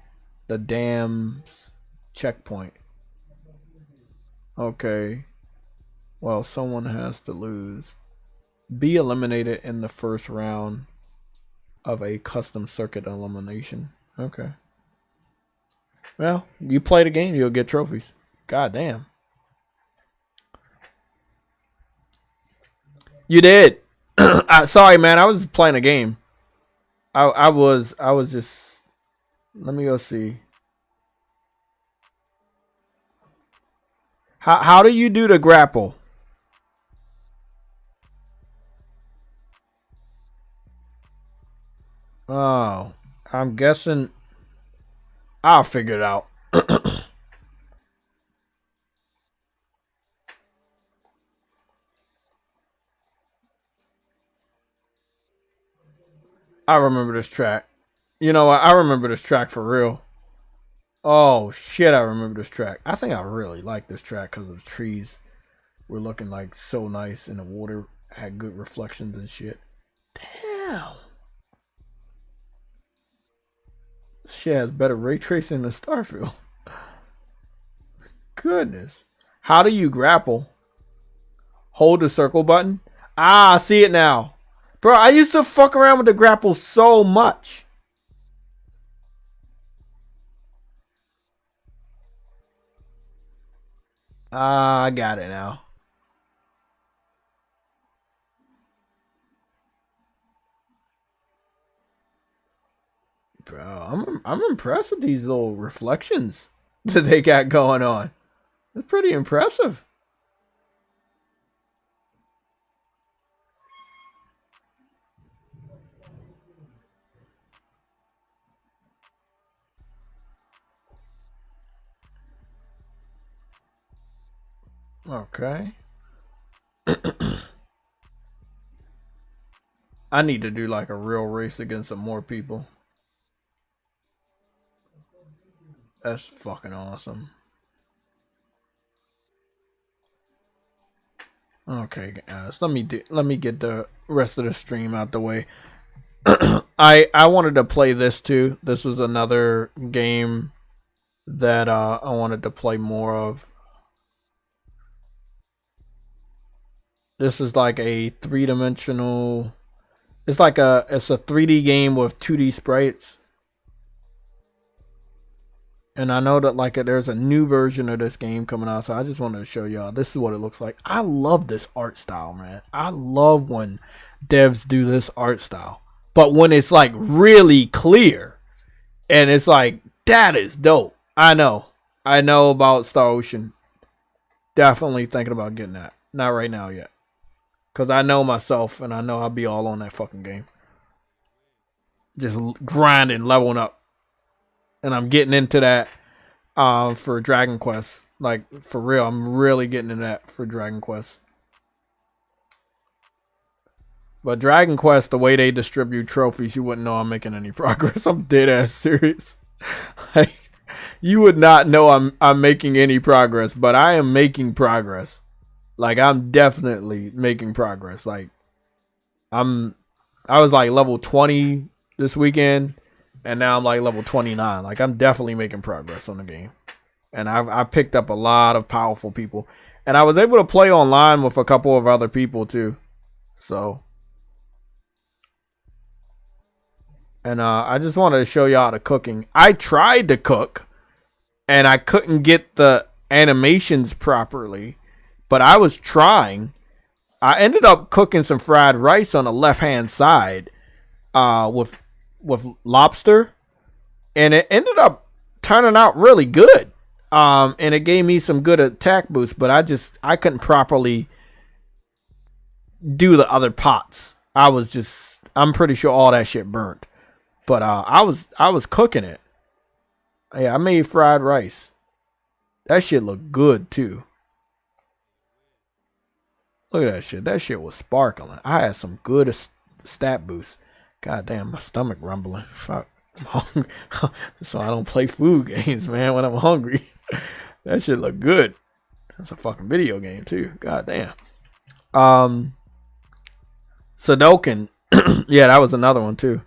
Speaker 2: the dam's checkpoint. Okay. Well, someone has to lose. Be eliminated in the first round of a custom circuit elimination. Okay. Well, you play the game, you'll get trophies. God damn. You did. Sorry, man. I was playing a game. I was just. Let me go see. How do you do the grapple? Oh, I'm guessing. I'll figure it out. I remember this track. You know what? I remember this track for real. Oh, shit, I remember this track. I think I really like this track because the trees were looking like so nice and the water had good reflections and shit. Damn. This shit has better ray tracing than Starfield. Goodness. How do you grapple? Hold the circle button. Ah, I see it now. Bro, I used to fuck around with the grapple so much. Ah, I got it now. Bro, I'm impressed with these little reflections that they got going on. It's pretty impressive. Okay. I need to do like a real race against some more people. That's fucking awesome. Okay, guys, let me get the rest of the stream out the way. I wanted to play this too. This was another game that I wanted to play more of. This is like a 3-dimensional It's like it's a 3D game with 2D sprites. And I know that like there's a new version of this game coming out, so I just wanted to show y'all. This is what it looks like. I love this art style, man. I love when devs do this art style. But when it's like really clear and it's like, that is dope. I know about Star Ocean. Definitely thinking about getting that. Not right now yet. Because I know myself and I know I'll be all on that fucking game. Just grinding, leveling up. And I'm getting into that for Dragon Quest. Like, for real, I'm really getting into that for Dragon Quest. But Dragon Quest, the way they distribute trophies, you wouldn't know I'm making any progress. I'm dead ass serious. Like, you would not know I'm making any progress, but I am making progress. Like, I'm definitely making progress. Like, I was like level 20 this weekend, and now I'm like level 29. Like, I'm definitely making progress on the game. And I picked up a lot of powerful people. And I was able to play online with a couple of other people too. So. And I just wanted to show y'all the cooking. I tried to cook. And I couldn't get the animations properly. But I was trying. I ended up cooking some fried rice on the left-hand side. With lobster. And it ended up turning out really good. And it gave me some good attack boosts, but I couldn't properly do the other pots. I'm pretty sure all that shit burnt. But I was cooking it. Yeah, I made fried rice. That shit looked good too. Look at that shit. That shit was sparkling. I had some good stat boosts. God damn, my stomach rumbling. Fuck. I'm hungry. So I don't play food games, man, when I'm hungry. That shit look good. That's a fucking video game too. God damn. Sudoku. Yeah, that was another one too.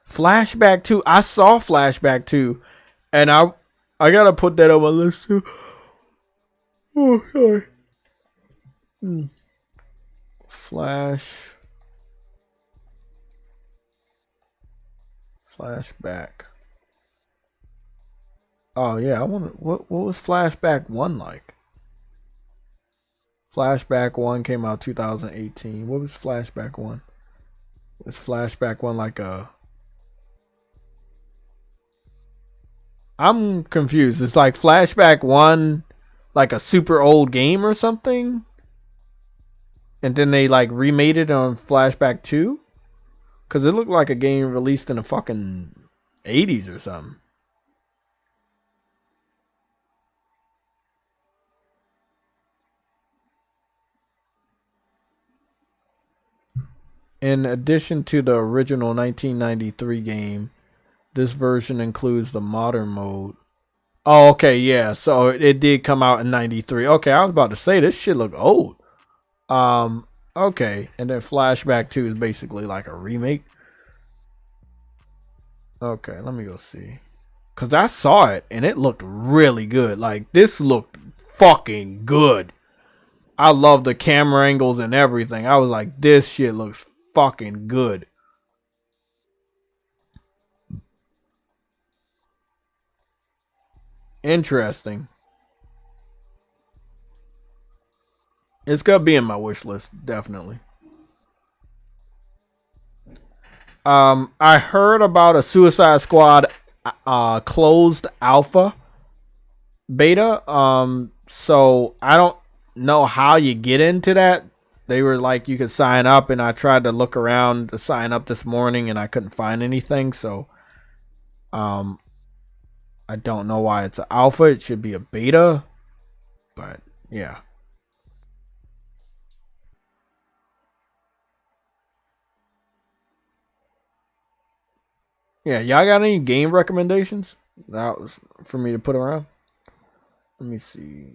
Speaker 2: Flashback 2. I saw Flashback 2. And I gotta put that on my list too. Oh, sorry. Flashback. Oh yeah, I wonder what was Flashback 1 like? Flashback 1 came out 2018. What was Flashback 1? Was Flashback 1 like a... I'm confused. It's like Flashback 1 like a super old game or something? And then they like remade it on Flashback 2? Because it looked like a game released in the fucking 80s or something. In addition to the original 1993 game, this version includes the modern mode. Oh, okay, yeah. So it did come out in 93. Okay, I was about to say this shit look old. Okay. And then Flashback 2 is basically like a remake. Okay, let me go see. Cause I saw it and it looked really good. Like this looked fucking good. I love the camera angles and everything. I was like, this shit looks fucking good. Interesting. It's gonna be in my wish list, definitely. I heard about a Suicide Squad closed alpha beta. So I don't know how you get into that. They were like you could sign up, and I tried to look around to sign up this morning and I couldn't find anything. So I don't know why it's an alpha. It should be a beta. But yeah. Yeah, y'all got any game recommendations? That was for me to put around. Let me see.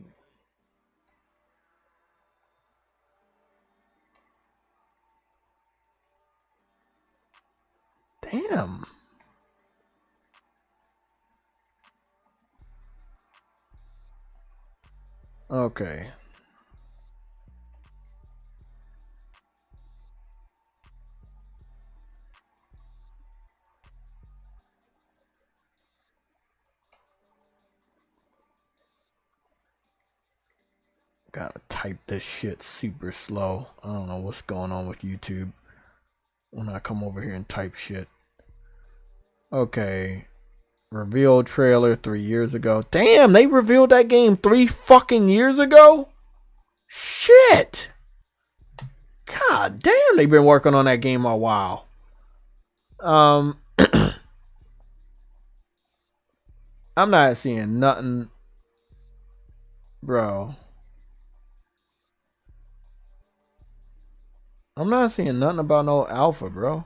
Speaker 2: Damn. Okay. Gotta type this shit super slow. I don't know what's going on with YouTube when I come over here and type shit. Okay. Reveal trailer 3 years ago. Damn, they revealed that game 3 fucking years ago? Shit! God damn, they've been working on that game a while. I'm not seeing nothing, bro. I'm not seeing nothing about no alpha, bro.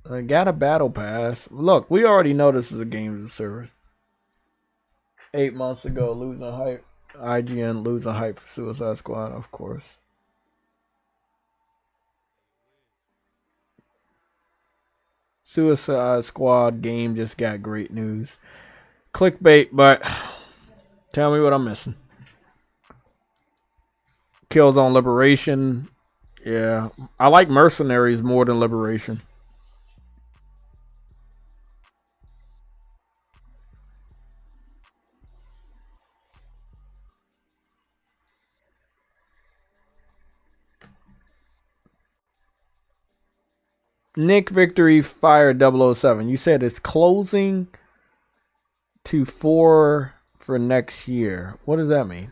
Speaker 2: I got a battle pass. Look, we already know this is a game as a service. 8 months ago, losing hype. IGN losing hype for Suicide Squad, of course. Suicide Squad game just got great news. Clickbait, but tell me what I'm missing. Killzone Liberation. Yeah, I like Mercenaries more than Liberation. Nick Victory Fire 007. You said it's closing to 4 for next year. What does that mean?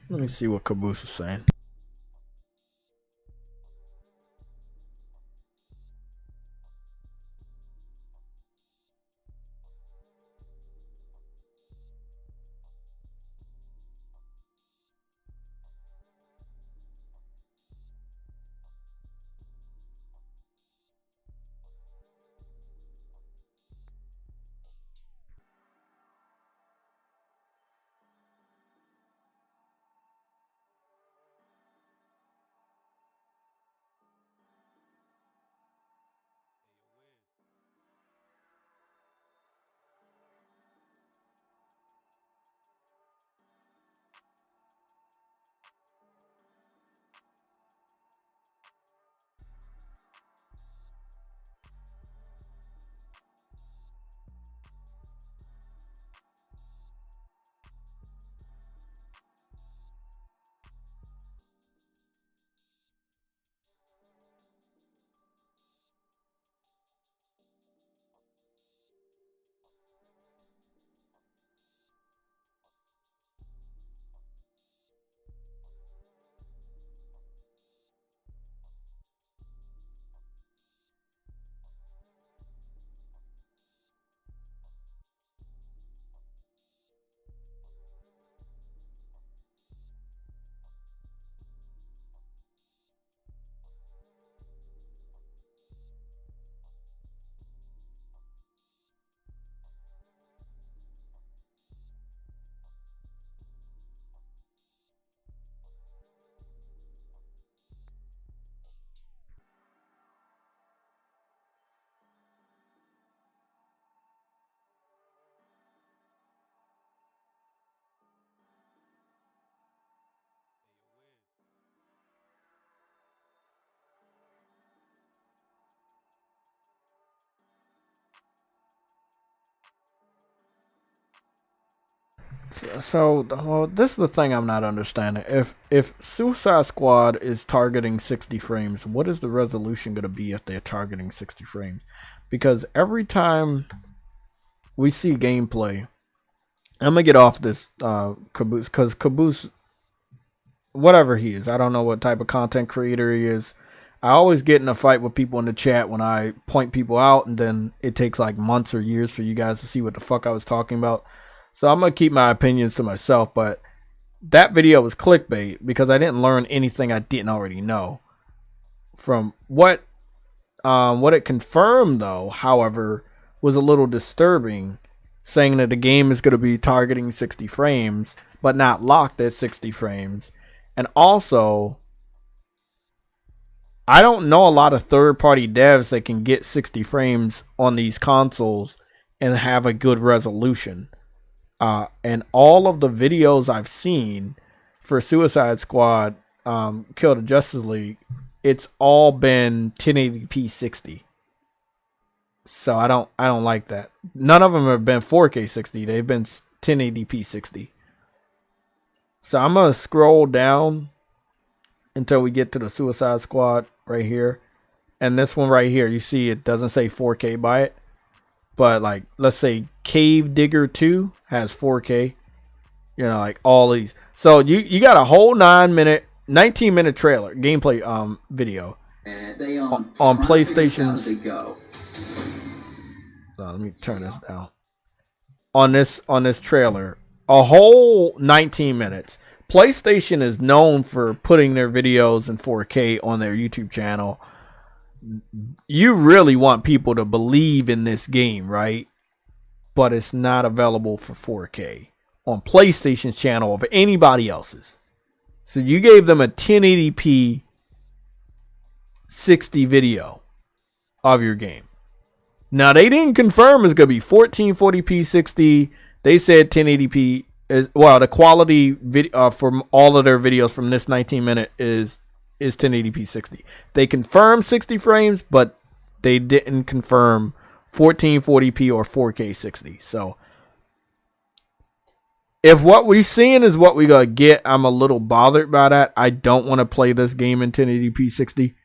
Speaker 2: Let me see what Caboose is saying. So this is the thing I'm not understanding. If Suicide Squad is targeting 60 frames, what is the resolution going to be if they're targeting 60 frames? Because every time we see gameplay, I'm gonna get off this Caboose, because Caboose, whatever he is, I don't know what type of content creator he is. I always get in a fight with people in the chat when I point people out, and then it takes like months or years for you guys to see what the fuck I was talking about. So I'm going to keep my opinions to myself, but that video was clickbait because I didn't learn anything I didn't already know. From what it confirmed, though, however, was a little disturbing, saying that the game is going to be targeting 60 frames, but not locked at 60 frames. And also, I don't know a lot of third-party devs that can get 60 frames on these consoles and have a good resolution. And all of the videos I've seen for Suicide Squad, Kill the Justice League, it's all been 1080p 60. So I don't like that. None of them have been 4K 60. They've been 1080p 60. So I'm gonna scroll down until we get to the Suicide Squad right here. And this one right here, you see it doesn't say 4K by it. But like, let's say Cave Digger 2 has 4K. You know, like all these. So you got a whole 19-minute trailer, gameplay video on PlayStation's. So let me turn this down. On this trailer, a whole 19 minutes. PlayStation is known for putting their videos in 4K on their YouTube channel. You really want people to believe in this game, right? But it's not available for 4K on PlayStation's channel of anybody else's. So you gave them a 1080p 60 video of your game. Now they didn't confirm it's gonna be 1440p 60. They said 1080p is, well, the quality video from all of their videos from this 19-minute is 1080p 60. They confirmed 60 frames, but they didn't confirm 1440p or 4K 60. So if what we're seeing is what we gonna get, I'm a little bothered by that. I don't want to play this game in 1080p 60.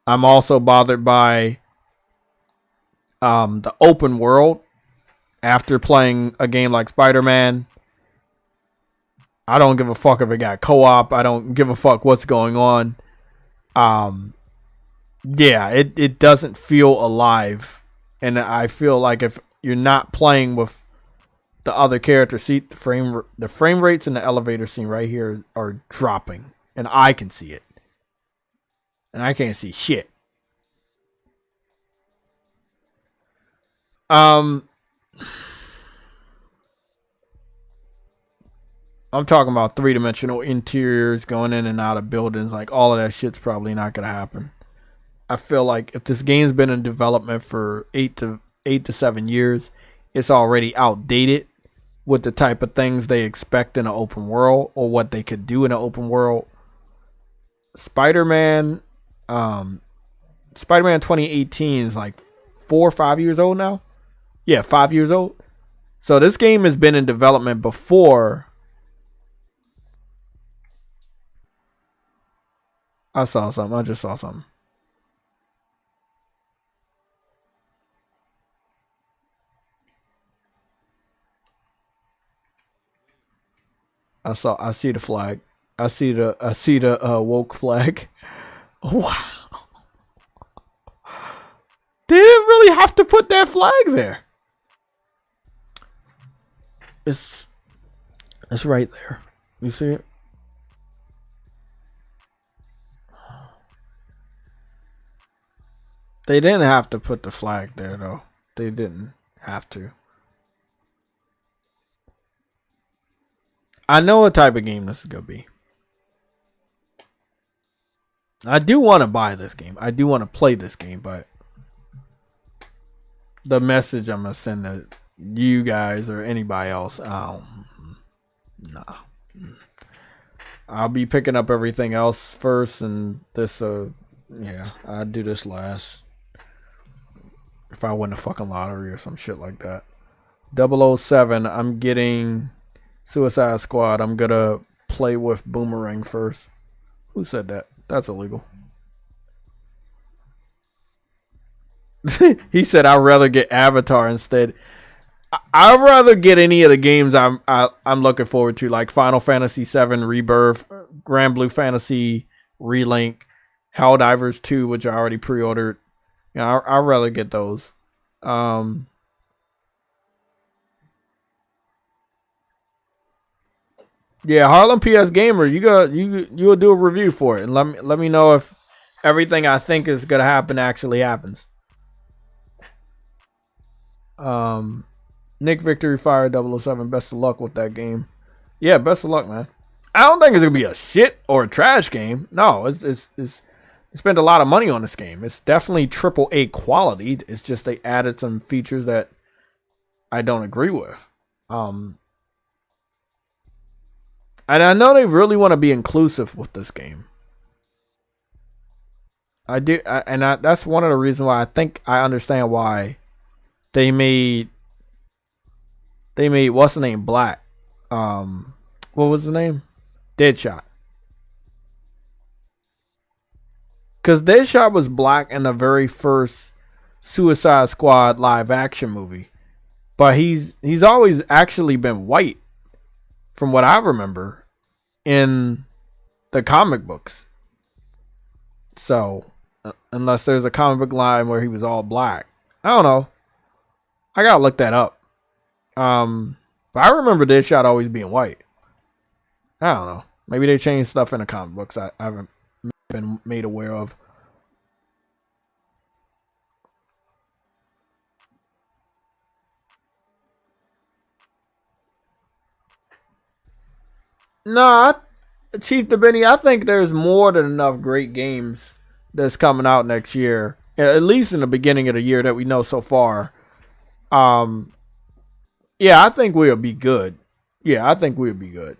Speaker 2: I'm also bothered by the open world. After playing a game like Spider-Man, I don't give a fuck if it got co-op. I don't give a fuck what's going on. Yeah, it doesn't feel alive. And I feel like if you're not playing with the other characters, see the frame rates in the elevator scene right here are dropping. And I can see it. And I can't see shit. I'm talking about 3-dimensional interiors going in and out of buildings. Like, all of that shit's probably not going to happen. I feel like if this game's been in development for 8 to 7 years, it's already outdated with the type of things they expect in an open world or what they could do in an open world. Spider-Man 2018 is like 4 or 5 years old now. Yeah, 5 years old. So this game has been in development before. I saw something. I just saw something. I see the flag. I see the woke flag. Wow. They didn't really have to put that flag there. It's right there. You see it? They didn't have to put the flag there, though. They didn't have to. I know what type of game this is going to be. I do want to buy this game. I do want to play this game, but the message I'm going to send to you guys or anybody else, nah. I'll be picking up everything else first, and this, yeah, I'd do this last. If I win the fucking lottery or some shit like that. 007, I'm getting Suicide Squad. I'm gonna play with Boomerang first. Who said that? That's illegal. He said I'd rather get Avatar instead. I'd rather get any of the games I'm looking forward to, like Final Fantasy VII Rebirth, Grand Blue Fantasy Relink, Helldivers 2, which I already pre-ordered. Yeah, I'd rather get those. Yeah, Harlem PS Gamer, you'll do a review for it and let me know if everything I think is gonna happen actually happens. Nick Victory Fire 007, best of luck with that game. Yeah, best of luck, man. I don't think it's gonna be a shit or a trash game. No, it's spent a lot of money on this game. It's definitely AAA quality. It's just they added some features that I don't agree with. And I know they really want to be inclusive with this game. I do, that's one of the reasons why I think I understand why they made what's the name black. What was the name? Deadshot. Because Deadshot was black in the very first Suicide Squad live action movie, but he's always actually been white, from what I remember, in the comic books. So, unless there's a comic book line where he was all black, I don't know. I gotta look that up. But I remember Deadshot always being white. I don't know. Maybe they changed stuff in the comic books I haven't been made aware of. Nah, Chief DeBenny, I think there's more than enough great games that's coming out next year, at least in the beginning of the year that we know so far. Yeah, I think we'll be good. Yeah, I think we'll be good.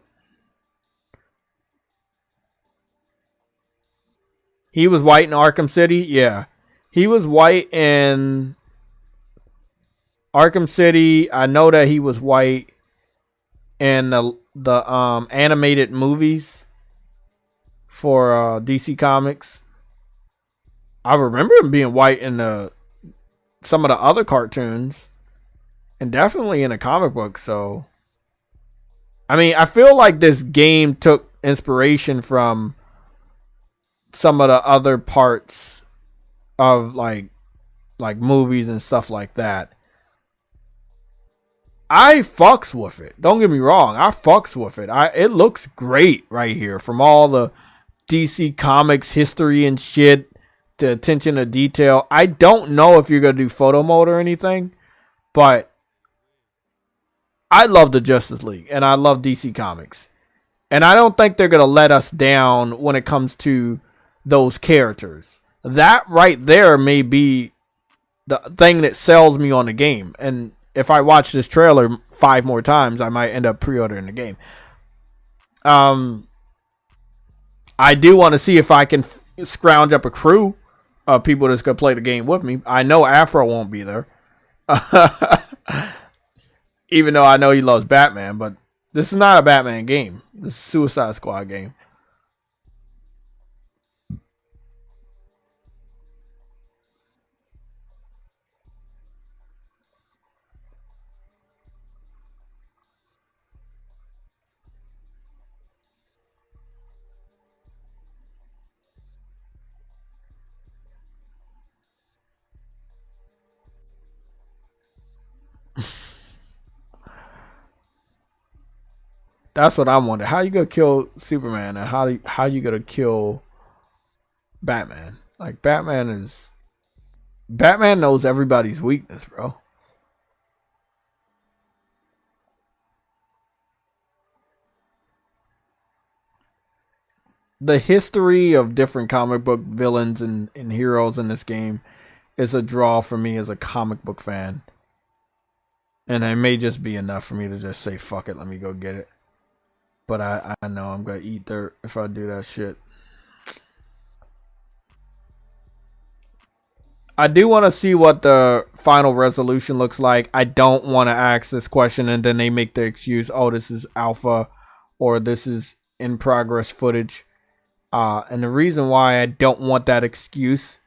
Speaker 2: He was white in Arkham City? Yeah. He was white in Arkham City. I know that he was white in the animated movies for DC Comics. I remember him being white in some of the other cartoons, and definitely in a comic book. So, I mean, I feel like this game took inspiration from some of the other parts of like movies and stuff like that. I fucks with it. Don't get me wrong. I fucks with it. It looks great right here, from all the DC Comics history and shit, the attention to detail. I don't know if you're going to do photo mode or anything, but I love the Justice League and I love DC Comics. And I don't think they're going to let us down when it comes to those characters. That right there may be the thing that sells me on the game. And if I watch this trailer 5 more times, I might end up pre-ordering the game. I do want to see if I can scrounge up a crew of people that's going to play the game with me. I know Afro won't be there. Even though I know he loves Batman, but this is not a Batman game. This is a Suicide Squad game. That's what I wonder. How you gonna kill Superman, and how you gonna kill Batman? Like, Batman knows everybody's weakness, bro. The history of different comic book villains and heroes in this game is a draw for me as a comic book fan. And it may just be enough for me to just say, fuck it, let me go get it. But I know I'm going to eat dirt if I do that shit. I do want to see what the final resolution looks like. I don't want to ask this question and then they make the excuse, oh, this is alpha or this is in progress footage. And the reason why I don't want that excuse,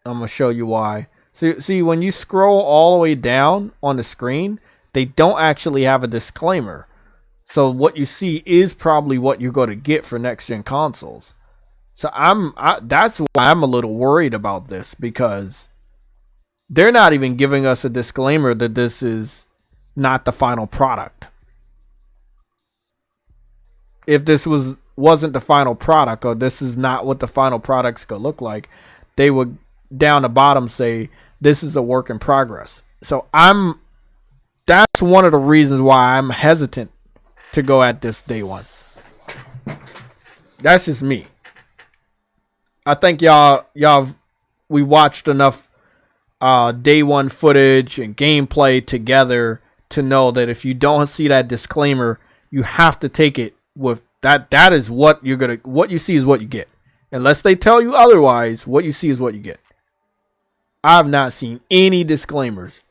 Speaker 2: I'm going to show you why. See, when you scroll all the way down on the screen, they don't actually have a disclaimer. So what you see is probably what you're going to get for next gen consoles. So that's why I'm a little worried about this, because they're not even giving us a disclaimer that this is not the final product. If this wasn't the final product, or this is not what the final product's going to look like, they would down the bottom say this is a work in progress. So that's one of the reasons why I'm hesitant to go at this day one. That's just me. I think we watched enough day one footage and gameplay together to know that if you don't see that disclaimer, you have to take it with that. That is what you see is what you get. Unless they tell you otherwise, what you see is what you get. I have not seen any disclaimers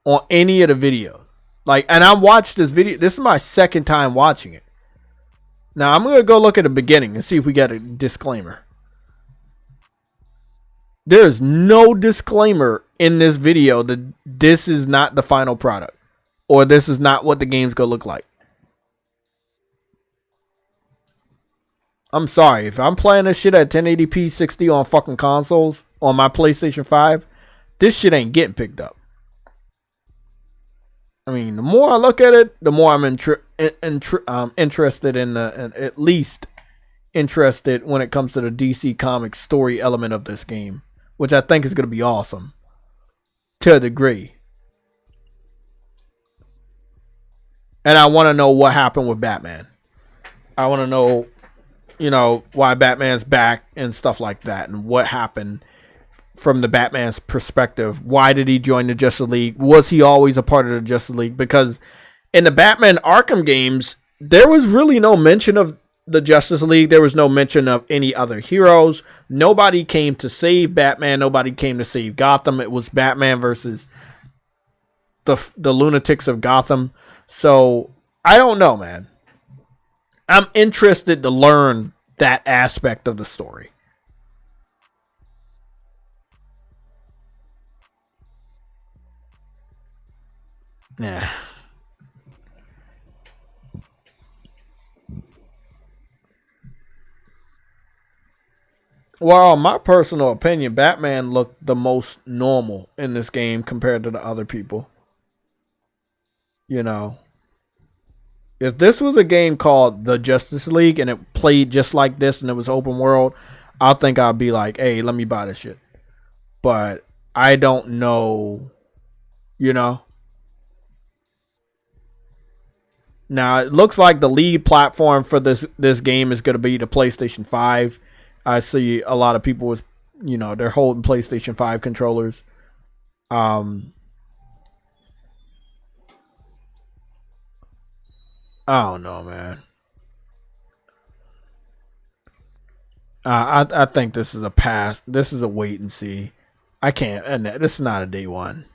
Speaker 2: on any of the videos. Like, and I watched this video. This is my second time watching it. Now, I'm going to go look at the beginning and see if we get a disclaimer. There's no disclaimer in this video that this is not the final product. Or this is not what the game's going to look like. I'm sorry. If I'm playing this shit at 1080p 60 on fucking consoles, on my PlayStation 5, this shit ain't getting picked up. I mean, the more I look at it, the more I'm interested in at least interested when it comes to the DC Comics story element of this game, which I think is going to be awesome to a degree. And I want to know what happened with Batman. I want to know, you know, why Batman's back and stuff like that, and what happened from the Batman's perspective. Why did he join the Justice League? Was he always a part of the Justice League? Because in the Batman Arkham games, there was really no mention of the Justice League. There was no mention of any other heroes. Nobody came to save Batman. Nobody came to save Gotham. It was Batman versus the lunatics of Gotham. So I don't know, man. I'm interested to learn that aspect of the story. Nah. Well, my personal opinion, Batman looked the most normal in this game compared to the other people. You know, if this was a game called The Justice League and it played just like this and it was open world, I think I'd be like, hey, let me buy this shit. But I don't know, you know. Now, it looks like the lead platform for this game is going to be the PlayStation 5. I see a lot of people with, you know, they're holding PlayStation 5 controllers. I don't know, man. I think this is a pass. This is a wait and see. I can't. And this is not a day one.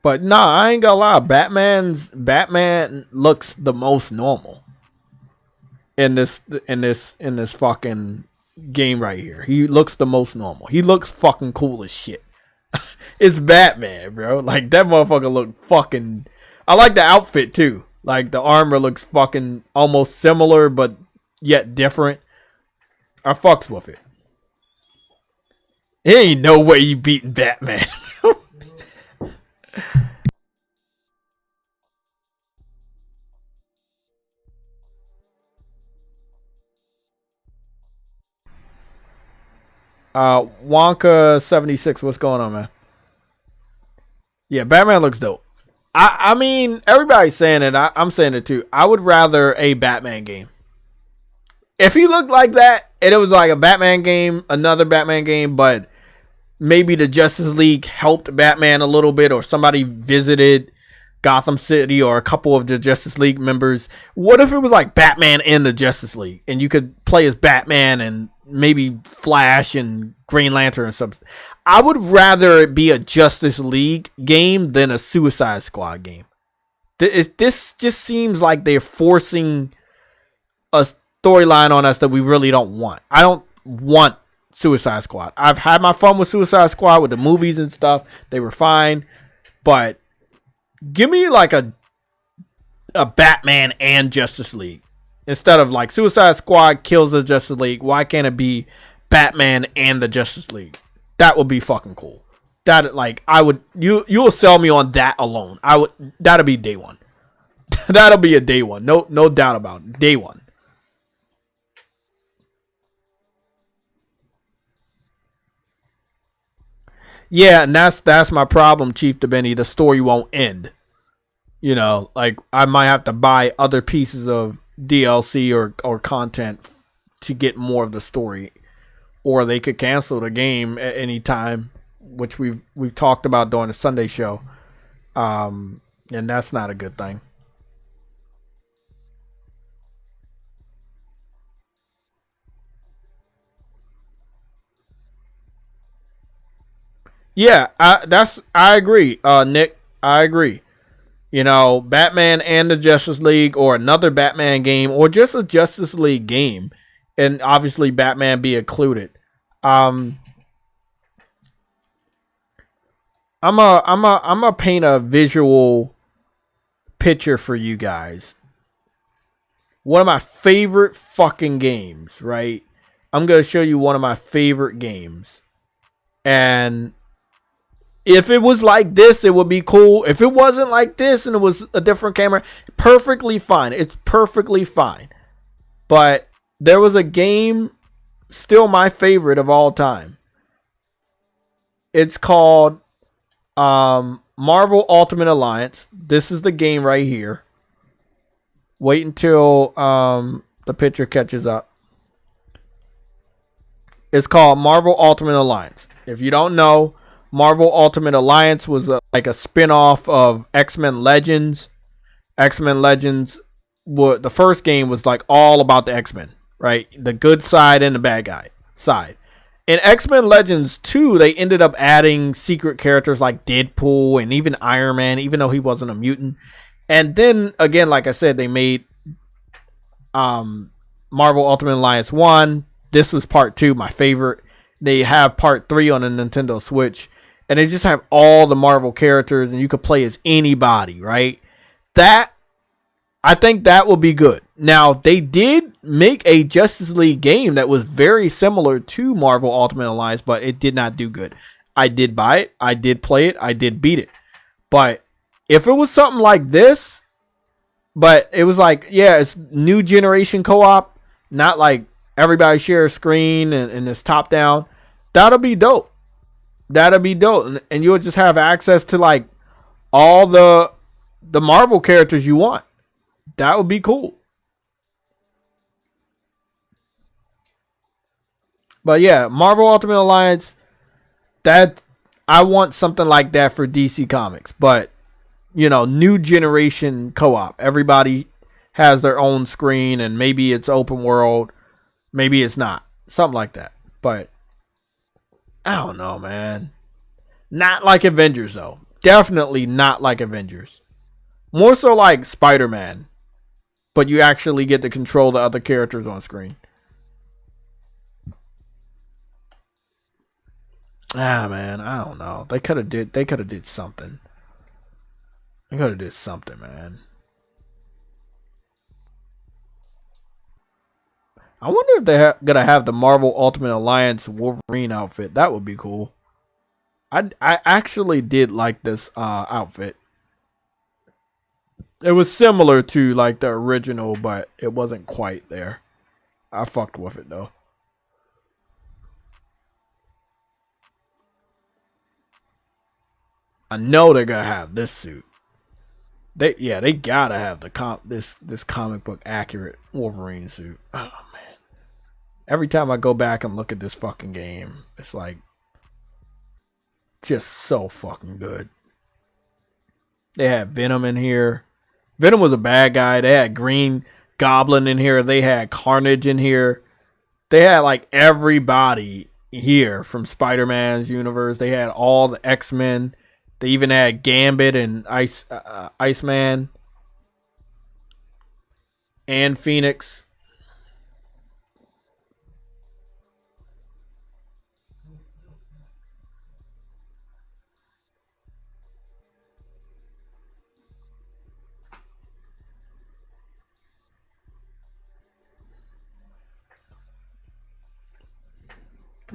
Speaker 2: But nah, I ain't gonna lie. Batman looks the most normal in this fucking game right here. He looks the most normal. He looks fucking cool as shit. It's Batman, bro. Like, that motherfucker look fucking. I like the outfit too. Like, the armor looks fucking almost similar, but yet different. I fucks with it. There ain't no way you beating Batman. Wonka 76, what's going on, man? Yeah, Batman looks dope. I mean, everybody's saying it. I'm saying it too. I would rather a Batman game. If he looked like that, and it was like a Batman game, another Batman game, but maybe the Justice League helped Batman a little bit, or somebody visited Gotham City, or a couple of the Justice League members. What if it was like Batman in the Justice League, and you could play as Batman and maybe Flash and Green Lantern or something? I would rather it be a Justice League game than a Suicide Squad game. This just seems like they're forcing a storyline on us that we really don't want. I don't want Suicide Squad. I've had my fun with Suicide Squad with the movies and stuff. They were fine. But give me like a Batman and Justice League. Instead of like Suicide Squad kills the Justice League, why can't it be Batman and the Justice League? That would be fucking cool. That, like, I would, you'll sell me on that alone. That'll be day one. That'll be a day one. No doubt about it. Day one. Yeah, and that's my problem, Chief DeBenny. The story won't end. You know, like, I might have to buy other pieces of DLC or content to get more of the story. Or they could cancel the game at any time which we've talked about during the Sunday show, and that's not a good thing. Yeah, I agree, Nick. I agree. You know, Batman and the Justice League, or another Batman game, or just a Justice League game, and obviously Batman be included. I'm a paint a visual picture for you guys. One of my favorite fucking games, right? I'm gonna show you one of my favorite games, and if it was like this, it would be cool. If it wasn't like this and it was a different camera, perfectly fine. It's perfectly fine. But there was a game, still my favorite of all time. It's called Marvel Ultimate Alliance. This is the game right here. Wait until the picture catches up. It's called Marvel Ultimate Alliance. If you don't know, Marvel Ultimate Alliance was like a spin-off of X-Men Legends. X-Men Legends, the first game was like all about the X-Men, right? The good side and the bad guy side. In X-Men Legends 2, they ended up adding secret characters like Deadpool and even Iron Man, even though he wasn't a mutant. And then, again, like I said, they made Marvel Ultimate Alliance 1. This was part 2, my favorite. They have part 3 on the Nintendo Switch. And they just have all the Marvel characters, and you could play as anybody, right? I think that will be good. Now, they did make a Justice League game that was very similar to Marvel Ultimate Alliance, but it did not do good. I did buy it. I did play it. I did beat it. But if it was something like this, but it was like, yeah, it's new generation co-op, not like everybody share a screen and it's top down, that'll be dope. That'll be dope. And you'll just have access to like all the Marvel characters you want. That would be cool. But yeah, Marvel Ultimate Alliance, that I want something like that for DC Comics. But, you know, new generation co-op. Everybody has their own screen, and maybe it's open world, maybe it's not. Something like that. But I don't know, man. Not like Avengers, though. Definitely not like Avengers. More so like Spider-Man. But you actually get to control the other characters on screen. Man, I don't know. They could have did something. They could have did something, man. I wonder if they're gonna have the Marvel Ultimate Alliance Wolverine outfit. That would be cool. I actually did like this outfit. It was similar to like the original, but it wasn't quite there. I fucked with it though. I know they're gonna have this suit. They gotta have this comic book accurate Wolverine suit. Oh man. Every time I go back and look at this fucking game, it's like just so fucking good. They had Venom in here. Venom was a bad guy. They had Green Goblin in here. They had Carnage in here. They had like everybody here from Spider-Man's universe. They had all the X-Men. They even had Gambit and Iceman and Phoenix.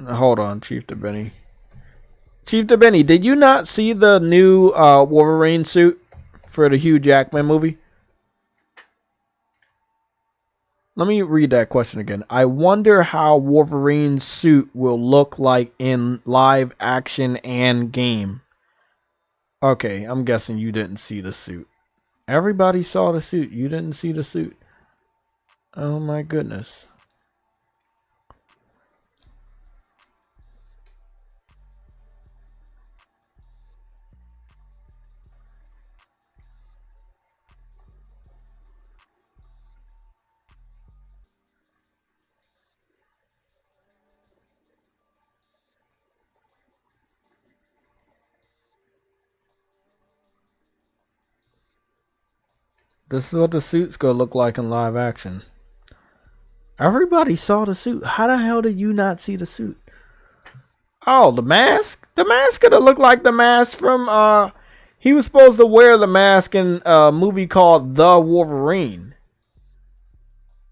Speaker 2: Hold on, Chief DeBenny. Chief DeBenny, did you not see the new Wolverine suit for the Hugh Jackman movie? Let me read that question again. I wonder how Wolverine's suit will look like in live action and game. Okay, I'm guessing you didn't see the suit. Everybody saw the suit. You didn't see the suit. Oh my goodness. This is what the suit's gonna look like in live action. Everybody saw the suit. How the hell did you not see the suit? Oh, the mask? The mask gonna look like the mask from he was supposed to wear the mask in a movie called The Wolverine.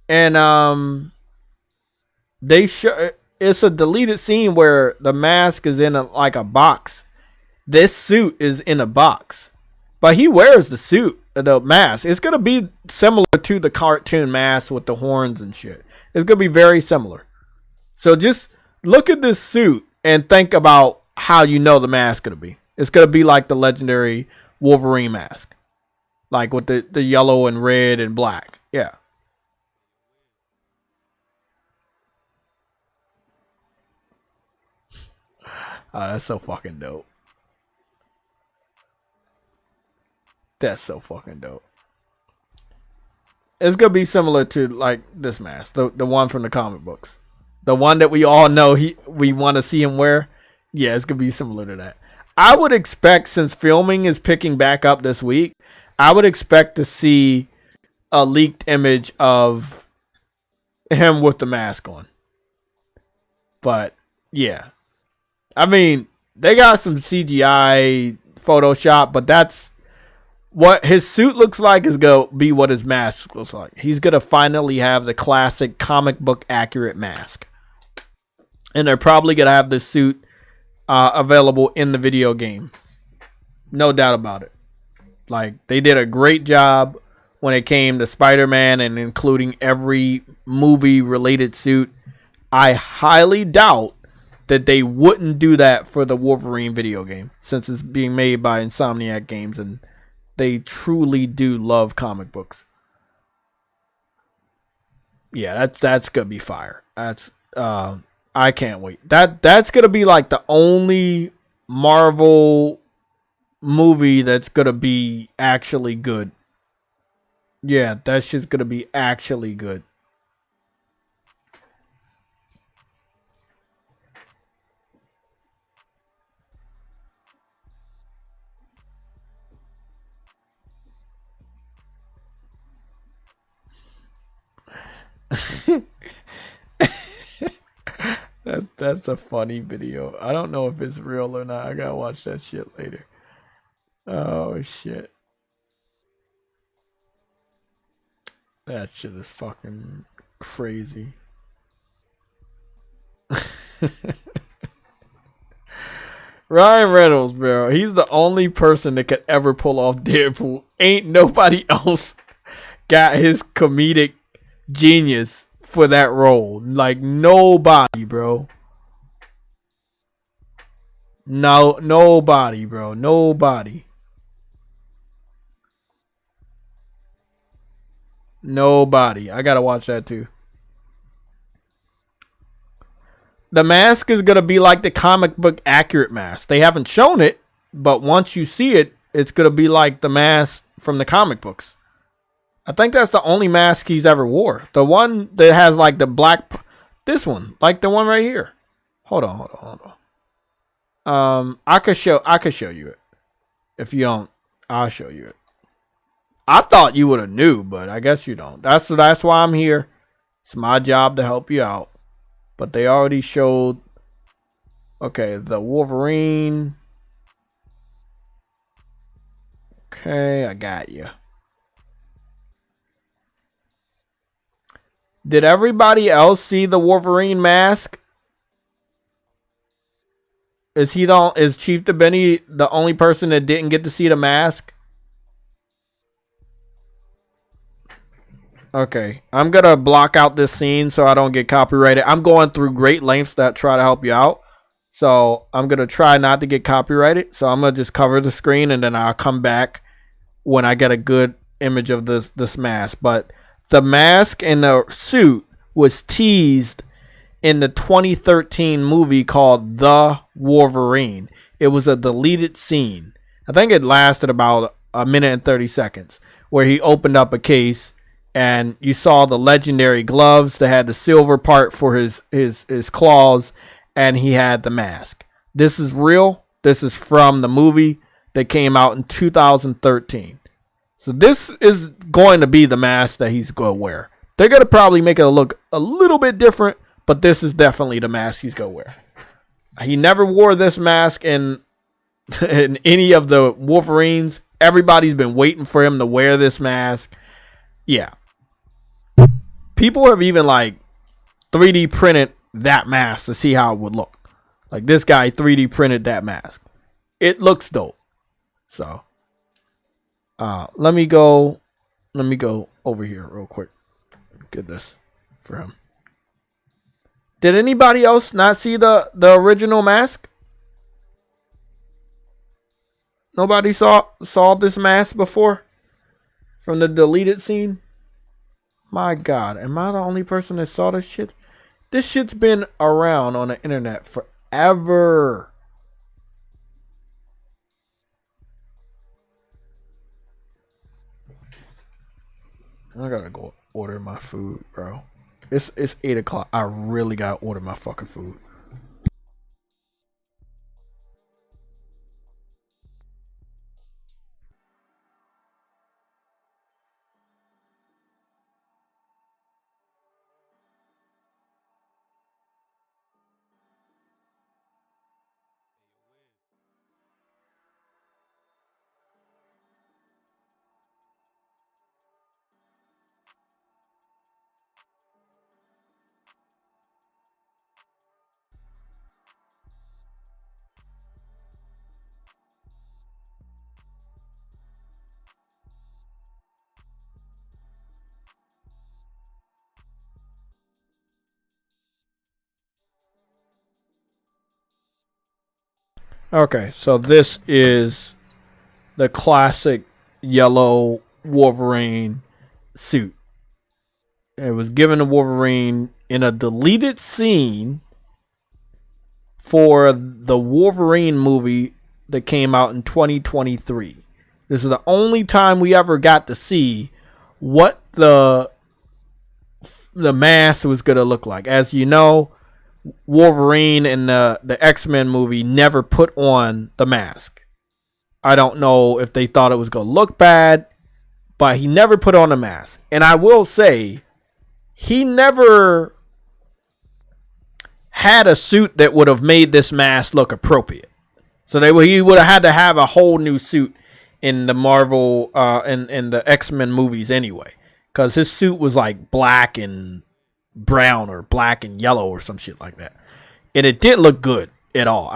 Speaker 2: And they show it's a deleted scene where the mask is in like a box. This suit is in a box. But he wears the suit, the mask. It's gonna be similar to the cartoon mask with the horns and shit. It's gonna be very similar. So just look at this suit and think about how you know the mask gonna be. It's gonna be like the legendary Wolverine mask, like with the yellow and red and black. Yeah. Oh, that's so fucking dope. That's so fucking dope. It's gonna be similar to like this mask, the one from the comic books, the one that we all know we want to see him wear. Yeah, it's gonna be similar to that. I would expect, since filming is picking back up this week, I would expect to see a leaked image of him with the mask on. But yeah, I mean, they got some CGI Photoshop, but that's what his suit looks like is going to be what his mask looks like. He's going to finally have the classic comic book accurate mask. And they're probably going to have this suit available in the video game. No doubt about it. Like, they did a great job when it came to Spider-Man and including every movie related suit. I highly doubt that they wouldn't do that for the Wolverine video game, since it's being made by Insomniac Games and they truly do love comic books. Yeah, that's gonna be fire. That's I can't wait. That's gonna be like the only Marvel movie that's gonna be actually good. Yeah, that's just gonna be actually good. That's a funny video. I don't know if it's real or not. I gotta watch that shit later. Oh shit. That shit is fucking crazy. Ryan Reynolds, bro. He's the only person that could ever pull off Deadpool. Ain't nobody else got his comedic genius for that role. Like, nobody, bro. No, nobody, bro. Nobody. Nobody. I gotta watch that too. The mask is gonna be like the comic book accurate mask. They haven't shown it, but once you see it, it's gonna be like the mask from the comic books. I think that's the only mask he's ever wore. The one that has like the black, this one, like the one right here. Hold on. I could show you it. If you don't, I'll show you it. I thought you would have knew, but I guess you don't. That's why I'm here. It's my job to help you out. But they already showed. Okay, the Wolverine. Okay, I got you. Did everybody else see the Wolverine mask? Is Chief DeBenny the only person that didn't get to see the mask? Okay, I'm gonna block out this scene so I don't get copyrighted. I'm going through great lengths to try to help you out, so I'm gonna try not to get copyrighted. So I'm gonna just cover the screen and then I'll come back when I get a good image of this mask. But the mask and the suit was teased in the 2013 movie called The Wolverine. It was a deleted scene. I think it lasted about a minute and 30 seconds, where he opened up a case and you saw the legendary gloves that had the silver part for his claws, and he had the mask. This is real. This is from the movie that came out in 2013. So this is going to be the mask that he's going to wear. They're going to probably make it look a little bit different, but this is definitely the mask he's going to wear. He never wore this mask in any of the Wolverines. Everybody's been waiting for him to wear this mask. Yeah. People have even like 3D printed that mask to see how it would look. Like this guy 3D printed that mask. It looks dope. So let me go over here real quick. Get this for him. Did anybody else not see the original mask? Nobody saw this mask before from the deleted scene? My God, am I the only person that saw this shit? This shit's been around on the internet forever. I gotta go order my food, bro. It's 8 o'clock. I really gotta order my fucking food. Okay, so this is the classic yellow Wolverine suit. It was given to Wolverine in a deleted scene for the Wolverine movie that came out in 2023. This is the only time we ever got to see what the mask was going to look like. As you know, Wolverine in the X-Men movie never put on the mask. I don't know if they thought it was going to look bad, but he never put on a mask. And I will say, he never had a suit that would have made this mask look appropriate. So he would have had to have a whole new suit in the Marvel, in the X-Men movies anyway. Because his suit was like black and brown or black and yellow or some shit like that, and it didn't look good at all.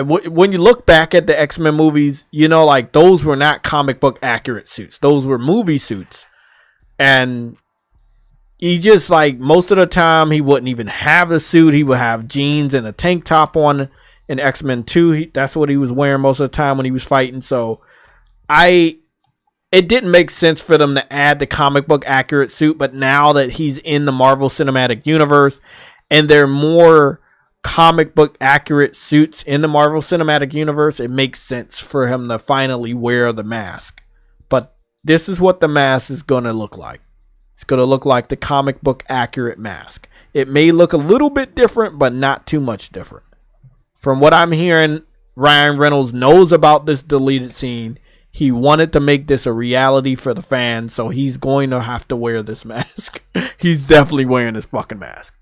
Speaker 2: When you look back at the X-Men movies, you know, like those were not comic book accurate suits. Those were movie suits, and he just like most of the time he wouldn't even have a suit. He would have jeans and a tank top on. In X-Men 2, that's what he was wearing most of the time when he was fighting. So it didn't make sense for them to add the comic book accurate suit, but now that he's in the Marvel Cinematic Universe and there are more comic book accurate suits in the Marvel Cinematic Universe, it makes sense for him to finally wear the mask. But this is what the mask is going to look like. It's going to look like the comic book accurate mask. It may look a little bit different, but not too much different. From what I'm hearing, Ryan Reynolds knows about this deleted scene. He wanted to make this a reality for the fans, so he's going to have to wear this mask. He's definitely wearing this fucking mask.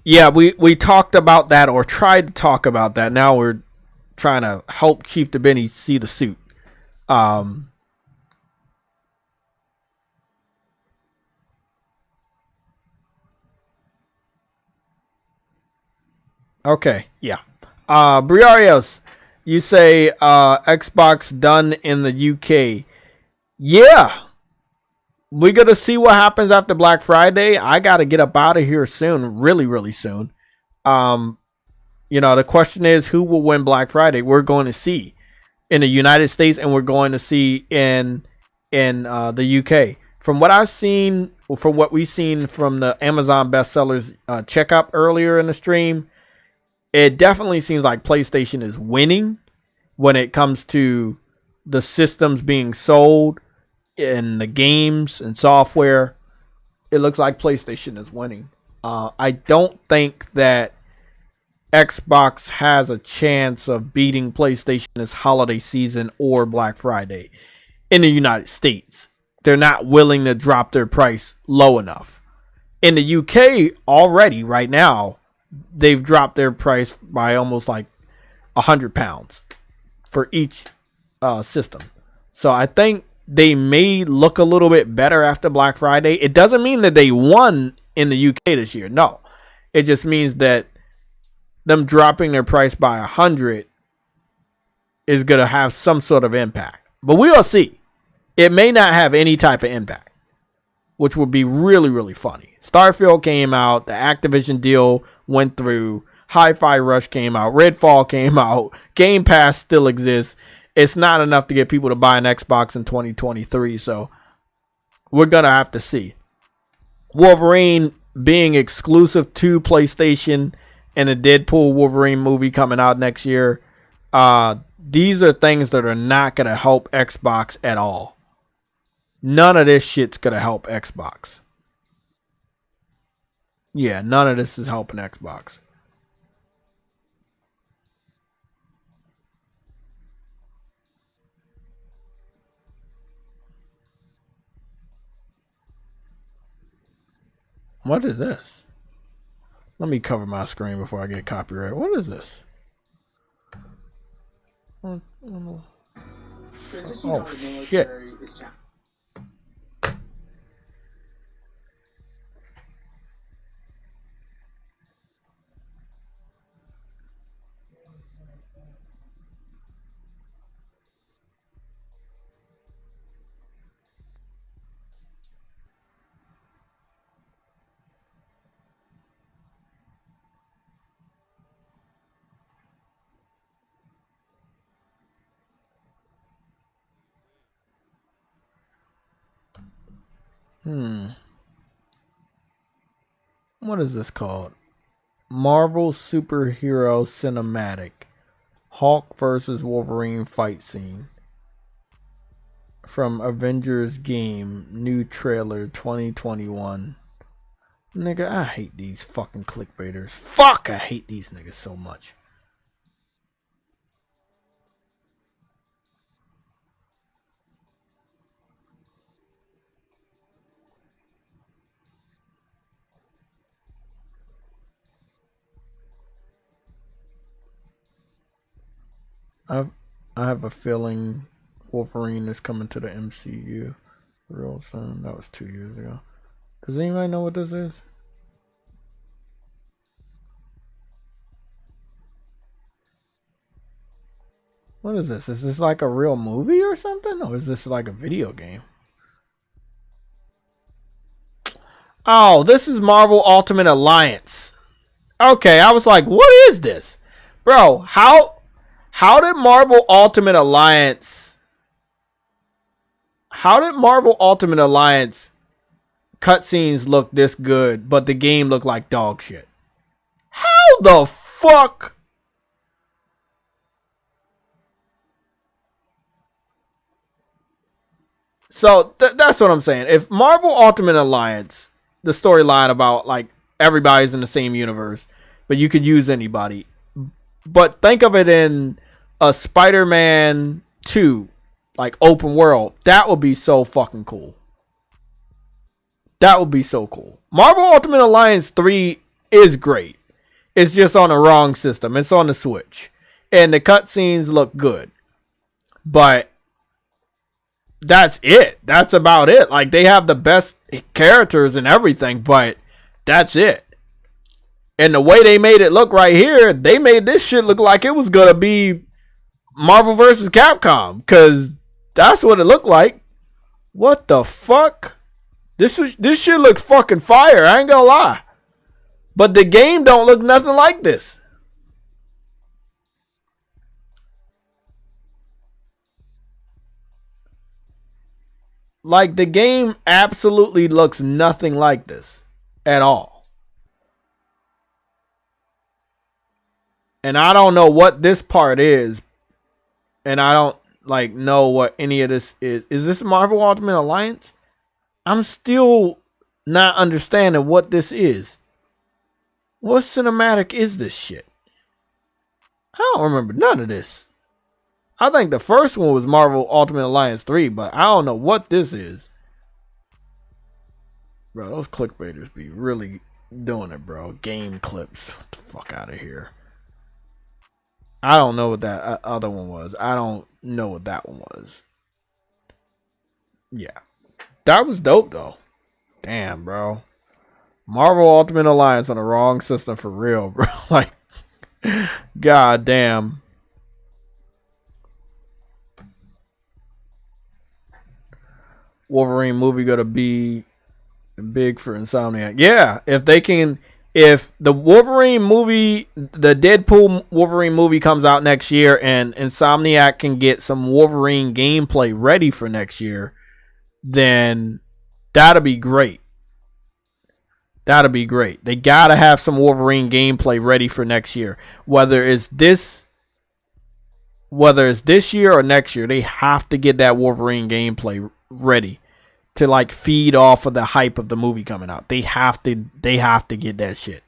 Speaker 2: Yeah, we talked about that, or tried to talk about that. Now we're trying to help Chief DeBenny see the suit. Okay, yeah. Briarios, you say Xbox done in the UK. Yeah. We're going to see what happens after Black Friday. I got to get up out of here soon. Really, really soon. You know, the question is, who will win Black Friday? We're going to see in the United States, and we're going to see in the UK. From what I've seen, from what we've seen from the Amazon bestsellers Checkup earlier in the stream, it definitely seems like PlayStation is winning when it comes to the systems being sold and the games and software. It looks like PlayStation is winning. I don't think that Xbox has a chance of beating PlayStation this holiday season or Black Friday in the United States. They're not willing to drop their price low enough. In the UK already, right now, they've dropped their price by almost like £100 for each system. So I think they may look a little bit better after Black Friday. It doesn't mean that they won in the UK this year. No, it just means that them dropping their price by 100 is going to have some sort of impact. But we will see. It may not have any type of impact, which would be really, really funny. Starfield came out. The Activision deal went through. Hi-Fi Rush came out. Redfall came out. Game Pass still exists. It's not enough to get people to buy an Xbox in 2023. So we're going to have to see. Wolverine being exclusive to PlayStation and a Deadpool Wolverine movie coming out next year. These are things that are not going to help Xbox at all. None of this shit's going to help Xbox. Yeah, none of this is helping Xbox. What is this? Let me cover my screen before I get copyright. What is this? Oh, shit. What is this called? Marvel Superhero Cinematic. Hulk versus Wolverine fight scene. From Avengers game. New trailer 2021. Nigga, I hate these fucking clickbaiters. Fuck, I hate these niggas so much. I have a feeling Wolverine is coming to the MCU real soon. That was 2 years ago. Does anybody know what this is? What is this? Is this like a real movie or something? Or is this like a video game? Oh, this is Marvel Ultimate Alliance. Okay, I was like, what is this? Bro, how did Marvel Ultimate Alliance cutscenes look this good, but the game looked like dog shit? How the fuck? So that's what I'm saying. If Marvel Ultimate Alliance, the storyline about like everybody's in the same universe, but you could use anybody. But think of it in a Spider-Man 2, like open world. That would be so fucking cool. That would be so cool. Marvel Ultimate Alliance 3 is great. It's just on the wrong system. It's on the Switch. And the cutscenes look good. But that's it. That's about it. Like, they have the best characters and everything, but that's it. And the way they made it look right here, they made this shit look like it was gonna be Marvel vs. Capcom, because that's what it looked like. What the fuck? This shit looks fucking fire, I ain't gonna lie. But the game don't look nothing like this. Like, the game absolutely looks nothing like this at all. And I don't know what this part is. And I don't like know what any of this is. Is this Marvel Ultimate Alliance? I'm still not understanding what this is. What cinematic is this shit? I don't remember none of this. I think the first one was Marvel Ultimate Alliance 3, but I don't know what this is. Bro, those clickbaiters be really doing it, bro. Game clips. What the fuck out of here. I don't know what that other one was. I don't know what that one was. Yeah. That was dope, though. Damn, bro. Marvel Ultimate Alliance on the wrong system for real, bro. Like, god damn. Wolverine movie gonna be big for Insomniac. Yeah, if the Wolverine movie, the Deadpool Wolverine movie comes out next year and Insomniac can get some Wolverine gameplay ready for next year, then that'll be great. That'll be great. They gotta have some Wolverine gameplay ready for next year. Whether it's this year or next year, they have to get that Wolverine gameplay ready to like feed off of the hype of the movie coming out. They have to get that shit.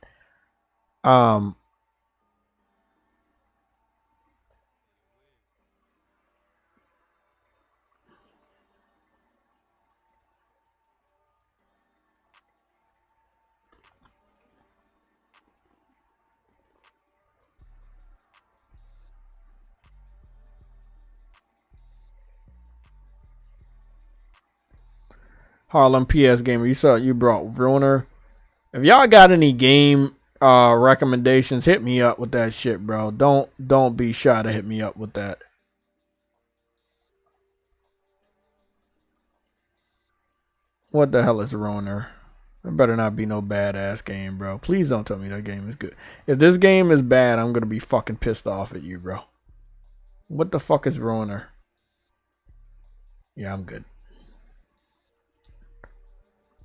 Speaker 2: Harlem PS Gamer, you brought Ruiner. If y'all got any game recommendations, hit me up with that shit, bro. Don't be shy to hit me up with that. What the hell is Ruiner? It better not be no badass game, bro. Please don't tell me that game is good. If this game is bad, I'm gonna be fucking pissed off at you, bro. What the fuck is Ruiner? Yeah, I'm good.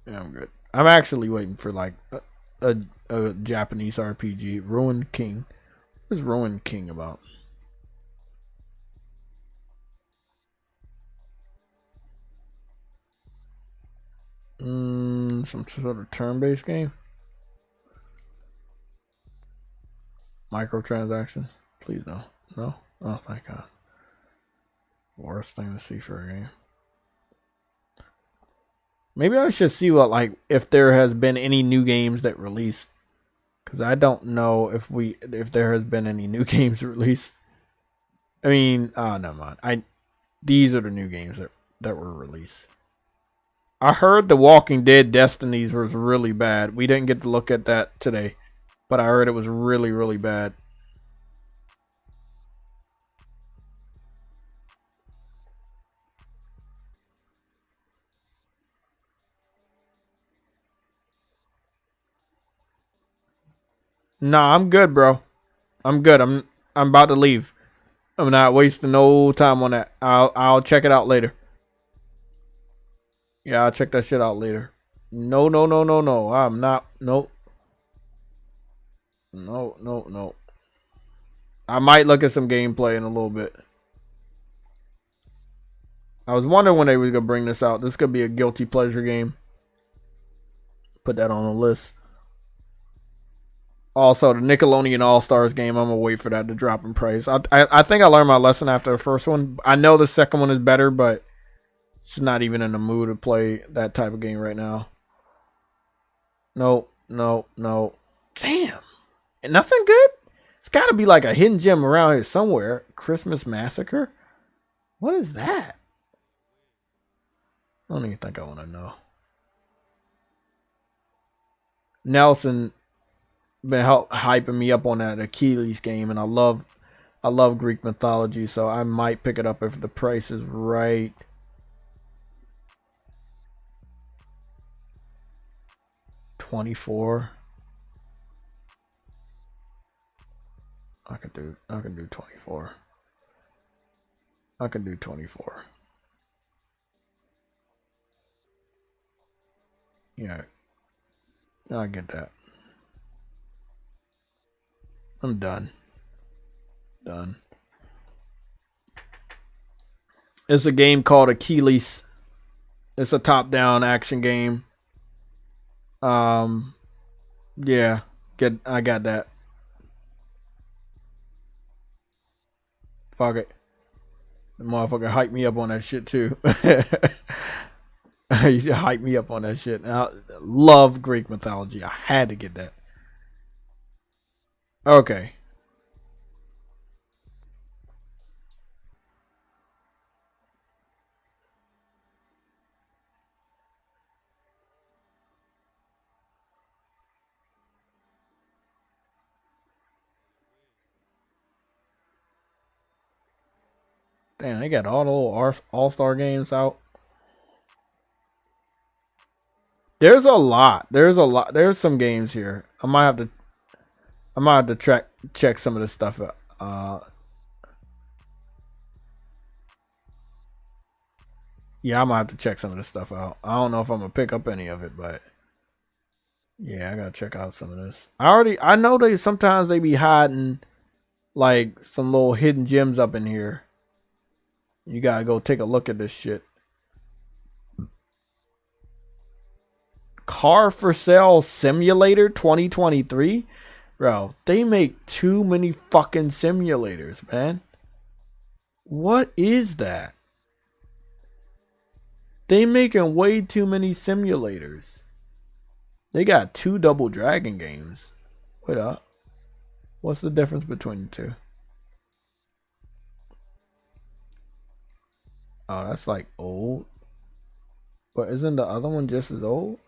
Speaker 2: Yeah, I'm good. I'm actually waiting for like a Japanese RPG. Ruin King. What's Ruin King about? Some sort of turn-based game. Microtransactions. Please no. No? Oh, thank God. Worst thing to see for a game. Maybe I should see what, like, if there has been any new games that released, because I don't know if there has been any new games released. I mean, never mind. These are the new games that were released. I heard the Walking Dead Destinies was really bad. We didn't get to look at that today, but I heard it was really, really bad. Nah, I'm good, bro. I'm good. I'm about to leave. I'm not wasting no time on that. I'll check it out later. Yeah, I'll check that shit out later. No. I'm not. Nope. No. I might look at some gameplay in a little bit. I was wondering when they were gonna bring this out. This could be a guilty pleasure game. Put that on the list. Also, the Nickelodeon All-Stars game, I'm gonna wait for that to drop in price. I think I learned my lesson after the first one. I know the second one is better, but it's not even in the mood to play that type of game right now. No. Damn. Nothing good? It's gotta be like a hidden gem around here somewhere. Christmas Massacre? What is that? I don't even think I want to know. Nelson been hyping me up on that Achilles game, and I love Greek mythology, so I might pick it up if the price is right. $24. I can do 24. I can do 24. Yeah, I get that. I'm done. It's a game called Achilles. It's a top-down action game. Yeah, I got that. Fuck it. The motherfucker hyped me up on that shit too. He hyped me up on that shit. And I love Greek mythology. I had to get that. Okay. Damn, they got all the old all-star games out. There's a lot. There's some games here. I might have to check some of this stuff out. Yeah, I might have to check some of this stuff out. I don't know if I'm gonna pick up any of it, but yeah, I gotta check out some of this. I know sometimes they be hiding like some little hidden gems up in here. You gotta go take a look at this shit. Car for Sale Simulator 2023? Bro, they make too many fucking simulators, man. What is that? They making way too many simulators. They got 2 Double Dragon games. Wait up. What's the difference between the two? Oh, that's like old. But isn't the other one just as old?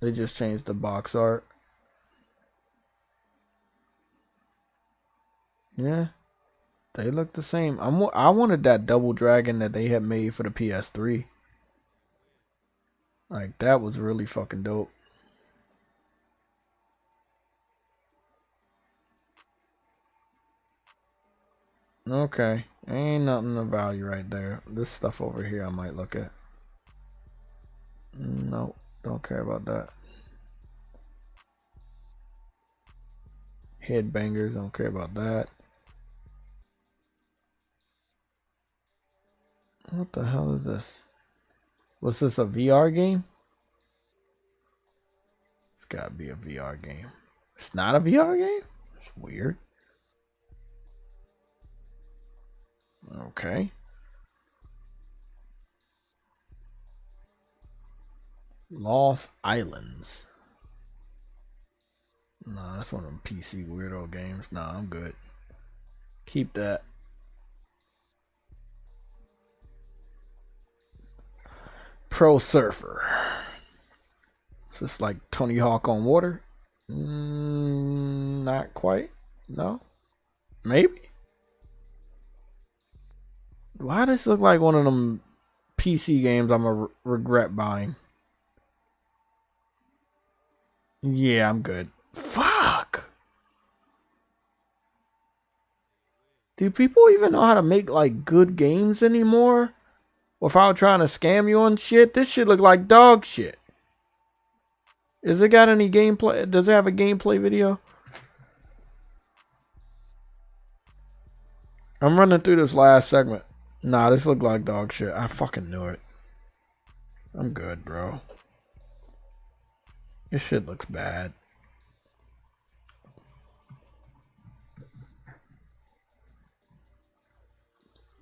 Speaker 2: They just changed the box art. Yeah. They look the same. I wanted that Double Dragon that they had made for the PS3. Like, that was really fucking dope. Okay. Ain't nothing of value right there. This stuff over here I might look at. Nope. Don't care about that. Headbangers. Don't care about that. What the hell is this? Was this a VR game? It's gotta be a VR game. It's not a VR game? It's weird. Okay. Lost Islands. Nah, that's one of them PC weirdo games. Nah, I'm good. Keep that. Pro Surfer. Is this like Tony Hawk on water? Not quite. No. Maybe. Why does this look like one of them PC games I'm gonna regret buying? Yeah, I'm good. Fuck. Do people even know how to make like good games anymore? Without trying to scam you on shit? This shit look like dog shit. Is it got any gameplay? Does it have a gameplay video? I'm running through this last segment. Nah, this look like dog shit. I fucking knew it. I'm good, bro. This shit looks bad.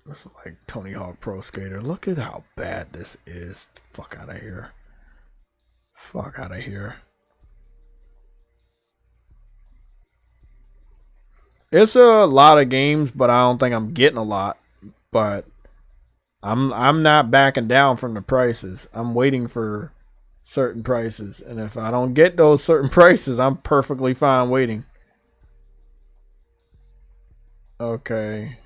Speaker 2: This is like Tony Hawk Pro Skater. Look at how bad this is. Fuck out of here. Fuck out of here. It's a lot of games, but I don't think I'm getting a lot. But I'm not backing down from the prices. I'm waiting for certain prices, and if I don't get those certain prices, I'm perfectly fine waiting. Okay.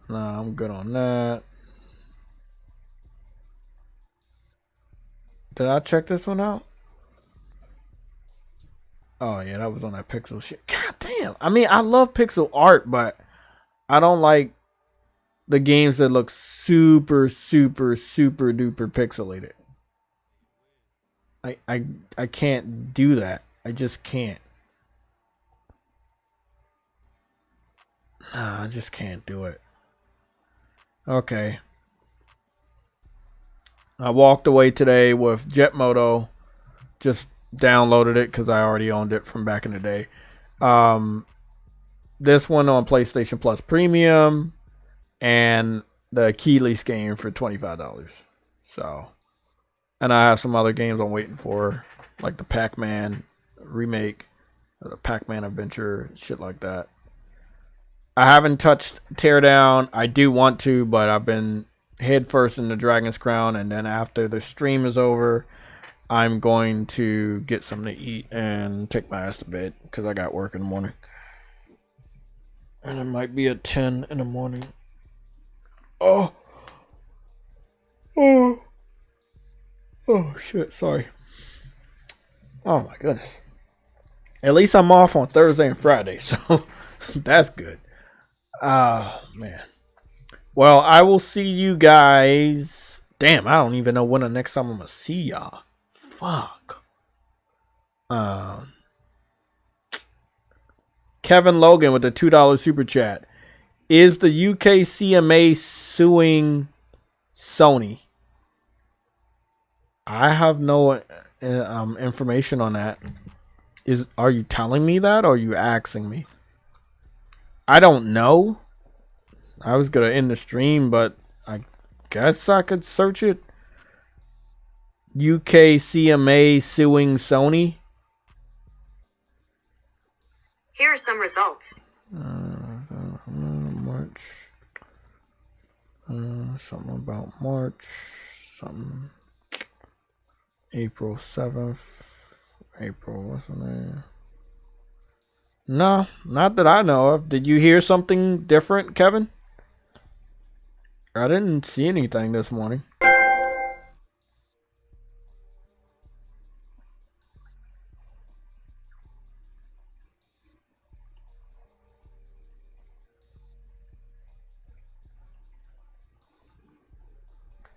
Speaker 2: Nah, I'm good on that. Did I check this one out? Oh yeah, that was on that pixel shit. God damn. I mean, I love pixel art, but I don't like the games that look super duper pixelated. I can't do that. I just can't. Nah, I just can't do it. Okay. I walked away today with JETMOTO. Just downloaded it because I already owned it from back in the day. This one on PlayStation Plus Premium, and the Keyless game for $25. So, and I have some other games I'm waiting for, like the Pac-Man remake, or the Pac-Man Adventure, shit like that. I haven't touched Teardown. I do want to, but I've been head first in the Dragon's Crown, and then after the stream is over, I'm going to get something to eat and take my ass to bed because I got work in the morning. And it might be at 10 in the morning. Oh, shit, sorry. Oh, my goodness. At least I'm off on Thursday and Friday, so that's good. Man. Well, I will see you guys. Damn, I don't even know when the next time I'm gonna see y'all. Fuck. Kevin Logan with the $2 super chat. Is the UK CMA suing Sony? I have no information on that. Are you telling me that, or are you asking me? I don't know. I was gonna end the stream, but I guess I could search it. UK CMA suing Sony.
Speaker 6: Here are some results.
Speaker 2: March. Something about March. Something. April 7th. April, what's the name? No, not that I know of. Did you hear something different, Kevin? I didn't see anything this morning.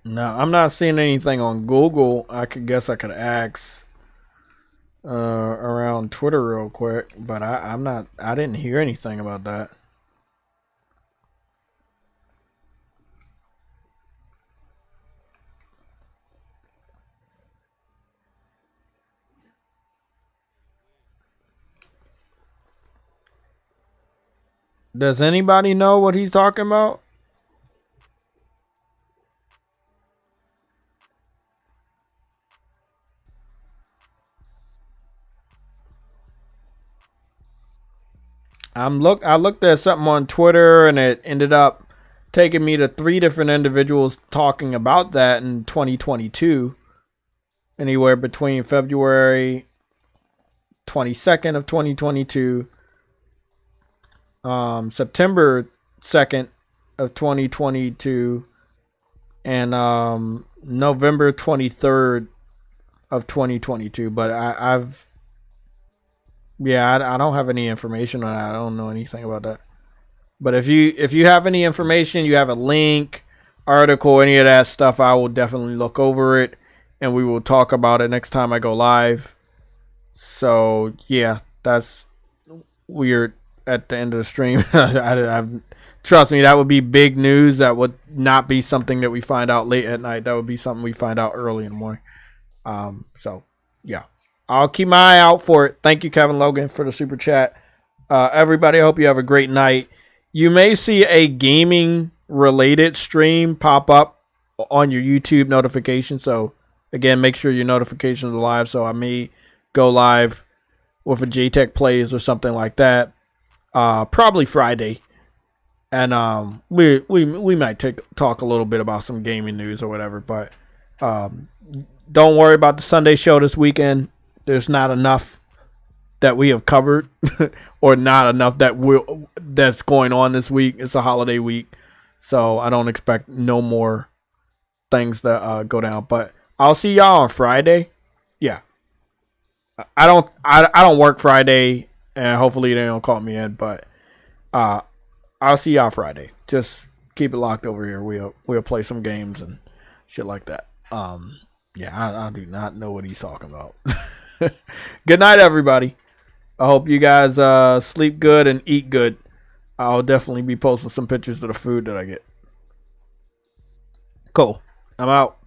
Speaker 2: No, I'm not seeing anything on Google. I could ask around Twitter real quick, but I didn't hear anything about that. Does anybody know what he's talking about? I looked at something on Twitter, and it ended up taking me to 3 different individuals talking about that in 2022. Anywhere between February 22nd of 2022, September 2nd of 2022, and November 23rd of 2022. But I don't have any information on that. I don't know anything about that. But if you have any information, you have a link, article, any of that stuff, I will definitely look over it, and we will talk about it next time I go live. So yeah, that's weird at the end of the stream. Trust me, that would be big news. That would not be something that we find out late at night. That would be something we find out early in the morning. So yeah, I'll keep my eye out for it. Thank you, Kevin Logan, for the super chat. Everybody, I hope you have a great night. You may see a gaming related stream pop up on your YouTube notification. So again, make sure your notifications are live. So I may go live with a JTech Plays or something like that. Probably Friday. And we might talk a little bit about some gaming news or whatever. But don't worry about the Sunday show this weekend. There's not enough that we have covered, or not enough that's going on this week. It's a holiday week, so I don't expect no more things to go down. But I'll see y'all on Friday. Yeah, I don't work Friday, and hopefully they don't call me in. But I'll see y'all Friday. Just keep it locked over here. We'll play some games and shit like that. Yeah, I do not know what he's talking about. Good night, everybody. I hope you guys sleep good and eat good. I'll definitely be posting some pictures of the food that I get. Cool. I'm out.